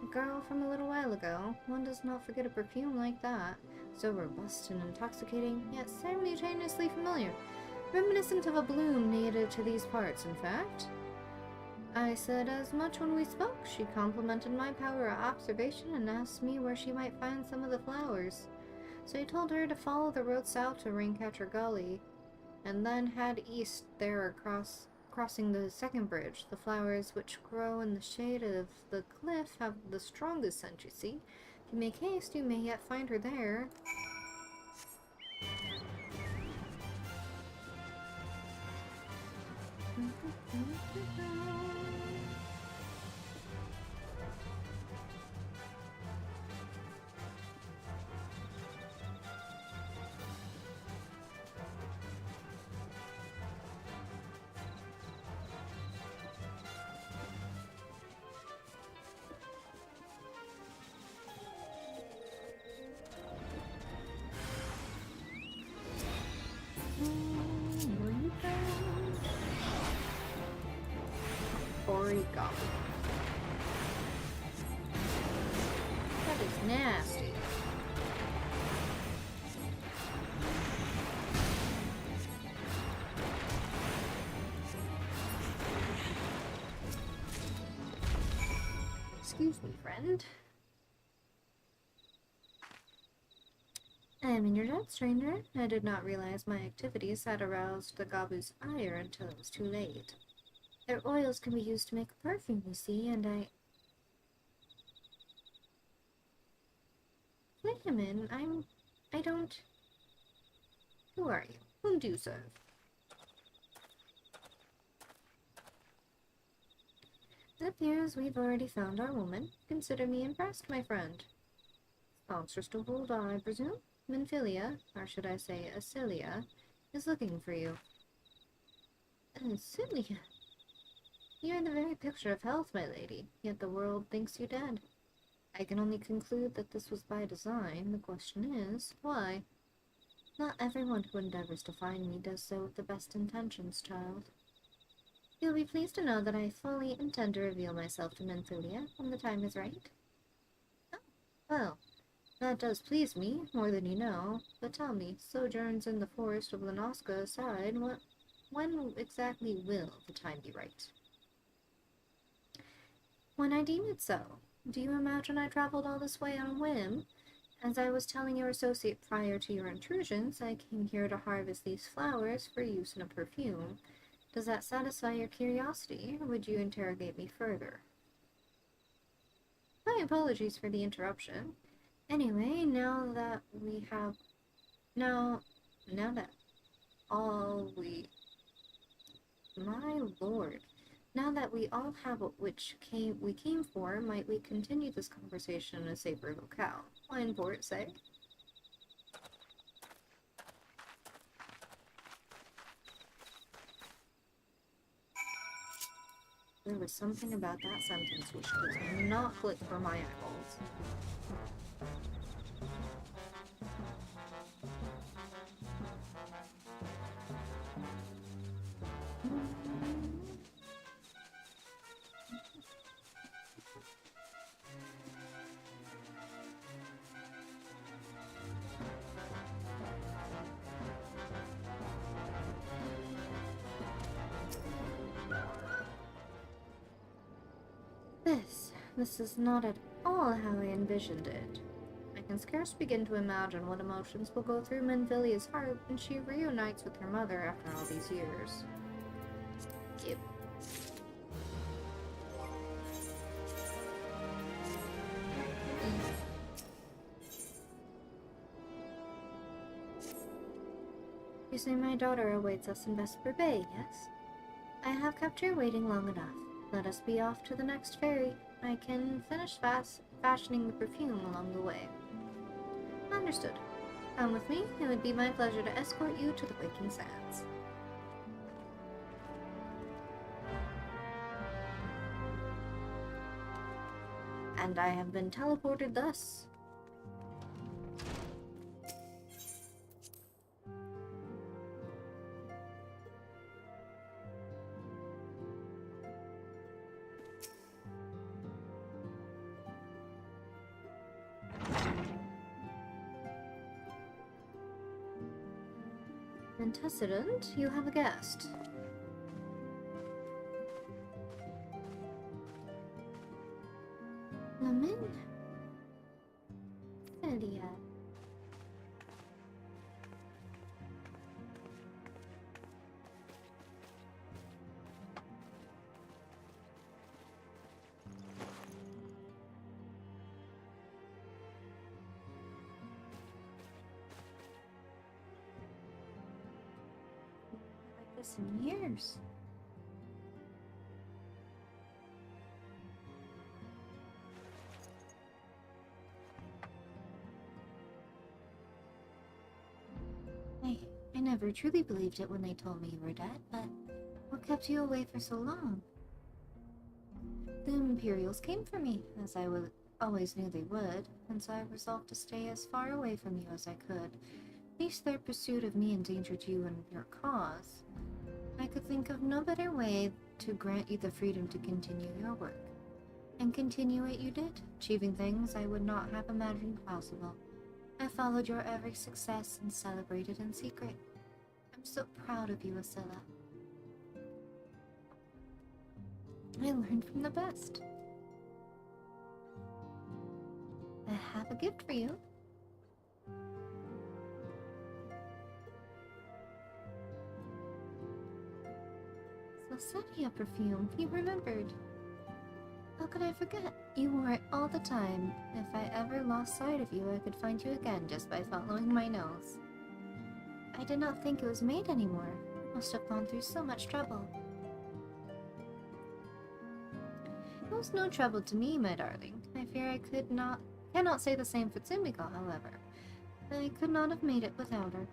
A girl from a little while ago. One does not forget a perfume like that. So robust and intoxicating, yet simultaneously familiar. Reminiscent of a bloom native to these parts, in fact. I said as much when we spoke. She complimented my power of observation and asked me where she might find some of the flowers. So I told her to follow the road south to Raincatcher Gully, and then head east there crossing the second bridge. The flowers which grow in the shade of the cliff have the strongest scent, you see. If you make haste, you may yet find her there. Goblin. That is nasty. Excuse me, friend. I am in your debt, stranger. I did not realize my activities had aroused the Gabu's ire until it was too late. Their oils can be used to make a perfume, you see, and Wait a minute, I don't... Who are you? Whom do you serve? It appears we've already found our woman. Consider me impressed, my friend. Monsters to hold on, I presume? Minfilia, or should I say Acilia, is looking for you. Acilia? You are the very picture of health, my lady, yet the world thinks you dead. I can only conclude that this was by design. The question is, why? Not everyone who endeavors to find me does so with the best intentions, child. You'll be pleased to know that I fully intend to reveal myself to Minfilia when the time is right. Oh, well, that does please me, more than you know. But tell me, sojourns in the forest of Lanoska aside, when exactly will the time be right? When I deem it so. Do you imagine I traveled all this way on a whim? As I was telling your associate prior to your intrusions, I came here to harvest these flowers for use in a perfume. Does that satisfy your curiosity, or would you interrogate me further? My apologies for the interruption. Anyway, now that my lord. Now that we all have what we came for, might we continue this conversation in a safer locale? Wine port, say? There was something about that sentence which does not click for my eyeballs. This is not at all how I envisioned it. I can scarce begin to imagine what emotions will go through Minfilia's heart when she reunites with her mother after all these years. Cute. You say my daughter awaits us in Vesper Bay, yes? I have kept her waiting long enough. Let us be off to the next ferry. I can finish fashioning the perfume along the way. Understood. Come with me. It would be my pleasure to escort you to the Waking Sands. And I have been teleported thus. Antecedent, you have a guest. Lamin? Celia. Like this in years. I never truly believed it when they told me you were dead, but what kept you away for so long? The Imperials came for me, as I always knew they would, and so I resolved to stay as far away from you as I could, lest their pursuit of me endangered you and your cause. I could think of no better way to grant you the freedom to continue your work. And continue it you did, achieving things I would not have imagined possible. I followed your every success and celebrated in secret. I'm so proud of you, Asilla. I learned from the best. I have a gift for you. Celestia perfume, you remembered. How could I forget? You wore it all the time. If I ever lost sight of you, I could find you again just by following my nose. I did not think it was made anymore. It must have gone through so much trouble. It was no trouble to me, my darling. I fear I cannot say the same for Tsumiko, however. I could not have made it without her.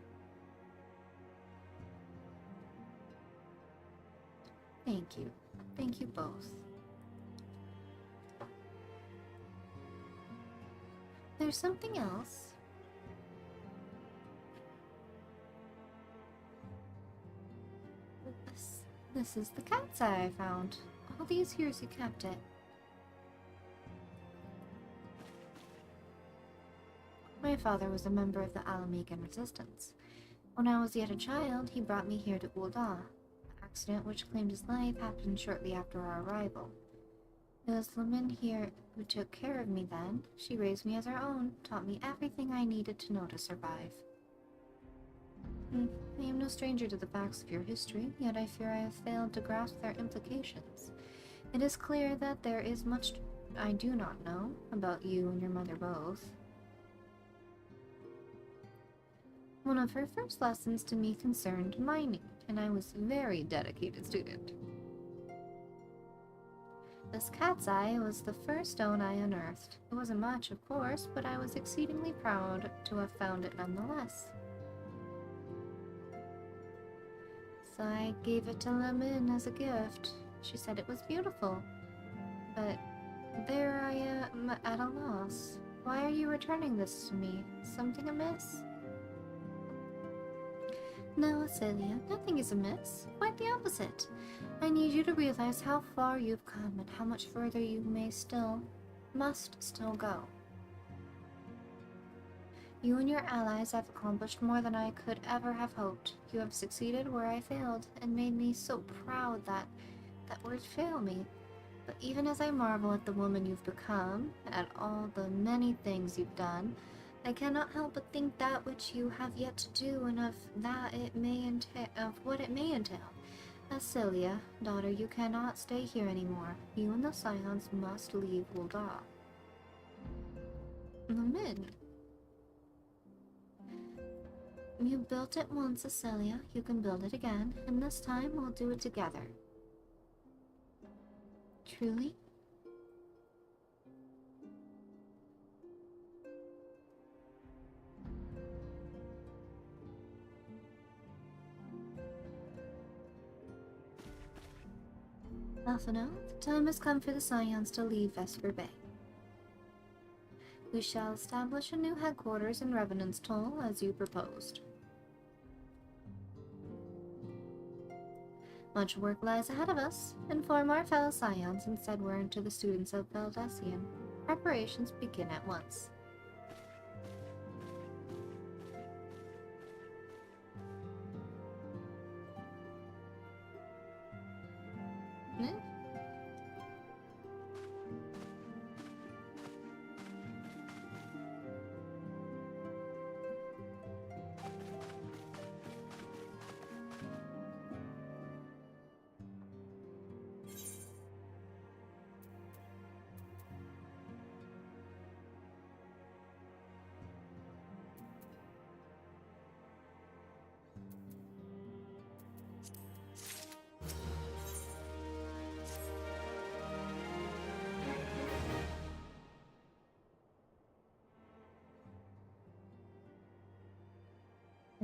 Thank you. Thank you both. There's something else. This is the cat's eye I found. All these years you kept it. My father was a member of the Alamegan resistance. When I was yet a child, he brought me here to Ul'dah. The accident which claimed his life happened shortly after our arrival. It was Lamin here who took care of me then. She raised me as her own, taught me everything I needed to know to survive. I am no stranger to the facts of your history, yet I fear I have failed to grasp their implications. It is clear that there is much I do not know about you and your mother both. One of her first lessons to me concerned mining, and I was a very dedicated student. This cat's eye was the first stone I unearthed. It wasn't much, of course, but I was exceedingly proud to have found it nonetheless. So I gave it to Lamin as a gift. She said it was beautiful. But there I am at a loss. Why are you returning this to me? Something amiss? No, Celia, nothing is amiss. Quite the opposite. I need you to realize how far you've come and how much further you must still go. You and your allies have accomplished more than I could ever have hoped. You have succeeded where I failed, and made me so proud that words fail me. But even as I marvel at the woman you've become, at all the many things you've done, I cannot help but think that which you have yet to do, and of what it may entail. Celia, daughter, you cannot stay here anymore. You and the Scions must leave Ul'dah. Lamin. You built it once, Celia. You can build it again, and this time we'll do it together. Truly? Alphino, the time has come for the Scions to leave Vesper Bay. We shall establish a new headquarters in Revenant's Toll, as you proposed. Much work lies ahead of us. Inform our fellow Scions and send word to the students of Veldesian. Preparations begin at once.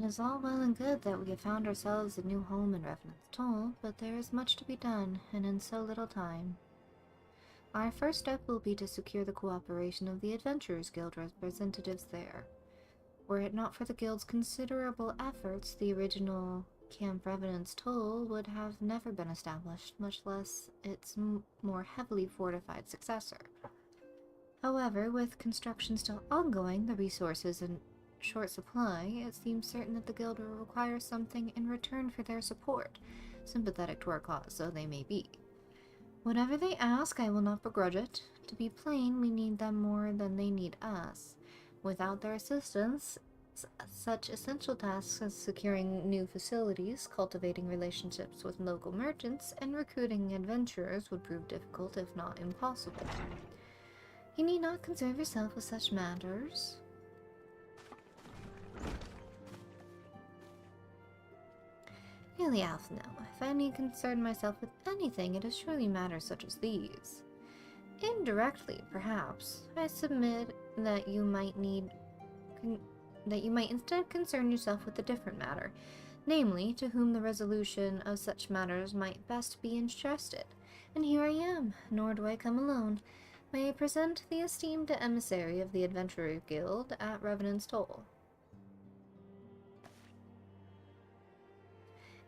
It is all well and good that we have found ourselves a new home in Revenant's Toll, but there is much to be done, and in so little time. Our first step will be to secure the cooperation of the Adventurers Guild representatives there. Were it not for the Guild's considerable efforts, the original Camp Revenant's Toll would have never been established, much less its more heavily fortified successor. However, with construction still ongoing, the resources in short supply, it seems certain that the Guild will require something in return for their support, sympathetic to our cause though they may be. Whatever they ask, I will not begrudge it. To be plain, we need them more than they need us. Without their assistance, such essential tasks as securing new facilities, cultivating relationships with local merchants, and recruiting adventurers would prove difficult, if not impossible. You need not concern yourself with such matters. Really, Alphino, if I need concern myself with anything, it is surely matters such as these. Indirectly, perhaps, I submit that you might instead concern yourself with a different matter, namely, to whom the resolution of such matters might best be entrusted. And here I am, nor do I come alone. May I present the esteemed emissary of the Adventurer Guild at Revenant's Toll.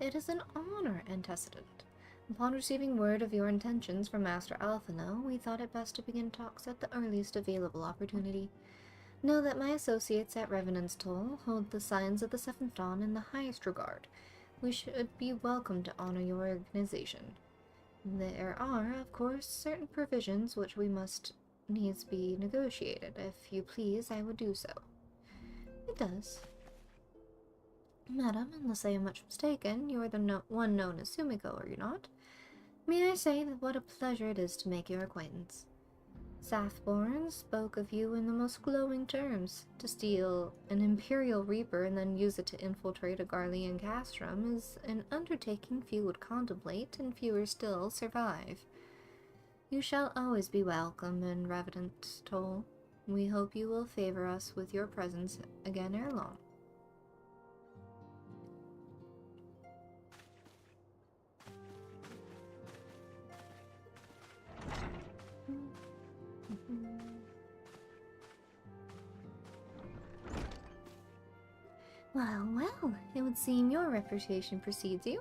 It is an honor, antecedent. Upon receiving word of your intentions from Master Alphino, we thought it best to begin talks at the earliest available opportunity. Know that my associates at Revenant's Toll hold the signs of the Seventh Dawn in the highest regard. We should be welcome to honor your organization. There are, of course, certain provisions which we must needs be negotiated. If you please, I would do so. It does. Madam, unless I am much mistaken, you are the one known as Sumiko, are you not? May I say that what a pleasure it is to make your acquaintance. Sathborn spoke of you in the most glowing terms. To steal an Imperial Reaper and then use it to infiltrate a Garlean castrum is an undertaking few would contemplate, and fewer still survive. You shall always be welcome in Revenant's Toll. We hope you will favor us with your presence again ere long. Well, well, it would seem your reputation precedes you.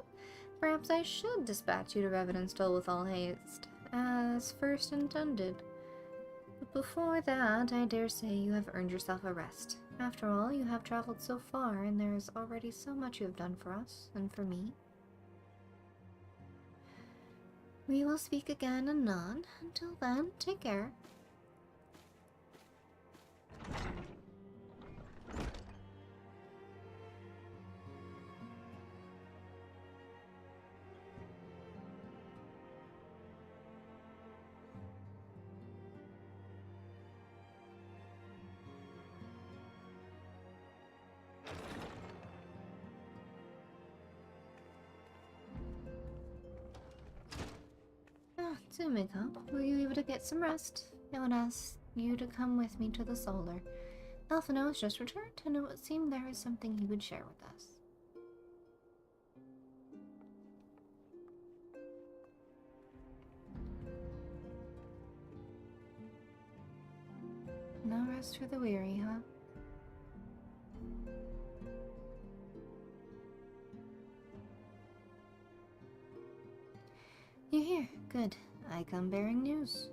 Perhaps I should dispatch you to Revenant's Toll with all haste, as first intended. But before that, I dare say you have earned yourself a rest. After all, you have traveled so far, and there is already so much you have done for us, and for me. We will speak again anon. Until then, take care. Sumiko, were you able to get some rest? I would ask you to come with me to the Solar. Alphino has just returned, and it would seem there is something he would share with us. No rest for the weary, huh? You're here. Good. I come bearing news.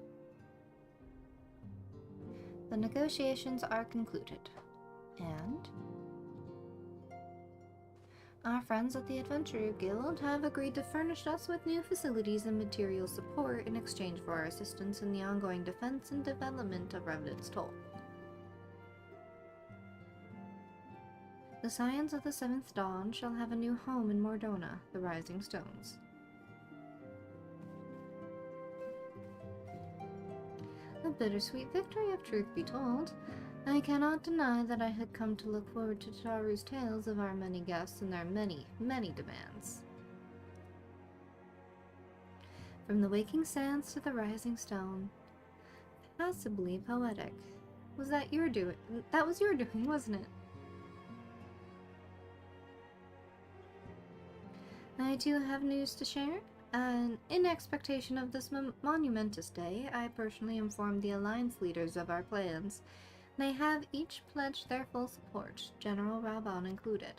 The negotiations are concluded, and our friends at the Adventurer Guild have agreed to furnish us with new facilities and material support in exchange for our assistance in the ongoing defense and development of Revenant's Toll. The Scions of the Seventh Dawn shall have a new home in Mordona, the Rising Stones. A bittersweet victory, if truth be told. I cannot deny that I had come to look forward to Taru's tales of our many guests and their many, many demands. From the waking sands to the rising stone. Passably poetic. Was that your doing? That was your doing, wasn't it? I too have news to share. And in expectation of this monumentous day, I personally informed the Alliance leaders of our plans. They have each pledged their full support, General Raban included.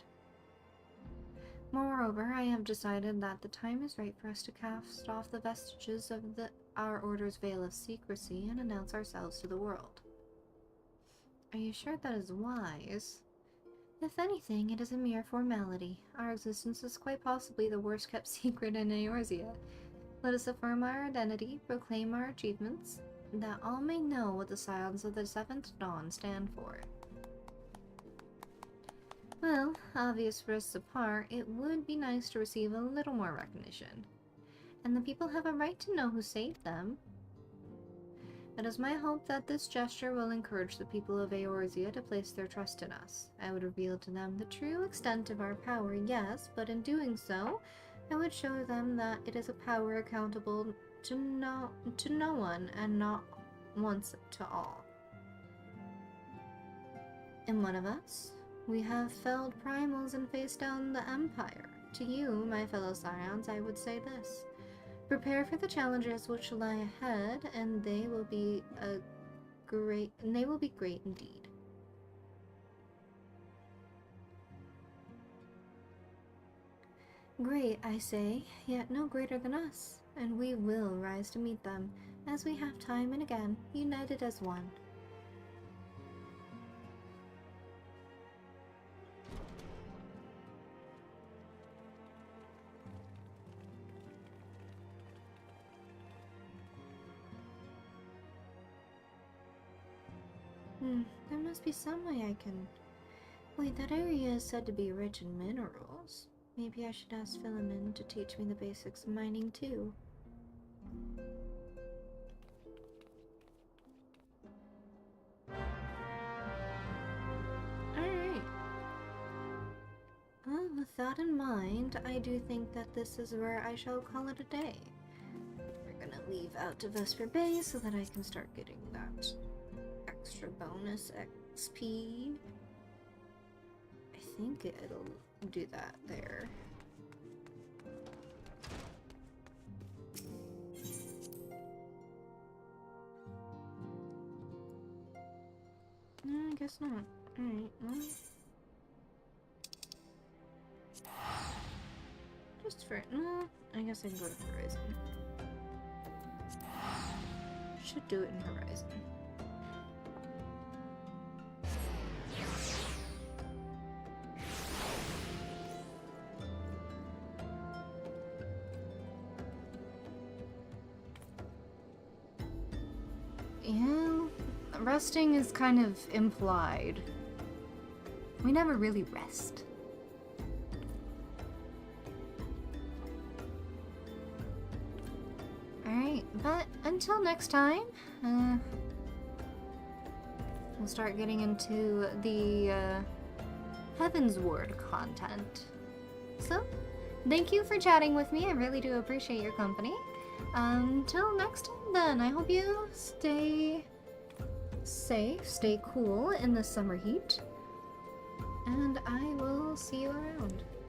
Moreover, I have decided that the time is right for us to cast off the vestiges of our Order's veil of secrecy and announce ourselves to the world. Are you sure that is wise? If anything, it is a mere formality. Our existence is quite possibly the worst-kept secret in Eorzea. Let us affirm our identity, proclaim our achievements, that all may know what the Scions of the Seventh Dawn stand for. Well, obvious risks apart, it would be nice to receive a little more recognition. And the people have a right to know who saved them. It is my hope that this gesture will encourage the people of Eorzea to place their trust in us. I would reveal to them the true extent of our power, yes, but in doing so, I would show them that it is a power accountable to no one and not once to all. In one of us, we have felled primals and faced down the Empire. To you, my fellow Scions, I would say this. Prepare for the challenges which lie ahead, and they will be great indeed. Great, I say, yet no greater than us, and we will rise to meet them, as we have time and again, united as one. There must be some way I can... Wait, that area is said to be rich in minerals. Maybe I should ask Philemon to teach me the basics of mining too. Alright. Well, with that in mind, I do think that this is where I shall call it a day. We're gonna leave out to Vesper Bay so that I can start getting that extra bonus XP. I think it'll do that there. No, I guess not. Alright, well. Just for... No, I guess I can go to Horizon. Should do it in Horizon. Yeah, resting is kind of implied. We never really rest. Alright, but until next time, we'll start getting into the Heavensward content. So, thank you for chatting with me. I really do appreciate your company. Until next time then, I hope you stay safe, stay cool in the summer heat, and I will see you around.